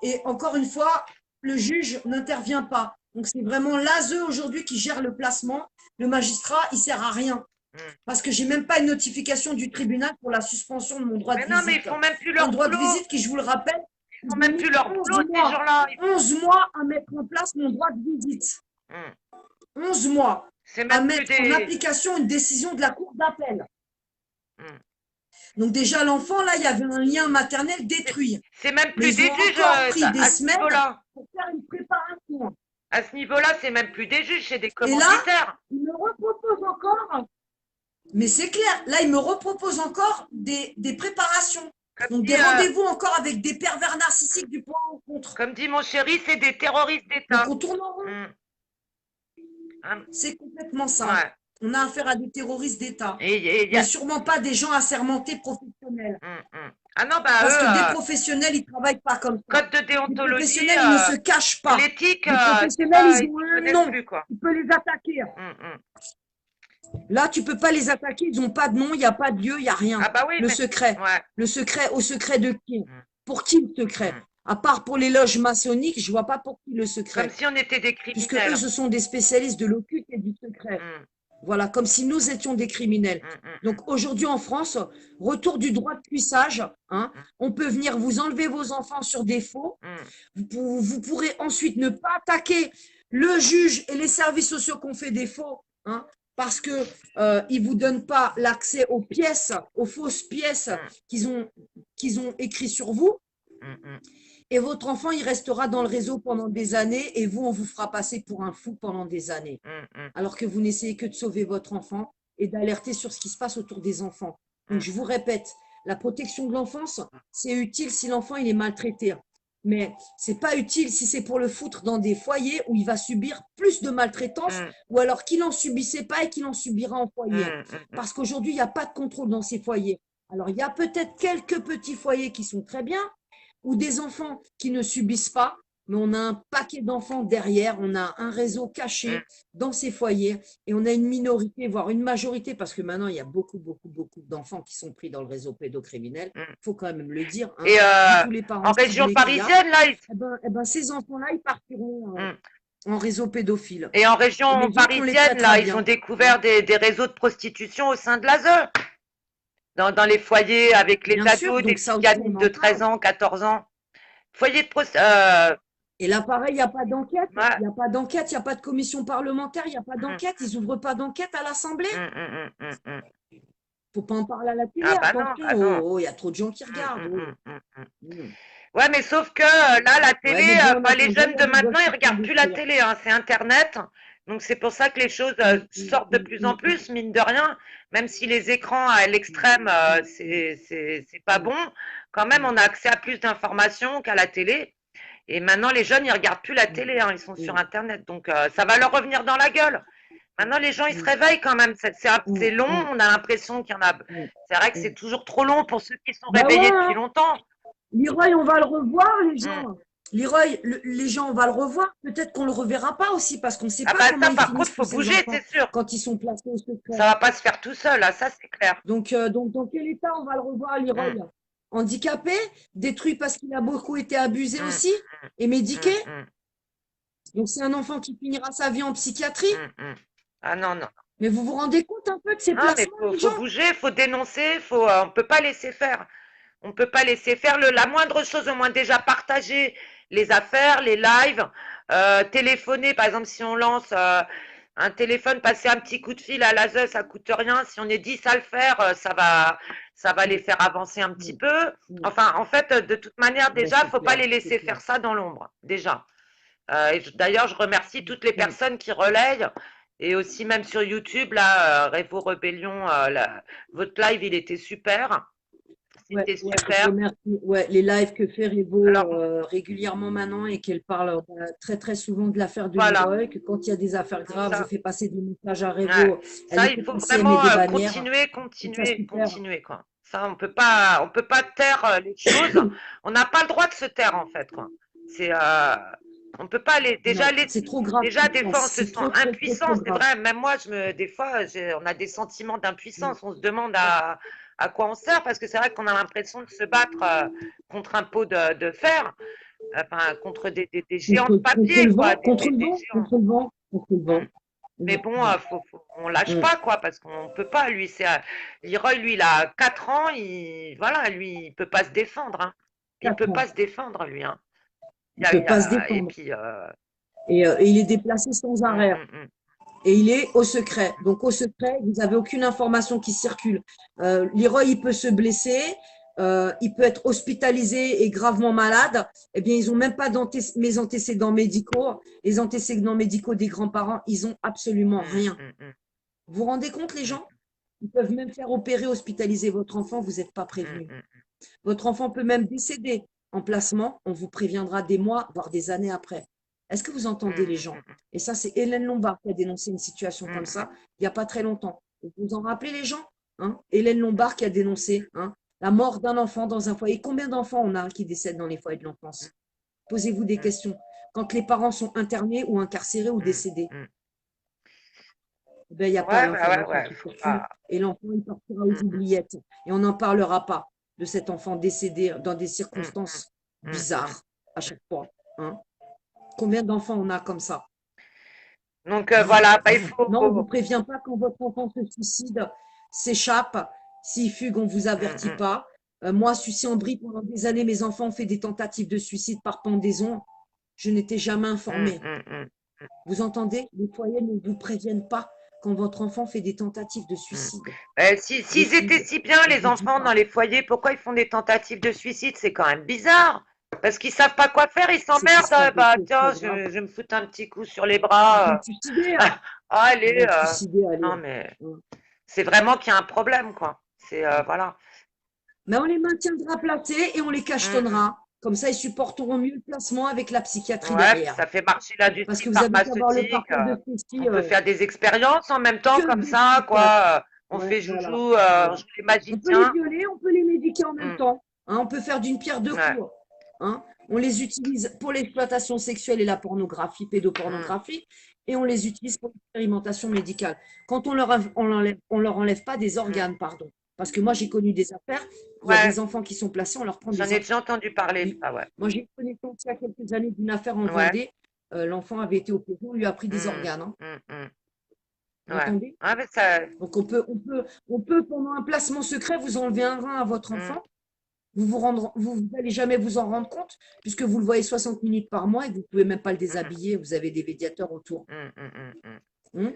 A: Et encore une fois, le juge n'intervient pas. Donc c'est vraiment l'ASE aujourd'hui qui gère le placement. Le magistrat, il sert à rien.
B: Mm.
A: Parce que j'ai même pas une notification du tribunal pour la suspension de mon droit de
B: Mais non, mais ils
A: visite.
B: font même plus
A: Un
B: leur
A: droit de
B: boulot.
A: visite qui, je vous le rappelle,
B: Ils font
A: ils ont
B: même
A: mis
B: plus leur
A: 11
B: boulot, ces
A: mois.
B: gens-là.
A: 11 mois à mettre en place mon droit de visite.
B: Mm.
A: 11 mois
B: C'est
A: à
B: même plus
A: mettre en
B: des.
A: application une décision de la cour d'appel.
B: Mm.
A: Donc déjà, l'enfant, là, il y avait un lien maternel
B: C'est
A: détruit.
B: c'est même
A: Mais
B: plus
A: ils ont
B: des juges
A: encore pris des
B: à ce
A: semaines
B: niveau-là.
A: pour faire une préparation.
B: À ce niveau-là, c'est même plus des juges, c'est des
A: Et là,
B: commanditaires.
A: ils me reproposent encore, mais c'est clair, là, ils me reproposent encore des préparations.
B: Comme
A: Donc
B: dit,
A: des rendez-vous encore avec des pervers narcissiques du point rencontre.
B: comme dit mon chéri, c'est des terroristes
A: Donc
B: d'État.
A: on tourne en rond.
B: Mm. Hein.
A: C'est complètement ça.
B: Ouais.
A: On a affaire à des terroristes d'État,
B: Et il y
A: mais
B: a.
A: sûrement pas des gens assermentés professionnels.
B: Ah non, bah
A: Parce que des
B: eux,
A: professionnels, ils travaillent pas comme ça.
B: code de
A: Des
B: déontologie,
A: professionnels, ils ne se cachent pas.
B: l'éthique,
A: Des
B: c'est
A: professionnels,
B: pas,
A: ils
B: ils
A: ont
B: ne
A: un
B: connaissent
A: nom.
B: plus, quoi.
A: Tu peux les attaquer.
B: Mm, mm.
A: Là, tu peux pas les attaquer. Ils n'ont pas de nom, il n'y a pas de lieu, il n'y a rien.
B: Ah bah oui,
A: Le
B: mais.
A: secret.
B: Ouais.
A: Le secret, au secret de qui?
B: Mm,
A: Pour qui le secret?
B: mm.
A: À part pour les loges maçonniques, je vois pas pour qui le
B: Comme
A: secret.
B: si on était des
A: Puisque eux,
B: criminels.
A: ce sont des spécialistes de l'occulte et du secret.
B: Mm,
A: Voilà, comme si nous étions des criminels.
B: mm.
A: Donc aujourd'hui en France, retour du droit de cuissage. Hein,
B: Mm,
A: on peut venir vous enlever vos enfants sur défaut.
B: mm,
A: Vous pourrez ensuite ne pas attaquer le juge et les services sociaux qu'on fait défaut, hein, parce que ils vous donnent pas l'accès aux pièces, aux fausses pièces
B: mm,
A: qu'ils ont écrit sur vous.
B: mm, mm,
A: Et votre enfant, il restera dans le réseau pendant des années et vous, on vous fera passer pour un fou pendant des années.
B: mm, mm,
A: Alors que vous n'essayez que de sauver votre enfant et d'alerter sur ce qui se passe autour des enfants. Donc,
B: mm,
A: je vous répète, la protection de l'enfance, c'est utile si l'enfant il est maltraité. Mais c'est pas utile si c'est pour le foutre dans des foyers où il va subir plus de maltraitance
B: mm,
A: ou alors qu'il n'en subissait pas et qu'il en subira en foyer.
B: mm, mm.
A: Parce qu'aujourd'hui, il n'y a pas de contrôle dans ces foyers. Alors, il y a peut-être quelques petits foyers qui sont très bien, ou des enfants qui ne subissent pas, mais on a un paquet d'enfants derrière, on a un réseau
B: mm,
A: caché dans ces foyers et on a une minorité, voire une majorité, parce que maintenant il y a beaucoup d'enfants qui sont pris dans le réseau pédocriminel,
B: mm.
A: il faut quand même le dire, hein,
B: Et
A: vu tous les
B: en
A: parents
B: région
A: ciblés qu'il y a,
B: parisienne, là,
A: ces enfants-là, ils partiront
B: mm.
A: en réseau pédophile.
B: Et en
A: Et
B: région
A: les autres, on les
B: parisienne,
A: traitera
B: là, ils ont
A: bien.
B: découvert
A: Hein.
B: des réseaux de prostitution au sein de l'ASE, dans les foyers avec les
A: Bien sûr,
B: ados, des
A: donc ça
B: petites
A: aussi, on
B: gamines de
A: en
B: 13
A: parle.
B: ans, 14 ans. Foyer de
A: Et là, pareil, il n'y a pas d'enquête,
B: ouais.
A: il n'y a pas d'enquête, il n'y a pas de commission parlementaire, il n'y a pas
B: Mm,
A: d'enquête, ils n'ouvrent pas d'enquête à l'Assemblée.
B: mm.
A: Faut pas en parler à la télé,
B: Ah bah non,
A: attention,
B: ah non.
A: oh, il y a trop de gens qui regardent. Oh.
B: Mm.
A: Mm.
B: Ouais, mais sauf que là, la
A: Ouais,
B: télé,
A: mais bon, en
B: enfin, les
A: attendant,
B: jeunes
A: il y
B: de
A: a des
B: maintenant,
A: gosses
B: ils
A: qui se font
B: regardent plus la
A: détruire.
B: télé, hein, c'est Internet. Donc c'est pour ça que les choses sortent de plus en plus, mine de rien. Même si les écrans à l'extrême, c'est pas bon, quand même, on a accès à plus d'informations qu'à la télé. Et maintenant, les jeunes, ils regardent plus la télé, hein, ils sont sur Internet. Donc ça va leur revenir dans la gueule. Maintenant, les gens, ils se réveillent quand même. C'est long, on a l'impression qu'il y en a. C'est vrai que c'est toujours trop long pour ceux qui sont
A: Bah ouais,
B: réveillés depuis
A: hein.
B: longtemps.
A: Leroy, on va le revoir, les
B: Mm.
A: gens. Leroy, les gens, on va le revoir. Peut-être qu'on le reverra pas aussi, parce qu'on ne sait
B: Ah
A: pas
B: bah
A: comment
B: ça,
A: ils
B: par contre,
A: finissent tous
B: faut
A: ces
B: bouger,
A: enfants
B: c'est sûr.
A: quand ils sont placés au
B: Ça
A: secret.
B: va pas se faire tout seul, là, ça c'est clair.
A: Donc, dans quel état on va le revoir, Leroy?
B: Mm,
A: Handicapé, détruit parce qu'il a beaucoup été abusé
B: mm,
A: aussi et médiqué.
B: mm.
A: Donc, c'est un enfant qui finira sa vie en psychiatrie.
B: Ah non, non.
A: Mais vous vous rendez compte un peu de ces
B: Non, mais
A: placements, les
B: faut
A: gens?
B: bouger, faut dénoncer, on peut pas laisser faire. On peut pas laisser faire la moindre chose, au moins déjà partager les affaires, les lives, téléphoner, par exemple, si on lance un téléphone, passer un petit coup de fil à l'ASE, ça coûte rien. Si on est 10 à le faire, ça va les faire avancer un petit peu. Enfin, en fait, de toute manière,
A: Ben,
B: déjà,
A: c'est
B: faut pas
A: clair,
B: les
A: c'est
B: laisser
A: clair.
B: faire ça dans l'ombre, déjà. D'ailleurs, je remercie toutes les personnes qui relayent. Et aussi, même sur YouTube, là, Révo Rébellion, votre live, il était super.
A: Ouais,
B: C'était
A: ouais, je
B: super.
A: remercie. Ouais, les lives que fait Revo
B: Alors,
A: régulièrement maintenant et qu'elle parle très très souvent de l'affaire de
B: voilà,
A: Leroy, que quand il y a des affaires
B: c'est
A: graves, je
B: ça.
A: fais passer des messages à
B: Ouais.
A: Revo, elle
B: Ça, il
A: était
B: faut
A: passée, elle met
B: vraiment
A: des bannières.
B: continuer,
A: Je trouve ça super.
B: quoi. Ça, on peut pas taire les choses. On n'a pas le droit de se taire, en fait, quoi. C'est, on peut pas les,
A: Non, c'est trop grave ce
B: déjà,
A: qui se
B: des fois,
A: passe.
B: on se
A: C'est
B: sent
A: trop trop trop
B: impuissant,
A: trop
B: c'est
A: grave.
B: vrai. Même moi, des fois, on a des sentiments
A: Mm.
B: d'impuissance. On se demande à quoi on sert, parce que c'est vrai qu'on a l'impression de se battre contre un pot de fer, enfin, contre des géants de
A: Contre
B: papier,
A: le
B: quoi,
A: vent, contre le
B: des
A: vent,
B: géants.
A: contre le vent, contre le
B: Mm.
A: vent.
B: Mais
A: Mm,
B: bon, on lâche
A: mm,
B: pas, quoi, parce qu'on peut pas. Lui, Leroy, lui, il a 4 ans, voilà, lui, il peut pas se défendre, hein. Il peut
A: 4
B: pas
A: ans.
B: se défendre, lui, hein.
A: Il ne peut pas se
B: Et
A: défendre.
B: puis,
A: Et il est déplacé sans
B: hum,
A: arrêt.
B: hum, hum,
A: Et il est au secret. Donc au secret, vous n'avez aucune information qui circule. Leroy, il peut se blesser, il peut être hospitalisé et gravement malade. Eh bien, ils n'ont même pas mes antécédents médicaux. Les antécédents médicaux des grands-parents, ils n'ont absolument rien.
B: hum.
A: Vous vous rendez compte, les
B: Hum,
A: gens? Ils peuvent même faire opérer, hospitaliser votre enfant, vous n'êtes pas
B: hum,
A: prévenu.
B: hum,
A: Votre enfant peut même décéder en placement, on vous préviendra des mois, voire des années après. Est-ce que vous
B: hum,
A: entendez les
B: hum,
A: gens?
B: hum,
A: Et ça, c'est Hélène Lombard qui a dénoncé une situation
B: hum,
A: comme
B: hum.
A: ça il n'y a pas très longtemps. Vous vous en rappelez, les gens? Hein, Hélène Lombard qui a dénoncé la mort d'un enfant dans un foyer. Combien d'enfants on a qui décèdent dans les foyers de l'enfance? Posez-vous des questions. Quand les parents sont internés ou incarcérés ou décédés,
B: Hum.
A: ben, il n'y a pas
B: Ouais,
A: l'information qui
B: faut
A: circule
B: pas.
A: et l'enfant il partira aux
B: Hum,
A: oubliettes. Et on n'en parlera pas de cet enfant décédé dans des
B: hum,
A: circonstances
B: hum.
A: bizarres à chaque fois. Hein. Combien d'enfants on a comme ça?
B: Donc, voilà, bah,
A: Non, on ne vous prévient pas quand votre enfant se suicide, s'échappe, s'il fugue, on ne vous
B: hum,
A: avertit
B: hum,
A: pas. Moi, Sucy-en-Brie, pendant des années, mes enfants ont fait des tentatives de suicide par pendaison. Je n'étais jamais
B: hum,
A: informée.
B: hum, hum,
A: Vous entendez? Les foyers ne vous préviennent pas quand votre enfant fait des tentatives de
B: hum.
A: suicide. Des
B: S'ils étaient
A: fugues.
B: si bien,
A: On ne
B: les
A: vous dit
B: enfants, dans
A: pas.
B: les foyers, pourquoi ils font des tentatives de suicide? C'est quand même bizarre. Parce qu'ils savent pas quoi faire, ils
A: C'est qu'il
B: s'emmerdent.
A: se passe des
B: Bah,
A: choses
B: tiens,
A: très graves.
B: je vais me foutre un petit coup sur les
A: Ils vont
B: bras.
A: se suicider, hein. Ils
B: Allez,
A: vont se suicider, allez.
B: non, mais
A: Hein.
B: c'est vraiment qu'il y a un problème, quoi. Voilà.
A: Mais on les maintiendra placés et on les
B: Hum, hum.
A: cachetonnera. Comme ça, ils supporteront mieux le placement avec la psychiatrie
B: Ouais, puis
A: derrière.
B: ça fait marcher
A: Parce
B: l'industrie
A: que vous avez qu'à voir le
B: pharmaceutique.
A: parcours de ceci,
B: On peut faire des expériences en même temps,
A: que
B: comme
A: des
B: ça,
A: psychopathes.
B: quoi. On
A: Ouais,
B: fait
A: voilà,
B: on
A: voilà.
B: joue les
A: On peut les
B: magiciens.
A: violer, on peut les médiquer en même
B: Hum,
A: temps. Hein, on peut faire d'une pierre deux
B: ouais.
A: coups. hein. On les utilise pour l'exploitation sexuelle et la pornographie,
B: mm,
A: pédopornographie, et on les utilise pour l'expérimentation médicale. Quand on leur enlève pas des
B: mm.
A: organes, pardon. Parce que moi, j'ai connu des affaires, il y a
B: Ouais,
A: des enfants qui sont placés, on leur prend
B: j'en
A: des
B: ai
A: organes.
B: déjà entendu parler de
A: Oui.
B: ça, ouais.
A: Moi, j'ai connaissance il y a quelques années d'une affaire en
B: Ouais.
A: Vendée. L'enfant avait été opéré, on lui a pris des
B: Mm,
A: organes, hein.
B: mm, mm.
A: Vous
B: Ouais.
A: entendez?
B: Ah, mais ça.
A: Donc, on peut, pendant un placement secret, vous enlever un rein à votre
B: Mm,
A: enfant. Vous allez jamais vous en rendre compte, puisque vous le voyez 60 minutes par mois et que vous pouvez même pas le
B: mm,
A: déshabiller. Vous avez des médiateurs autour.
B: mm, mm, mm, mm,
A: Hein.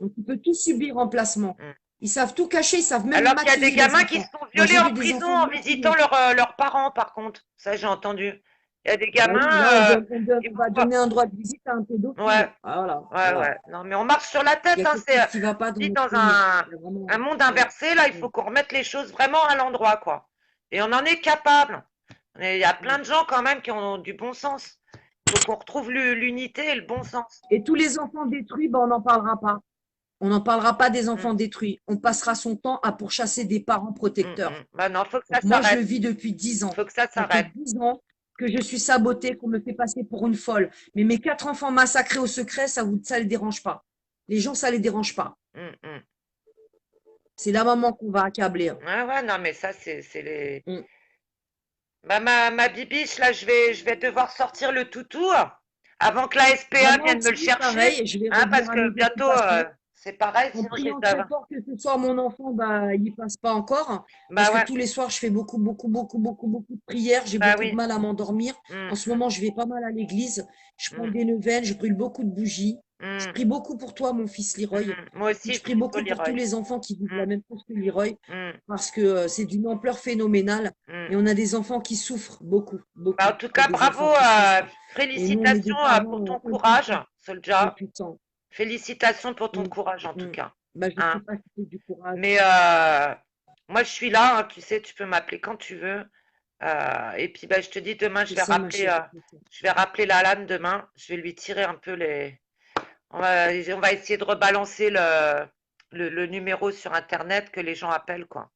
A: Donc, il peut tout subir en placement.
B: mm.
A: Ils savent tout cacher, ils savent même
B: Alors qu'il y a des
A: maquiller les
B: gamins qui se
A: enfants.
B: font
A: Moi,
B: violer
A: j'ai
B: en
A: vu des
B: prison
A: enfants
B: en visitant
A: maquillés.
B: leurs parents, par contre. Ça, j'ai entendu. Il y a des
A: Ah bah oui, là,
B: gamins,
A: on
B: ils
A: va
B: vont.
A: donner un droit de visite à un
B: Ouais,
A: pédophile. Ah, voilà,
B: ouais,
A: voilà.
B: ouais. Non, mais on marche sur la
A: Il
B: tête,
A: y a
B: hein.
A: quelque
B: C'est
A: chose qui ne va pas dans
B: dit
A: notre
B: dans
A: pays, hein. Il y a vraiment.
B: un monde
A: Ouais,
B: inversé, là, il faut
A: ouais,
B: qu'on remette les choses vraiment à l'endroit, quoi. Et on en est capable. Il y a plein
A: ouais.
B: de gens quand même qui ont du bon sens. Il faut qu'on retrouve l'unité et le bon sens.
A: Et tous les enfants détruits, ben, on n'en parlera pas. On n'en parlera pas des
B: Mm,
A: enfants détruits. On passera son temps à pourchasser des parents
B: mm,
A: protecteurs.
B: mm. Bah non, faut que ça
A: Donc moi, je le
B: s'arrête.
A: vis depuis 10 ans.
B: Faut que ça
A: Ça fait
B: s'arrête.
A: 10 ans que je suis sabotée, qu'on me fait passer pour une folle. Mais mes 4 enfants massacrés au secret, ça les dérange pas. Les gens, ça les dérange pas.
B: Mm, mm.
A: C'est la maman qu'on va accabler, hein.
B: Ouais, ouais, non, mais ça, c'est les.
A: Mm.
B: Bah, ma bibiche, là, je vais devoir sortir le toutou avant que la
A: Ben,
B: SPA
A: moi
B: vienne me le
A: aussi,
B: chercher.
A: pareil, je vais
B: Hein,
A: revenir
B: parce
A: à
B: que
A: mes
B: bientôt,
A: occupations.
B: c'est pareil,
A: En
B: sinon je risque
A: priant très
B: d'avoir.
A: fort que ce soit mon enfant, bah, il n'y passe pas encore. Parce
B: Bah
A: que
B: ouais,
A: tous les soirs, je fais beaucoup, beaucoup, beaucoup, beaucoup, beaucoup de prières. J'ai
B: bah
A: beaucoup de
B: oui.
A: mal à m'endormir.
B: Mm,
A: En ce moment, je vais pas mal à l'église. Je prends
B: mm,
A: des neuvaines, je brûle beaucoup de bougies. Je
B: mm,
A: prie beaucoup pour toi, mon fils Leroy.
B: Moi
A: Et
B: aussi,
A: je
B: je
A: prie
B: prie pour
A: beaucoup pour tous
B: Leroy.
A: les enfants qui vivent
B: Mm,
A: la même chose que Leroy.
B: mm,
A: Parce que c'est d'une ampleur phénoménale.
B: mm.
A: Et on a des enfants qui souffrent beaucoup,
B: Bah,
A: beaucoup.
B: en tout
A: Il y a
B: cas,
A: des
B: bravo,
A: enfants qui souffrent. Et nous, on est des
B: félicitations pour
A: parents
B: ton courage,
A: impuissants.
B: Soldier.
A: Impuissants.
B: Félicitations pour ton
A: Mm,
B: courage, en tout
A: mm.
B: cas.
A: Bah, je ne sais
B: Hein.
A: pas si c'est du courage.
B: Mais moi, je suis là, hein, tu sais, tu peux m'appeler quand tu veux. Et puis, bah, je te dis, demain,
A: C'est ça, ma chérie. C'est ça.
B: je vais rappeler Lalanne demain. Je vais lui tirer un peu les. On va essayer de rebalancer le numéro sur Internet que les gens appellent, quoi,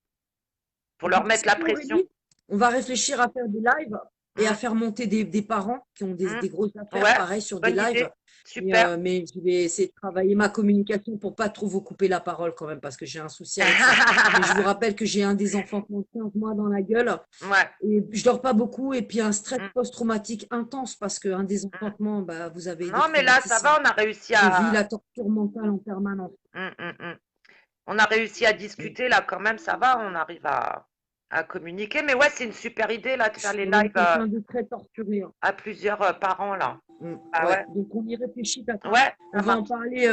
B: pour
A: Et
B: leur
A: puis, tu
B: mettre
A: sais
B: la
A: quoi,
B: pression.
A: Aurélie? On va réfléchir à faire des lives et à
B: Hum,
A: faire monter des parents qui ont
B: hum.
A: des grosses affaires,
B: Ouais,
A: pareil, sur des
B: bonne
A: lives.
B: idée. Super.
A: Mais je vais essayer de travailler ma communication pour pas trop vous couper la parole quand même, parce que j'ai un souci avec ça. Mais je vous rappelle que j'ai un des enfants qui a 15 mois dans la gueule
B: Ouais.
A: et je dors pas beaucoup et puis un stress
B: Hum,
A: post-traumatique intense parce qu'un des
B: hum.
A: enfantements, bah, vous avez des
B: Non, mais là, ça
A: traumatismes.
B: va, on a réussi
A: Je vis
B: à.
A: la torture mentale en permanence.
B: Hum. On a réussi à
A: Mm.
B: discuter là quand même, ça va, on arrive à communiquer. Mais ouais, c'est une super idée là de
A: Je
B: faire
A: suis
B: les
A: quand même
B: lives
A: quelqu'un de très torturé, hein.
B: à plusieurs par an là. Ah
A: Ouais,
B: ouais,
A: donc on y réfléchit, d'accord?
B: ouais,
A: On
B: ça
A: va en
B: marche.
A: parler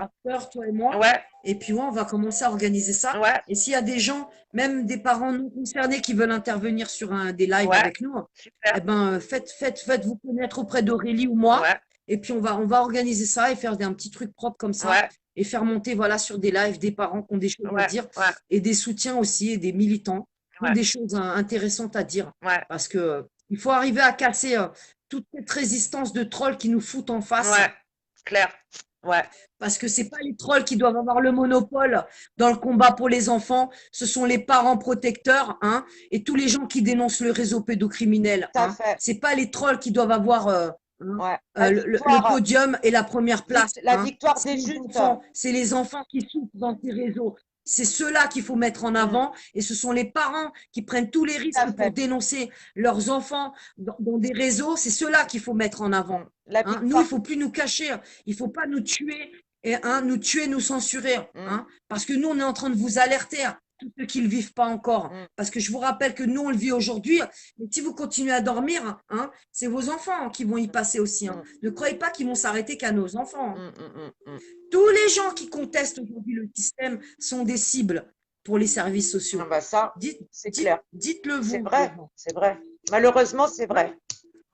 A: after, toi et moi.
B: Ouais,
A: Et puis ouais, on va commencer à organiser ça.
B: ouais,
A: Et s'il y a des gens, même des parents non concernés qui veulent intervenir sur des lives
B: ouais,
A: avec nous,
B: super.
A: eh ben faites-vous connaître auprès d'Aurélie ou moi.
B: Ouais,
A: Et puis on va organiser ça et faire un petit truc propre comme ça.
B: ouais,
A: Et faire monter voilà, sur des lives des parents qui ont des choses à
B: ouais,
A: dire
B: ouais,
A: et des soutiens aussi et des militants qui ont
B: ouais,
A: des choses intéressantes à dire.
B: ouais,
A: Parce que il faut arriver à casser toute cette résistance de trolls qui nous foutent en face.
B: ouais, clair. Ouais,
A: Parce que c'est pas les trolls qui doivent avoir le monopole dans le combat pour les enfants, ce sont les parents protecteurs, hein, et tous les gens qui dénoncent le réseau pédocriminel,
B: tout à
A: hein.
B: fait.
A: C'est pas les trolls qui doivent avoir hein,
B: Ouais, la
A: le
B: victoire,
A: podium et la première place,
B: la
A: hein.
B: victoire
A: C'est
B: des
A: les
B: justes.
A: enfants, c'est les enfants qui souffrent dans ces réseaux. C'est ceux-là qu'il faut mettre en
B: Mm,
A: avant et ce sont les parents qui prennent tous les
B: tout à
A: risques pour
B: fait.
A: dénoncer leurs enfants dans des réseaux. C'est ceux-là qu'il faut mettre en avant,
B: La
A: hein. Nous, il
B: victoire.
A: faut plus nous cacher, il faut pas nous tuer et nous tuer, nous censurer,
B: Mm,
A: hein, parce que nous, on est en train de vous alerter, hein, tous ceux qui ne le vivent pas encore.
B: mm,
A: Parce que je vous rappelle que nous, on le vit aujourd'hui, mais si vous continuez à dormir, hein, c'est vos enfants qui vont y passer aussi, hein.
B: mm,
A: Ne croyez pas qu'ils vont s'arrêter qu'à nos enfants, hein.
B: mm.
A: Tous les gens qui contestent aujourd'hui le système sont des cibles pour les services
B: Ah
A: sociaux.
B: bah ça, c'est clair.
A: Dites-le
B: C'est
A: vous aux
B: vrai,
A: gens.
B: c'est vrai. Malheureusement, c'est
A: Ouais,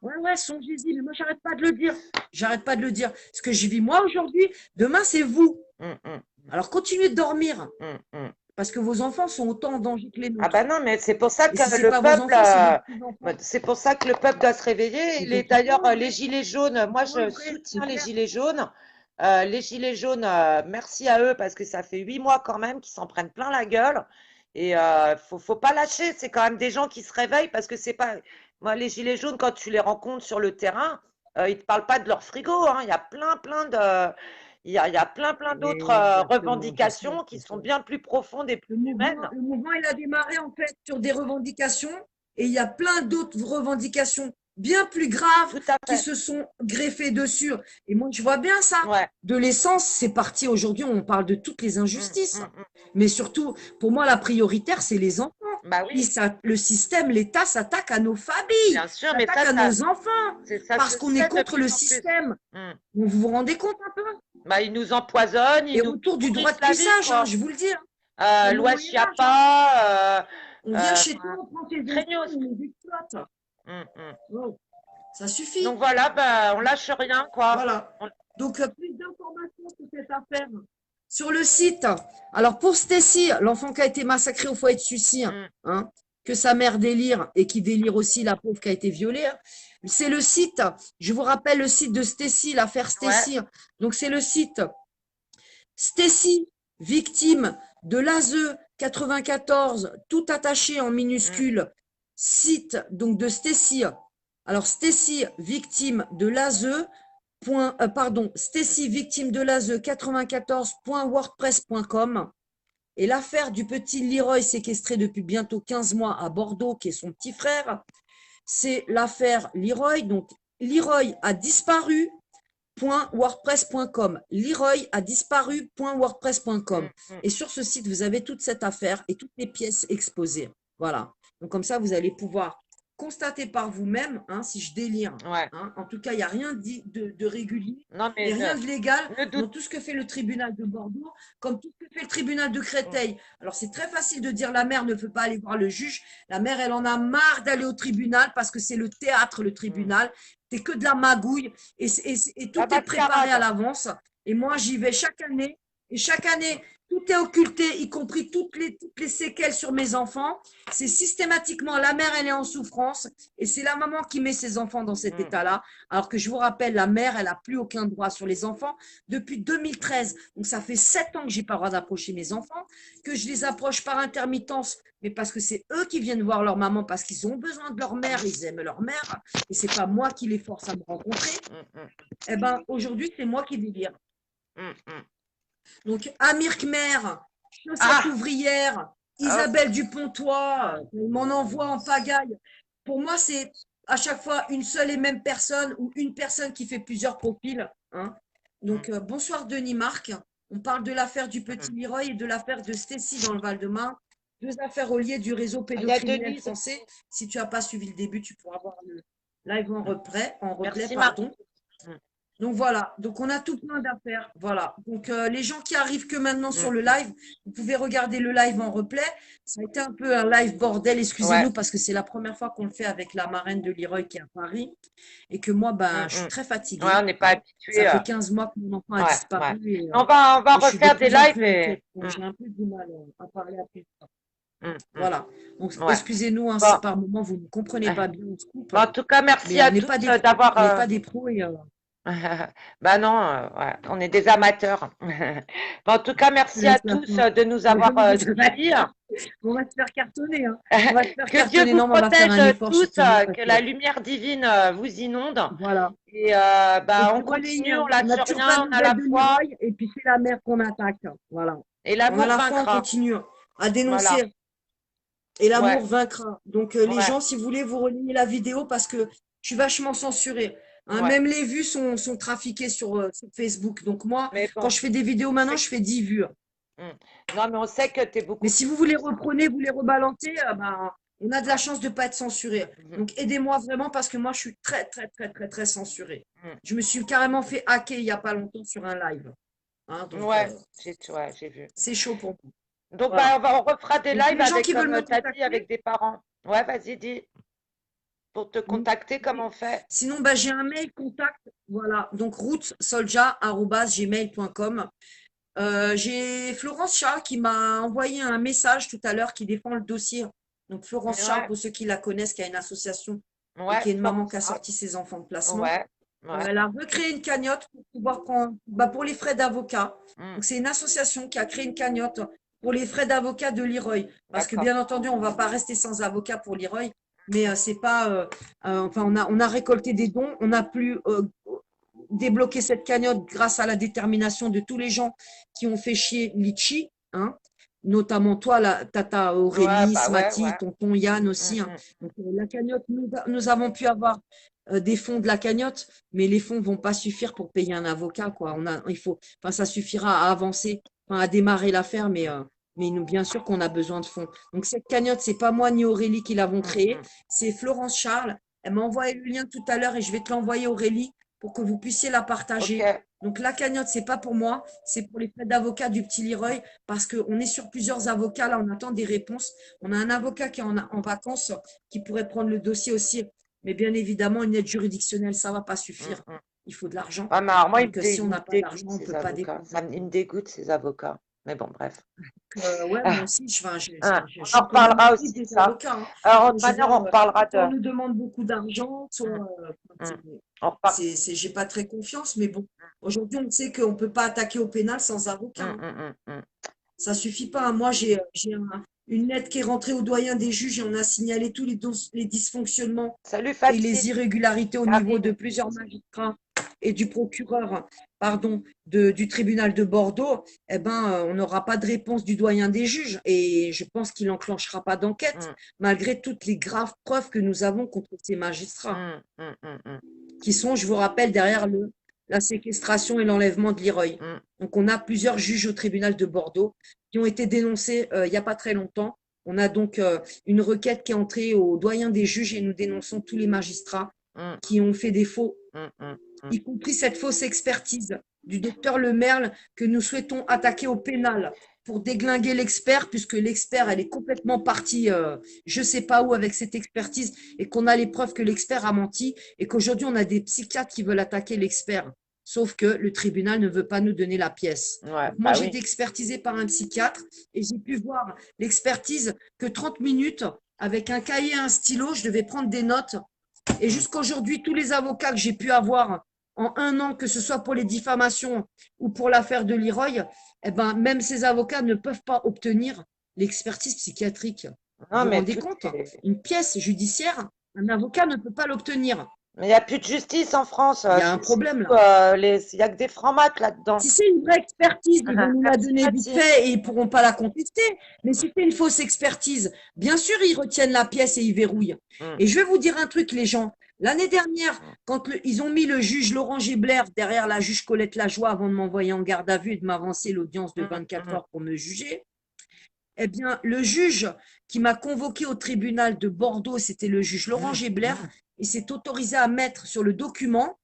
B: vrai.
A: ouais, songez-y, mais moi, j'arrête pas de le dire. J'arrête pas de le dire. Ce que je vis moi aujourd'hui, demain, c'est vous.
B: Mm, mm,
A: Alors continuez de dormir,
B: mm.
A: parce que vos enfants sont autant en danger que les
B: Ah bah
A: nôtres.
B: non, mais c'est pour ça
A: Et
B: que
A: si c'est
B: le
A: pas vos
B: peuple,
A: enfants, c'est vos petits-enfants.
B: c'est pour ça que le peuple doit se réveiller.
A: Et
B: Il est
A: donc, il
B: d'ailleurs
A: faut
B: les
A: œuvrer,
B: gilets jaunes.
A: il
B: Moi,
A: faut
B: je
A: œuvrer, c'est
B: soutiens les
A: clair.
B: gilets jaunes. Les gilets jaunes, merci à eux parce que ça fait 8 mois quand même qu'ils s'en prennent plein la gueule. Et faut pas lâcher. C'est quand même des gens qui se réveillent parce que c'est pas Moi, les gilets jaunes, quand tu les rencontres sur le terrain, ils te parlent pas de leur frigo, hein. Il y a plein d'autres
A: Exactement, je sais,
B: revendications qui
A: je
B: sont
A: sais.
B: bien plus profondes et plus humaines.
A: Le mouvement, il a démarré en fait sur des revendications et il y a plein d'autres revendications bien plus graves
B: Tout à
A: qui
B: fait.
A: se sont greffées dessus. Et moi, je vois bien ça.
B: Ouais.
A: De l'essence, c'est parti aujourd'hui, on parle de toutes les
B: Mm,
A: injustices.
B: mm, mm.
A: Mais surtout, pour moi, la prioritaire, c'est les enfants.
B: Bah oui,
A: Le système, l'État s'attaque à nos familles,
B: bien sûr, mais
A: s'attaque à nos enfants,
B: ça
A: parce
B: se
A: qu'on est
B: sait de
A: contre le
B: plus en plus.
A: système.
B: Mm.
A: Vous vous rendez compte un peu?
B: Bah, ils nous empoisonnent,
A: Et
B: ils nous
A: autour du droit
B: pourrissent
A: de
B: la vie,
A: cuissage, hein,
B: quoi.
A: je vous le dis, hein, comme au
B: Loi
A: Moyen-Âge, hein.
B: Chiappa,
A: On vient chez toi,
B: enfin,
A: on prend tes enfants,
B: craignos.
A: on les exploite.
B: Mm, mm.
A: Wow, ça
B: Donc
A: suffit.
B: voilà, bah, on lâche rien, quoi.
A: Voilà. Donc, plus d'informations sur cette affaire sur le site. Alors, pour Stacy, l'enfant qui a été massacré au foyer de suicide,
B: Mm.
A: hein, que sa mère délire et qui délire aussi la pauvre qui a été violée, hein, c'est le site. Je vous rappelle le site de Stacy, l'affaire
B: Ouais.
A: Stacy. Donc, c'est le site Stacy, victime de l'ASE 94, tout attaché en
B: Mm.
A: minuscule, site donc de Stacy. Alors Stacy, victime de l'ASE, Stacy, victime de l'ASE 94.wordpress.com. Et l'affaire du petit Leroy séquestré depuis bientôt 15 mois à Bordeaux, qui est son petit frère, c'est l'affaire Leroy. Donc Leroy a disparu, .wordpress.com. Leroy a disparu.wordpress.com.
B: Mm, mm.
A: Et sur ce site, vous avez toute cette affaire et toutes les pièces exposées. Voilà. Donc comme ça, vous allez pouvoir constater par vous-même, hein, si je délire.
B: Ouais.
A: Hein. En tout cas, il n'y a rien de régulier
B: Non, mais
A: et rien de légal
B: ne
A: dans
B: doute.
A: tout ce que fait le tribunal de Bordeaux, comme tout ce que fait le tribunal de
B: Mm,
A: Créteil. Alors c'est très facile de dire la mère ne veut pas aller voir le juge. La mère, elle en a marre d'aller au tribunal parce que c'est le théâtre, le
B: mm.
A: tribunal. C'est que de la magouille et
B: La
A: tout est préparé à
B: mascarade.
A: l'avance. Et moi, j'y vais chaque année. Et chaque année, tout est occulté, y compris toutes les séquelles sur mes enfants. C'est systématiquement la mère, elle est en souffrance. Et c'est la maman qui met ses enfants dans cet
B: Mm,
A: état-là. Alors que je vous rappelle, la mère, elle n'a plus aucun droit sur les enfants depuis 2013. Donc ça fait 7 ans que j'ai pas le droit d'approcher mes enfants, que je les approche par intermittence, mais parce que c'est eux qui viennent voir leur maman, parce qu'ils ont besoin de leur mère, ils aiment leur mère, et c'est pas moi qui les force à me rencontrer.
B: mm, mm,
A: Eh ben, aujourd'hui, c'est moi qui délire.
B: mm, mm.
A: Donc, Amir Khmer, chaussette
B: Ah!
A: ouvrière,
B: Hop.
A: Isabelle Dupontois, on m'en envoie en pagaille. Pour moi, c'est à chaque fois une seule et même personne ou une personne qui fait plusieurs profils. Hein.
B: Mm,
A: Donc, bonsoir Denis Marc. On parle de l'affaire du
B: mm.
A: petit Leroy et de l'affaire de Stécie dans le Val-de-Marne. Deux affaires reliées du réseau
B: Il y a
A: pédocriminel
B: Denise
A: français.
B: aussi.
A: Si tu n'as pas suivi le début, tu pourras voir le live en replay,
B: Merci, Marc.
A: pardon.
B: Mm,
A: Donc voilà, donc on a tout plein d'affaires. Voilà. Donc les gens qui arrivent que maintenant sur
B: mm.
A: le live, vous pouvez regarder le live en replay. Ça a été un peu un live bordel,
B: Ouais.
A: excusez-nous, parce que c'est la première fois qu'on le fait avec la marraine de Leroy qui est à Paris. Et que moi,
B: Mm,
A: ben, je suis
B: mm.
A: très
B: Ouais,
A: fatiguée.
B: on n'est pas
A: Hein. Ça
B: habitué.
A: fait 15 mois que mon enfant a
B: Ouais, ouais.
A: disparu
B: On va
A: et je suis de
B: refaire des
A: plus en
B: lives
A: plus
B: et.
A: inquiète. Donc
B: Mm,
A: j'ai un peu du mal à parler à plus.
B: mm, mm.
A: Voilà. Donc
B: Ouais.
A: excusez-nous hein, si
B: Bon.
A: par moment vous ne comprenez pas bien, on se coupe.
B: Bon, en tout cas, merci
A: Mais
B: à
A: on n'est
B: tous
A: pas des pros.
B: d'avoir.
A: On n'est pas des pros et
B: Bah non, ouais, on est des amateurs. Bon, en tout cas, merci à tous de nous avoir suivis.
A: On va se faire cartonner, hein. On va se faire
B: Que Dieu
A: cartonner.
B: vous
A: Non, mais on va faire
B: protège
A: un effort
B: tous,
A: sur tout le monde parce
B: que
A: que,
B: la lumière divine vous inonde.
A: voilà.
B: Et
A: Et
B: bah, on
A: puis relayez,
B: continue,
A: hein.
B: on
A: On n'a
B: lâche
A: toujours pas
B: rien,
A: de
B: on a la
A: nouvelles de
B: foi
A: Leroy et puis c'est la mer qu'on attaque. Voilà.
B: et
A: On a
B: l'amour
A: la foi, on
B: vaincra.
A: continue à
B: Voilà.
A: dénoncer et
B: Ouais,
A: l'amour vaincra. Donc les
B: ouais,
A: gens, si vous voulez, vous relayez la vidéo parce que je suis vachement censurée. Hein,
B: ouais.
A: même les vues sont trafiquées sur Facebook. Donc moi,
B: Mais
A: quand
B: bon,
A: je fais des vidéos
B: on
A: maintenant,
B: sait
A: je fais 10 vues.
B: Hmm. Non, mais on sait que tu es
A: Mais
B: beaucoup
A: si
B: plus
A: vous vous les
B: puissant.
A: reprenez, vous les rebalancez, ben, on a de la chance de ne pas être censuré.
B: Mhm.
A: Donc aidez-moi vraiment parce que moi, je suis très, très, très, très, très censuré.
B: Hmm.
A: Je me suis carrément fait hacker il n'y a pas longtemps sur un live. Hein, donc
B: Ouais, ouais, j'ai vu.
A: c'est chaud pour moi.
B: Donc, bah,
A: Voilà.
B: on refera des
A: Donc
B: lives
A: les gens
B: avec,
A: qui veulent
B: comme
A: me
B: tu as dit,
A: contacter,
B: avec des parents. Ouais, vas-y, dis. Pour te
A: mm,
B: contacter, comment
A: oui.
B: on fait?
A: Sinon, bah, j'ai un mail contact. Voilà. Donc rootsolja@gmail.com. J'ai Florence Charles qui m'a envoyé un message tout à l'heure qui défend le dossier. Donc Florence Charles,
B: Ouais,
A: pour ceux qui la connaissent, qui a une association et
B: ouais,
A: qui est une maman
B: Florence
A: qui a
B: Charles.
A: sorti ses enfants de placement.
B: Ouais, ouais.
A: Elle a recréé une cagnotte pour pouvoir prendre, bah, pour les frais d'avocat.
B: Hmm.
A: Donc c'est une association qui a créé une cagnotte pour les frais d'avocat de Leroy. Parce que
B: D'accord.
A: bien entendu, on ne va pas rester sans avocat pour Leroy. mais c'est pas. Enfin, on a récolté des dons, on a pu débloquer cette cagnotte grâce à la détermination de tous les gens qui ont fait chier Litchi, hein, notamment toi, la tata
B: Ouais,
A: Aurélie,
B: bah ouais,
A: Smati,
B: ouais.
A: tonton Yann
B: Mm,
A: aussi, hein.
B: mm.
A: Donc, la cagnotte, nous avons pu avoir des fonds de la cagnotte, mais les fonds vont pas suffire pour payer un avocat, quoi. Enfin, ça suffira à avancer, enfin, à démarrer l'affaire, mais bien sûr qu'on a besoin de fonds. Donc cette cagnotte, c'est pas moi ni Aurélie qui l'avons
B: Mm,
A: créée,
B: mm.
A: c'est Florence Charles. Elle m'a envoyé le lien tout à l'heure et je vais te l'envoyer, Aurélie, pour que vous puissiez la
B: Ok.
A: partager. Donc la cagnotte, c'est pas pour moi, c'est pour les frais d'avocat du petit Leroy, parce qu'on est sur plusieurs avocats, là, on attend des réponses. On a un avocat qui est en vacances, qui pourrait prendre le dossier aussi, mais bien évidemment, une aide juridictionnelle, ça va pas
B: Mm,
A: suffire.
B: mm.
A: Il faut de l'argent.
B: Ouais, mais alors moi,
A: Donc si on
B: ils
A: n'a
B: me
A: pas d'argent,
B: dégoûtent,
A: on
B: ces
A: peut pas
B: avocats.
A: déposer.
B: Ils me dégoûtent, ces avocats. Mais bon, bref.
A: Ouais, moi
B: Ah,
A: aussi, enfin,
B: on en
A: j'en connais
B: reparlera
A: beaucoup
B: aussi de
A: des
B: ça.
A: avocats, hein.
B: Alors, de
A: Quand
B: toute
A: je
B: manière,
A: vois,
B: on reparlera
A: soit on
B: de.
A: nous demande beaucoup d'argent, soit
B: Mm, mm.
A: c'est,
B: On repart...
A: j'ai pas très confiance, mais bon, aujourd'hui, on sait qu'on peut pas attaquer au pénal sans avocat,
B: Mm,
A: hein.
B: mm, mm, mm.
A: Ça suffit pas, hein. Moi, j'ai une lettre qui est rentrée au doyen des juges et on a signalé tous les dysfonctionnements
B: Salut
A: et les
B: Fatih,
A: irrégularités au niveau de
B: Karine.
A: plusieurs magistrats et du procureur, pardon, du tribunal de Bordeaux. Eh ben, on n'aura pas de réponse du doyen des juges et je pense qu'il n'enclenchera pas d'enquête
B: Mm,
A: malgré toutes les graves preuves que nous avons contre ces magistrats
B: mm, mm, mm, mm,
A: qui sont, je vous rappelle, derrière la séquestration et l'enlèvement de Leroy.
B: mm.
A: Donc, on a plusieurs juges au tribunal de Bordeaux qui ont été dénoncés il n'y a pas très longtemps. On a donc une requête qui est entrée au doyen des juges et nous dénonçons tous les magistrats
B: Mm,
A: qui ont fait des faux,
B: mm, mm, mm.
A: y compris cette fausse expertise du docteur Lemerle que nous souhaitons attaquer au pénal pour déglinguer l'expert, puisque l'expert, elle est complètement partie, je ne sais pas où avec cette expertise, et qu'on a les preuves que l'expert a menti, et qu'aujourd'hui, on a des psychiatres qui veulent attaquer l'expert. Sauf que le tribunal ne veut pas nous donner la pièce.
B: Ouais,
A: Donc moi,
B: bah
A: j'ai
B: oui.
A: été expertisée par un psychiatre, et j'ai pu voir l'expertise que 30 minutes, avec un cahier et un stylo, je devais prendre des notes. Et
B: Mm.
A: jusqu'aujourd'hui, tous les avocats que j'ai pu avoir en un an, que ce soit pour les diffamations ou pour l'affaire de Leroy, eh ben, même ces avocats ne peuvent pas obtenir l'expertise psychiatrique.
B: Non,
A: Vous vous
B: mais
A: rendez
B: tout
A: compte?
B: est.
A: Une pièce judiciaire, un avocat ne peut pas l'obtenir.
B: Mais il n'y a plus de justice en France.
A: Il y a un problème là.
B: Il n'y a que des francs-maths là-dedans.
A: Si c'est une vraie expertise, ils vont nous la
B: Merci
A: donner vite
B: Fatih.
A: fait et ils ne pourront pas la contester. Mais
B: Mm,
A: si c'est une fausse expertise, bien sûr, ils retiennent la pièce et ils verrouillent.
B: mm,
A: Et je vais vous dire un truc, les gens. L'année dernière,
B: mm,
A: quand ils ont mis le juge Laurent Gébler derrière la juge Colette Lajoie avant de m'envoyer en garde à vue et de m'avancer l'audience de
B: mm,
A: 24
B: mm,
A: heures pour me juger, eh bien, le juge qui m'a convoqué au tribunal de Bordeaux, c'était le juge Laurent Gébler, il s'est autorisé à mettre sur le document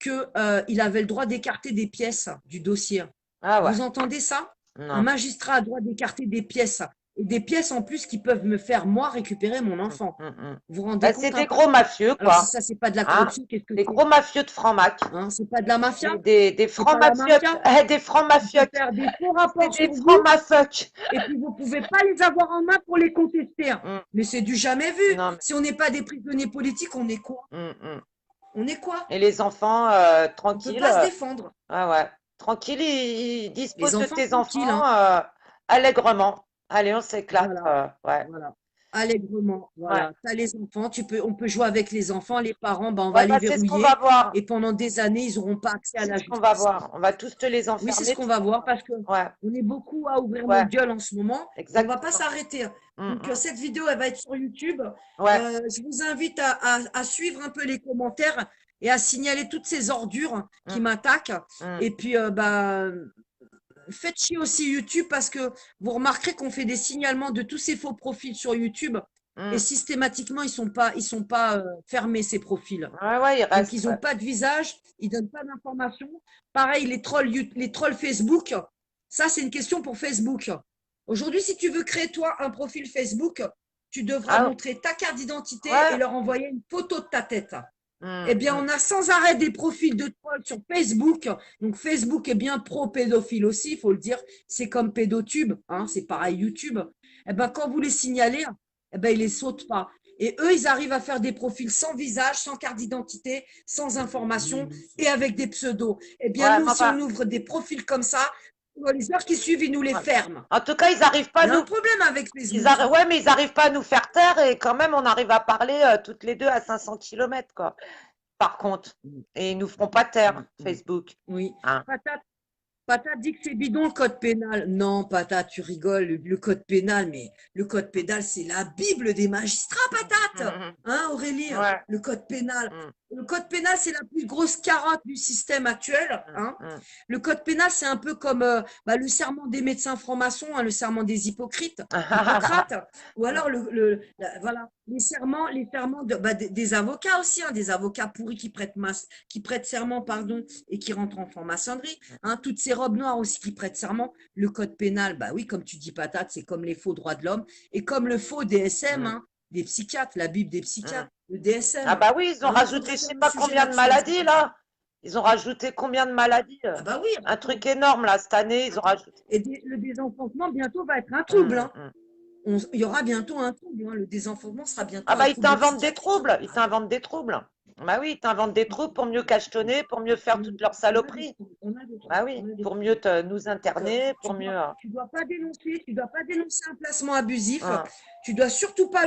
A: qu'il avait le droit d'écarter des pièces du dossier.
B: Ah ouais,
A: Vous entendez ça? Un
B: non.
A: magistrat a le droit d'écarter des pièces. Et des pièces en plus qui peuvent me faire, moi, récupérer mon
B: Mm,
A: enfant.
B: mm, mm.
A: Vous vous rendez
B: Bah, c'est
A: compte un
B: des
A: peu?
B: gros mafieux,
A: Alors, si
B: quoi.
A: ça, c'est pas de la
B: Hein?
A: corruption, qu'est-ce que
B: Des
A: c'est?
B: gros mafieux de francs-mac.
A: Hein, c'est pas de la mafia?
B: Des
A: C'est pas la
B: francs-mafiocs.
A: mafia?
B: Des
A: On peut
B: francs-mafiocs.
A: faire des faux
B: C'est
A: rapports
B: des
A: sur vous
B: francs-mafocs.
A: et puis vous pouvez pas les avoir en main pour les contester.
B: Mm,
A: Mais c'est du jamais vu.
B: non, mais.
A: Si on n'est pas des prisonniers politiques, on est quoi?
B: Mm, mm.
A: On est quoi?
B: Et les enfants,
A: On peut
B: tranquilles.
A: pas se défendre.
B: Ah ouais. Tranquille, ils
A: Les
B: disposent de
A: enfants
B: tes
A: tranquilles,
B: enfants
A: hein.
B: allègrement. Allez, on s'éclate.
A: Voilà.
B: Ouais.
A: Voilà. Allègrement,
B: Ouais.
A: voilà. Tu as les enfants, on peut jouer avec les enfants, les parents, ben, on va
B: Ouais,
A: les
B: bah, c'est ce qu'on va
A: verrouiller
B: voir.
A: et pendant des années, ils n'auront pas accès à
B: C'est
A: la
B: ce qu'on va
A: justice.
B: voir. On va tous te les
A: Oui, c'est ce
B: enfermer,
A: qu'on
B: tu
A: va
B: vas
A: voir
B: voir.
A: parce que
B: Ouais,
A: on est beaucoup à ouvrir
B: ouais,
A: notre gueule en ce moment et on va pas
B: exactement.
A: s'arrêter.
B: Mm,
A: Donc,
B: mm.
A: cette vidéo, elle va être sur YouTube.
B: Ouais.
A: Je vous invite à suivre un peu les commentaires et à signaler toutes ces ordures qui
B: Mm,
A: m'attaquent.
B: mm,
A: Et puis, bah, faites chier aussi YouTube parce que vous remarquerez qu'on fait des signalements de tous ces faux profils sur YouTube et
B: mm.
A: systématiquement ils sont pas fermés ces profils.
B: Ouais, ouais, il
A: Donc
B: reste.
A: ils n'ont pas de visage, ils donnent pas d'informations. Pareil les trolls Facebook, ça c'est une question pour Facebook. Aujourd'hui, si tu veux créer toi un profil Facebook, tu devras
B: Ah,
A: montrer ta carte d'identité et
B: ouais.
A: leur envoyer une photo de ta tête.
B: Mm,
A: Eh bien,
B: mm.
A: on a sans arrêt des profils de trolls sur Facebook. Donc, Facebook est bien pro-pédophile aussi, il faut le dire. C'est comme Pédotube, hein, c'est pareil YouTube. Eh bien, quand vous les signalez, eh ben, ils les sautent pas. Et eux, ils arrivent à faire des profils sans visage, sans carte d'identité, sans information et avec des pseudos. Eh bien,
B: Ouais,
A: nous,
B: mais
A: si on
B: enfin,
A: ouvre des profils comme ça, Les heures qui suivent, ils nous les
B: Voilà.
A: ferment.
B: En tout cas, ils n'arrivent pas
A: Il
B: à
A: y a un
B: nous.
A: problème avec Facebook.
B: Ouais, mais ils n'arrivent pas à nous faire taire et quand même, on arrive à parler toutes les deux à 500 kilomètres, quoi. Par contre.
A: Mm,
B: Et ils nous feront pas taire,
A: mm.
B: Facebook.
A: Oui.
B: Hein.
A: Patate dit que c'est bidon le code pénal. Non, Patate, tu rigoles, le code pénal, mais le code pénal, c'est la Bible des magistrats, Patate.
B: Mhm.
A: Hein, Aurélie?
B: Ouais.
A: Le code pénal.
B: Mm,
A: Le code pénal, c'est la plus grosse carotte du système actuel. Hein.
B: mm.
A: Le code pénal, c'est un peu comme le serment des médecins francs-maçons, hein, le serment des hypocrites, Hippocrate, ou alors voilà, les serments des avocats aussi, hein, des avocats pourris qui prêtent serment, pardon, et qui rentrent en franc-maçonnerie. Hein, toutes ces robes noires aussi qui prêtent serment. Le code pénal, bah oui, comme tu dis, Patate, c'est comme les faux droits de l'homme et comme le faux DSM,
B: Mm,
A: hein, des psychiatres, la Bible des
B: mm.
A: psychiatres, le
B: Ah
A: DSM.
B: bah oui, ils ont
A: Hein, faudrait
B: rajouté je
A: faire
B: sais
A: un
B: pas
A: sujet
B: combien de
A: là-dessus un jour.
B: maladies là. Ils ont rajouté combien de maladies
A: Ah bah oui,
B: Un truc énorme là cette année, ils ont rajouté.
A: et le désenfantement bientôt va être un trouble.
B: Mm,
A: Hein.
B: mm.
A: Il y aura bientôt un trouble. Hein. Le désenfantement sera bientôt
B: Ah
A: un
B: bah ils
A: trouble
B: t'inventent des
A: psychiatrique.
B: troubles, ils
A: Ah,
B: t'inventent des troubles. Bah oui, ils t'inventent des troubles pour mieux cachetonner, pour mieux faire toutes leurs
A: on a des
B: saloperies.
A: troubles, on a des troubles,
B: Bah
A: on
B: oui,
A: a des
B: pour
A: troubles.
B: mieux nous
A: Donc,
B: interner, pour mieux.
A: tu dois pas dénoncer un placement abusif.
B: Hum,
A: Tu dois surtout pas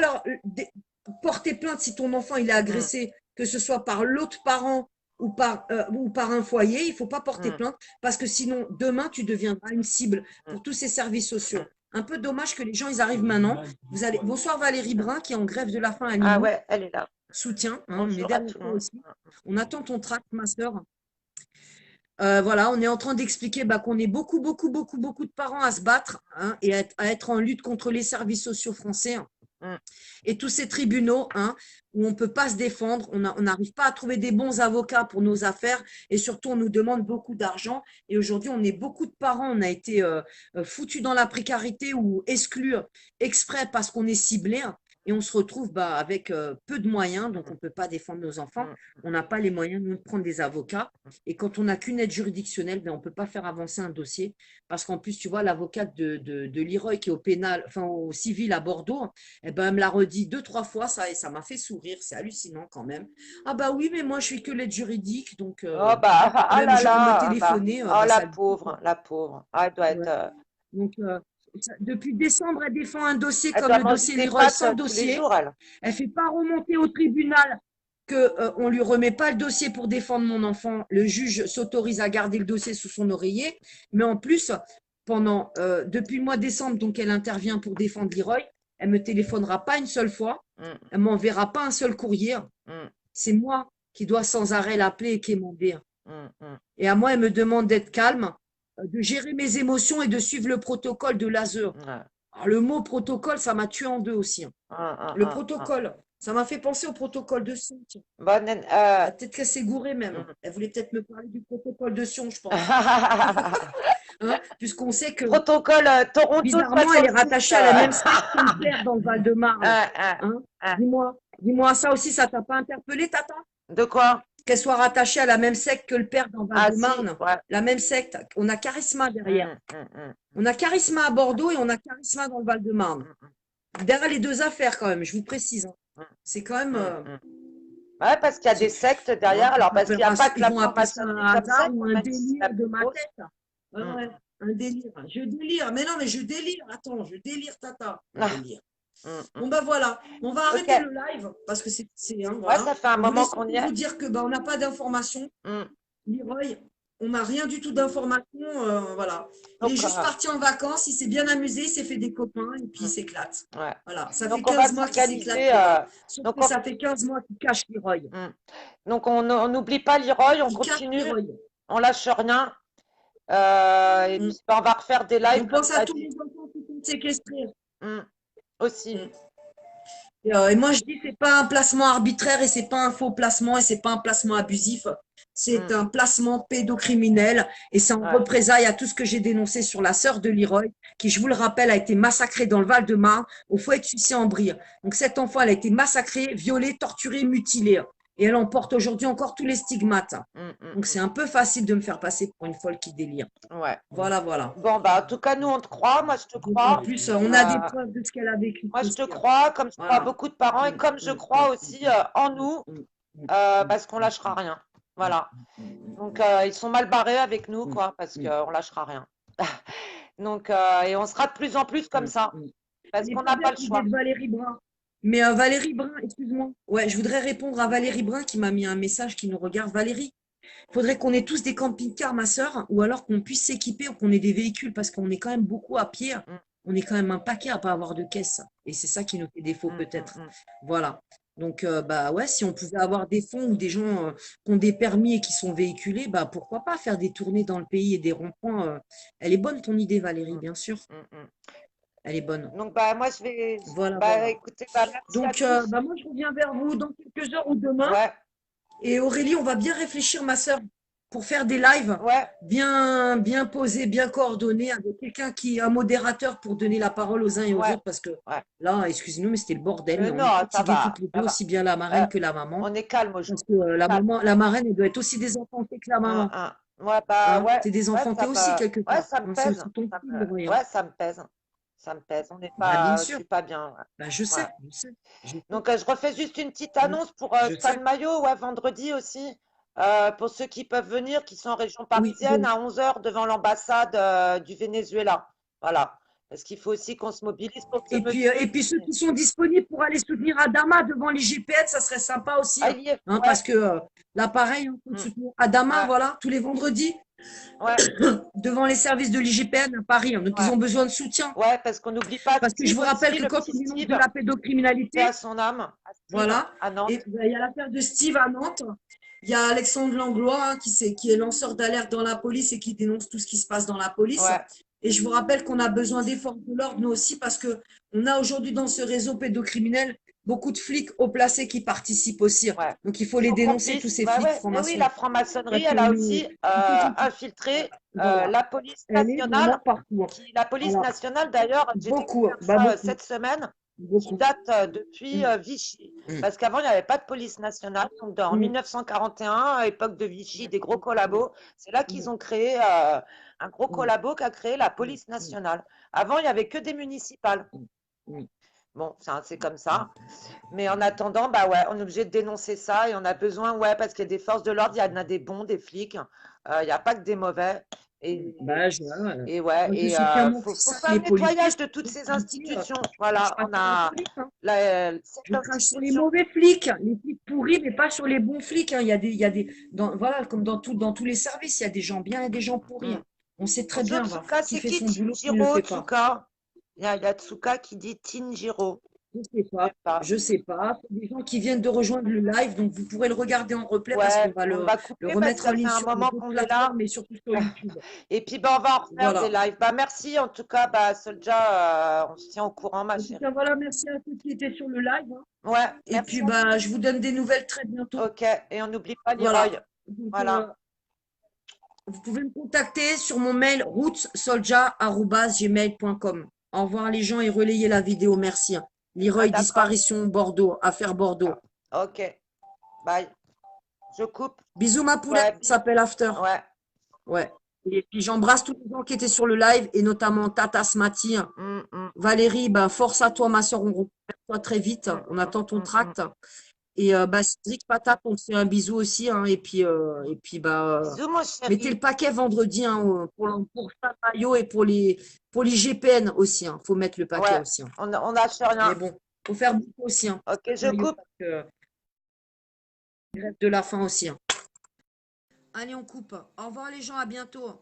A: porter plainte si ton enfant il est
B: hum,
A: agressé, que ce soit par l'autre parent ou par un foyer. Il faut pas porter
B: hum,
A: plainte parce que sinon demain tu deviendras une cible
B: hum,
A: pour tous ces services sociaux.
B: hum.
A: Un peu dommage que les gens ils arrivent maintenant. Bonsoir Valérie Brun qui est en grève de la faim à
B: Ah
A: Limoux.
B: ouais, elle est là.
A: Soutien, hein, on est
B: Bonjour à
A: derrière
B: tout le
A: toi
B: monde.
A: aussi. On attend ton tract, ma sœur. Voilà, on est en train d'expliquer qu'on est beaucoup, beaucoup, beaucoup, beaucoup de parents à se battre, hein, et à être en lutte contre les services sociaux français, hein,
B: Hum,
A: et tous ces tribunaux, hein, où on ne peut pas se défendre, on n'arrive pas à trouver des bons avocats pour nos affaires et surtout on nous demande beaucoup d'argent. Et aujourd'hui, on est beaucoup de parents, on a été foutus dans la précarité ou exclus exprès parce qu'on est ciblés, hein, et on se retrouve avec peu de moyens, donc on ne peut pas défendre nos enfants.
B: hum,
A: On n'a pas les moyens nous, de prendre des avocats. Et quand on n'a qu'une aide juridictionnelle, on ne peut pas faire avancer un dossier. Parce qu'en plus, tu vois, l'avocate de Leroy qui est au pénal, enfin au civil à Bordeaux, eh ben, elle me l'a redit 2, 3 fois, ça, et ça m'a fait sourire. C'est hallucinant quand même. Ah bah oui, mais moi, je suis que l'aide juridique, donc
B: Oh bah, ah
A: même
B: là
A: pour me
B: là, bah,
A: téléphoner,
B: oh
A: ça
B: la
A: le dit,
B: pauvre,
A: quoi.
B: la pauvre. Ah, elle doit être,
A: Ouais. Donc, depuis décembre, elle défend un dossier
B: elle
A: comme
B: doit
A: le
B: manger
A: dossier
B: des
A: Leroy
B: pâtes
A: sans
B: tous les
A: dossier.
B: jours, elle.
A: Elle fait pas remonter au tribunal que on lui remet pas le dossier pour défendre mon enfant. Le juge s'autorise à garder le dossier sous son oreiller, mais en plus, depuis le mois de décembre, donc elle intervient pour défendre Leroy. Elle me téléphonera pas une seule fois.
B: Hum,
A: Elle m'enverra pas un seul courrier.
B: hum,
A: C'est moi qui dois sans arrêt l'appeler et quémander.
B: hum, hum.
A: Et à moi, elle me demande d'être calme, de gérer mes émotions et de suivre le protocole de l'ASE.
B: Ouais.
A: Alors, le mot protocole, ça m'a tué en deux aussi. Hein. Le
B: Ah.
A: protocole, ça m'a fait penser au protocole de Sion. Tiens.
B: Bonne,
A: Ah, peut-être qu'elle s'est gourée même.
B: hum.
A: Elle voulait peut-être me parler du protocole de Sion, je pense. Hein, puisqu'on sait que,
B: Protocole Toronto
A: bizarrement, elle est
B: 66.
A: rattachée à la même secte que le père dans le Val-de-Marne.
B: Ah, ah,
A: Hein.
B: ah.
A: Dis-moi, ça aussi, ça t'a pas interpellé, Tata?
B: De quoi?
A: Qu'elle soit rattachée à la même secte que le père dans le
B: Ah si,
A: Val-de-Marne.
B: ouais.
A: La même secte. On a Charisma derrière.
B: Hum.
A: On a Charisma à Bordeaux et on a Charisma dans le Val-de-Marne. Derrière les deux affaires, quand même, je vous précise. Hein. C'est quand même.
B: Ouais, parce qu'il y a des sectes derrière. Alors, parce qu'il n'y a pas que
A: Ils
B: la
A: vont appeler ça
B: franc-maçonnerie
A: un
B: comme ça,
A: hasard ou un
B: même si la
A: délire de
B: plus
A: ma
B: grosse.
A: tête. Ouais,
B: Hum,
A: ouais, un délire. Je délire. Mais non, mais je délire. Attends, je délire, Tata. Je
B: Ah,
A: délire. Bon,
B: hum.
A: ben voilà. On va
B: Ok.
A: arrêter le live parce que hein,
B: Ouais,
A: voilà.
B: ça fait un
A: On voulait
B: moment qu'on
A: surtout
B: y est.
A: vous dire que on n'a pas d'informations.
B: Hum.
A: Leroy, on n'a rien du tout d'informations. Voilà. Il est
B: Donc,
A: juste parti en vacances, il s'est bien amusé, il s'est fait des copains et puis il
B: hum,
A: s'éclate.
B: ouais.
A: Voilà. Ça fait
B: Donc, on va
A: 15 mois qu'il s'éclate,
B: s'organiser.
A: Leroy. Sauf
B: Donc,
A: que ça fait 15 mois qu'il cache Leroy.
B: donc, on n'oublie pas Leroy, on
A: Il cache
B: continue,
A: Leroy.
B: on lâche rien. Et
A: Mm.
B: puis, on va refaire des
A: Et
B: lives
A: on
B: comme
A: pense
B: tu
A: à
B: as
A: tous
B: dit.
A: les enfants qui sont séquestrés.
B: Aussi.
A: Mm. Et moi, je dis, c'est pas un placement arbitraire et c'est pas un faux placement et c'est pas un placement abusif. C'est un placement pédocriminel et c'est en
B: Ouais.
A: représailles à tout ce que j'ai dénoncé sur la sœur de Leroy, qui, je vous le rappelle, a été massacrée dans le Val-de-Marne au foyer de Sucy-en-Brie. Donc, cet enfant, elle a été massacrée, violée, torturée, mutilée. Et elle en porte aujourd'hui encore tous les stigmates. Donc, c'est un peu facile de me faire passer pour une folle qui délire.
B: Ouais.
A: Voilà.
B: Bon, bah, en tout cas, nous, on te croit. Moi, je te
A: Donc, en
B: crois.
A: plus, on a des preuves de ce qu'elle a vécu.
B: Moi, je
A: aussi.
B: te crois, comme je crois à
A: Voilà.
B: beaucoup de parents et comme je crois aussi en nous, parce qu'on lâchera rien. Voilà. Donc, ils sont mal barrés avec nous, quoi, parce qu'on lâchera rien. Donc, et on sera de plus en plus comme
A: Mm,
B: ça,
A: mm.
B: parce
A: Mais
B: qu'on n'a pas le
A: peut-être vous
B: choix.
A: êtes Valérie Brun. Mais Valérie Brun, excuse-moi. Ouais, je voudrais répondre à Valérie Brun qui m'a mis un message qui nous regarde. Valérie, il faudrait qu'on ait tous des camping-cars, ma sœur, ou alors qu'on puisse s'équiper ou qu'on ait des véhicules parce qu'on est quand même beaucoup à pied.
B: Mm,
A: On est quand même un paquet à pas avoir de caisse. Et c'est ça qui nous fait défaut
B: mm, mm,
A: peut-être.
B: mm.
A: Voilà. Donc, bah ouais, si on pouvait avoir des fonds ou des gens qui ont des permis et qui sont véhiculés, bah pourquoi pas faire des tournées dans le pays et des ronds-points. Elle est bonne ton idée, Valérie,
B: Mm,
A: bien sûr.
B: mm, mm.
A: Elle est bonne.
B: Donc, bah, moi, je vais.
A: Voilà,
B: Bah,
A: voilà.
B: écoutez, bah, merci à
A: Donc,
B: tous.
A: bah moi, je reviens vers vous dans quelques heures ou demain.
B: Ouais,
A: Et Aurélie, on va bien réfléchir, ma sœur, pour faire des lives
B: ouais,
A: bien, bien posés, bien coordonnés, avec quelqu'un un modérateur pour donner la parole aux uns et aux
B: ouais,
A: autres, parce que
B: ouais.
A: là, excusez-nous, mais c'était le bordel. On est
B: Non, ça
A: fatigués
B: va,
A: toutes les
B: ça
A: deux,
B: va.
A: aussi bien la
B: Euh,
A: marraine que la maman,
B: on est calme
A: parce
B: aujourd'hui.
A: que la
B: Calme.
A: maman, la marraine, elle doit être aussi désenfantée que la maman.
B: Ouais, bah,
A: Hein?
B: ouais,
A: T'es
B: ouais,
A: désenfanté aussi quelque
B: ouais,
A: part.
B: ça me
A: Hein, c'est
B: pèse.
A: aussi ton petit, Leroy, hein.
B: Ouais, ça me pèse. Ça me pèse. On n'est
A: Bah, bien
B: pas, je
A: sûr.
B: suis pas bien. Ouais.
A: Bah, je
B: Ouais.
A: sais, je sais, je sais.
B: Donc, je refais juste une petite
A: Hein.
B: annonce pour
A: Je
B: Stade
A: sais.
B: Maillot, ouais, vendredi aussi. Pour ceux qui peuvent venir, qui sont en région
A: Oui,
B: parisienne,
A: bon.
B: à 11 heures devant l'ambassade du Venezuela. Voilà. Parce qu'il faut aussi qu'on se mobilise pour ce
A: Et
B: monsieur
A: puis ceux
B: qui.
A: qui sont disponibles pour aller soutenir Adama devant les GPS, ça serait sympa aussi.
B: Ah,
A: Hein.
B: il y est.
A: Hein,
B: Ouais.
A: parce que là, pareil, on peut
B: Mm.
A: soutenir Adama,
B: Ouais.
A: voilà, tous les vendredis,
B: Ouais.
A: devant les services de l'IGPN à Paris. Hein. Donc, ils
B: Ouais.
A: ont besoin de soutien.
B: Ouais, parce qu'on n'oublie pas
A: Parce que je
B: Steve
A: vous rappelle
B: aussi,
A: que
B: le
A: quand
B: petit
A: on dénonce de
B: Steve,
A: la
B: paix à
A: pédocriminalité,
B: son âme, à Steve,
A: voilà,
B: à
A: et
B: Nantes.
A: ben, il y a l'affaire de Steve à Nantes. Il y a Alexandre Langlois hein, qui est lanceur d'alerte dans la police et qui dénonce tout ce qui se passe dans la police.
B: Ouais.
A: Et je vous rappelle qu'on a besoin des forces de l'ordre, nous aussi, parce que on a aujourd'hui dans ce réseau pédocriminel beaucoup de flics haut placés qui participent aussi. Hein.
B: Ouais.
A: Donc il faut
B: Ils
A: les
B: sont
A: dénoncer, tous
B: complices.
A: ces
B: Ouais,
A: flics
B: ouais. Mais oui,
A: francs-maçons.
B: la franc-maçonnerie,
A: Parce que
B: elle a aussi
A: ils sont complices.
B: infiltré
A: Voilà.
B: la police
A: Elle est vraiment
B: nationale,
A: partout. Hein.
B: la police
A: Voilà.
B: nationale, d'ailleurs, j'ai
A: Beaucoup. Hein.
B: découvert
A: Bah,
B: ça
A: beaucoup.
B: cette semaine, qui
A: Beaucoup.
B: date depuis
A: Mm,
B: Vichy.
A: mm,
B: Parce qu'avant, il n'y avait pas de police nationale. Donc, en
A: mm,
B: 1941, à l'époque de Vichy, des gros
A: mm,
B: collabos, c'est là
A: mm,
B: qu'ils ont créé un gros
A: mm,
B: collabo qui a créé la
A: mm,
B: police
A: mm,
B: nationale. Avant, il n'y avait que des municipales.
A: mm, mm,
B: Bon, c'est comme
A: mm.
B: ça. Mais en attendant, bah ouais, on est obligé de dénoncer ça et on a besoin, ouais, parce qu'il y a des forces de l'ordre, il y en a des bons, des flics, il n'y a pas que des mauvais. Et,
A: Bah,
B: et ouais,
A: moi, je
B: et
A: soutiens mon
B: faut
A: fils, hein,
B: faire
A: il
B: le
A: est policier.
B: nettoyage de toutes
A: Je
B: ces
A: vous dis,
B: institutions.
A: je crache
B: Voilà,
A: pas
B: on
A: sur la
B: a
A: police. Hein.
B: cette
A: Je crache sur les
B: institution.
A: mauvais flics, les flics pourris, mais pas sur les bons flics. Hein. Il y a des, voilà, comme dans tous les services, il y a des gens bien et des gens pourris.
B: Hmm.
A: Hein. On sait très
B: Bonjour
A: bien
B: Tsuka,
A: qui
B: c'est
A: fait
B: qui
A: son boulot, qui ne le
B: Tinjiro
A: fait pas.
B: Tsuka? Il y a Tsuka qui dit Tinjiro.
A: Je sais
B: Je
A: pas,
B: sais pas.
A: je sais pas. C'est des gens qui viennent de rejoindre le live, donc vous pourrez le regarder en replay parce qu'on
B: Ouais,
A: va
B: on va
A: le
B: couper parce que
A: remettre en
B: ça fait
A: ligne
B: un
A: sur
B: moment
A: d'autres
B: qu'on est là.
A: plateformes et surtout sur YouTube.
B: Et puis, bah, on va en refaire des
A: Voilà.
B: lives. Bah, merci en tout cas, bah, Soldier, on se tient au courant, ma
A: En tout
B: chérie.
A: cas, voilà, merci à ceux qui étaient sur le live. Hein.
B: Ouais,
A: Et
B: merci
A: puis,
B: à
A: bah,
B: tous.
A: je vous donne des nouvelles très bientôt.
B: Ok, et on n'oublie pas
A: Voilà.
B: Leroy.
A: Donc,
B: Voilà.
A: vous pouvez me contacter sur mon mail rootsolja@gmail.com. Au revoir les gens et relayez la vidéo. Merci. Hein.
B: Ah,
A: Leroy,
B: d'accord.
A: disparition Bordeaux, affaire Bordeaux.
B: Ok, bye. Je coupe.
A: Bisous ma poulette,
B: Ouais,
A: on s'appelle After.
B: ouais.
A: Ouais. Et puis j'embrasse tous les gens qui étaient sur le live et notamment Tata Smati. Hein.
B: Mm, mm,
A: Valérie, ben, force à toi ma soeur, on revient vers toi très vite.
B: mm,
A: On
B: mm,
A: attend ton
B: mm, mm.
A: tract. Et bah, Cédric Patate, on te fait un bisou aussi. Hein, et puis bah,
B: Bisous, mon
A: mettez
B: chéri.
A: le paquet vendredi hein, pour Stade Maillot et pour les GPN aussi. Hein. Faut mettre le paquet
B: Ouais,
A: aussi. Hein.
B: on lâche
A: Mais
B: rien.
A: bon, faut faire beaucoup aussi. Hein.
B: Ok, je
A: Maillot,
B: coupe.
A: parce que grève de la faim aussi. Hein. Allez, on coupe. Au revoir les gens, à bientôt.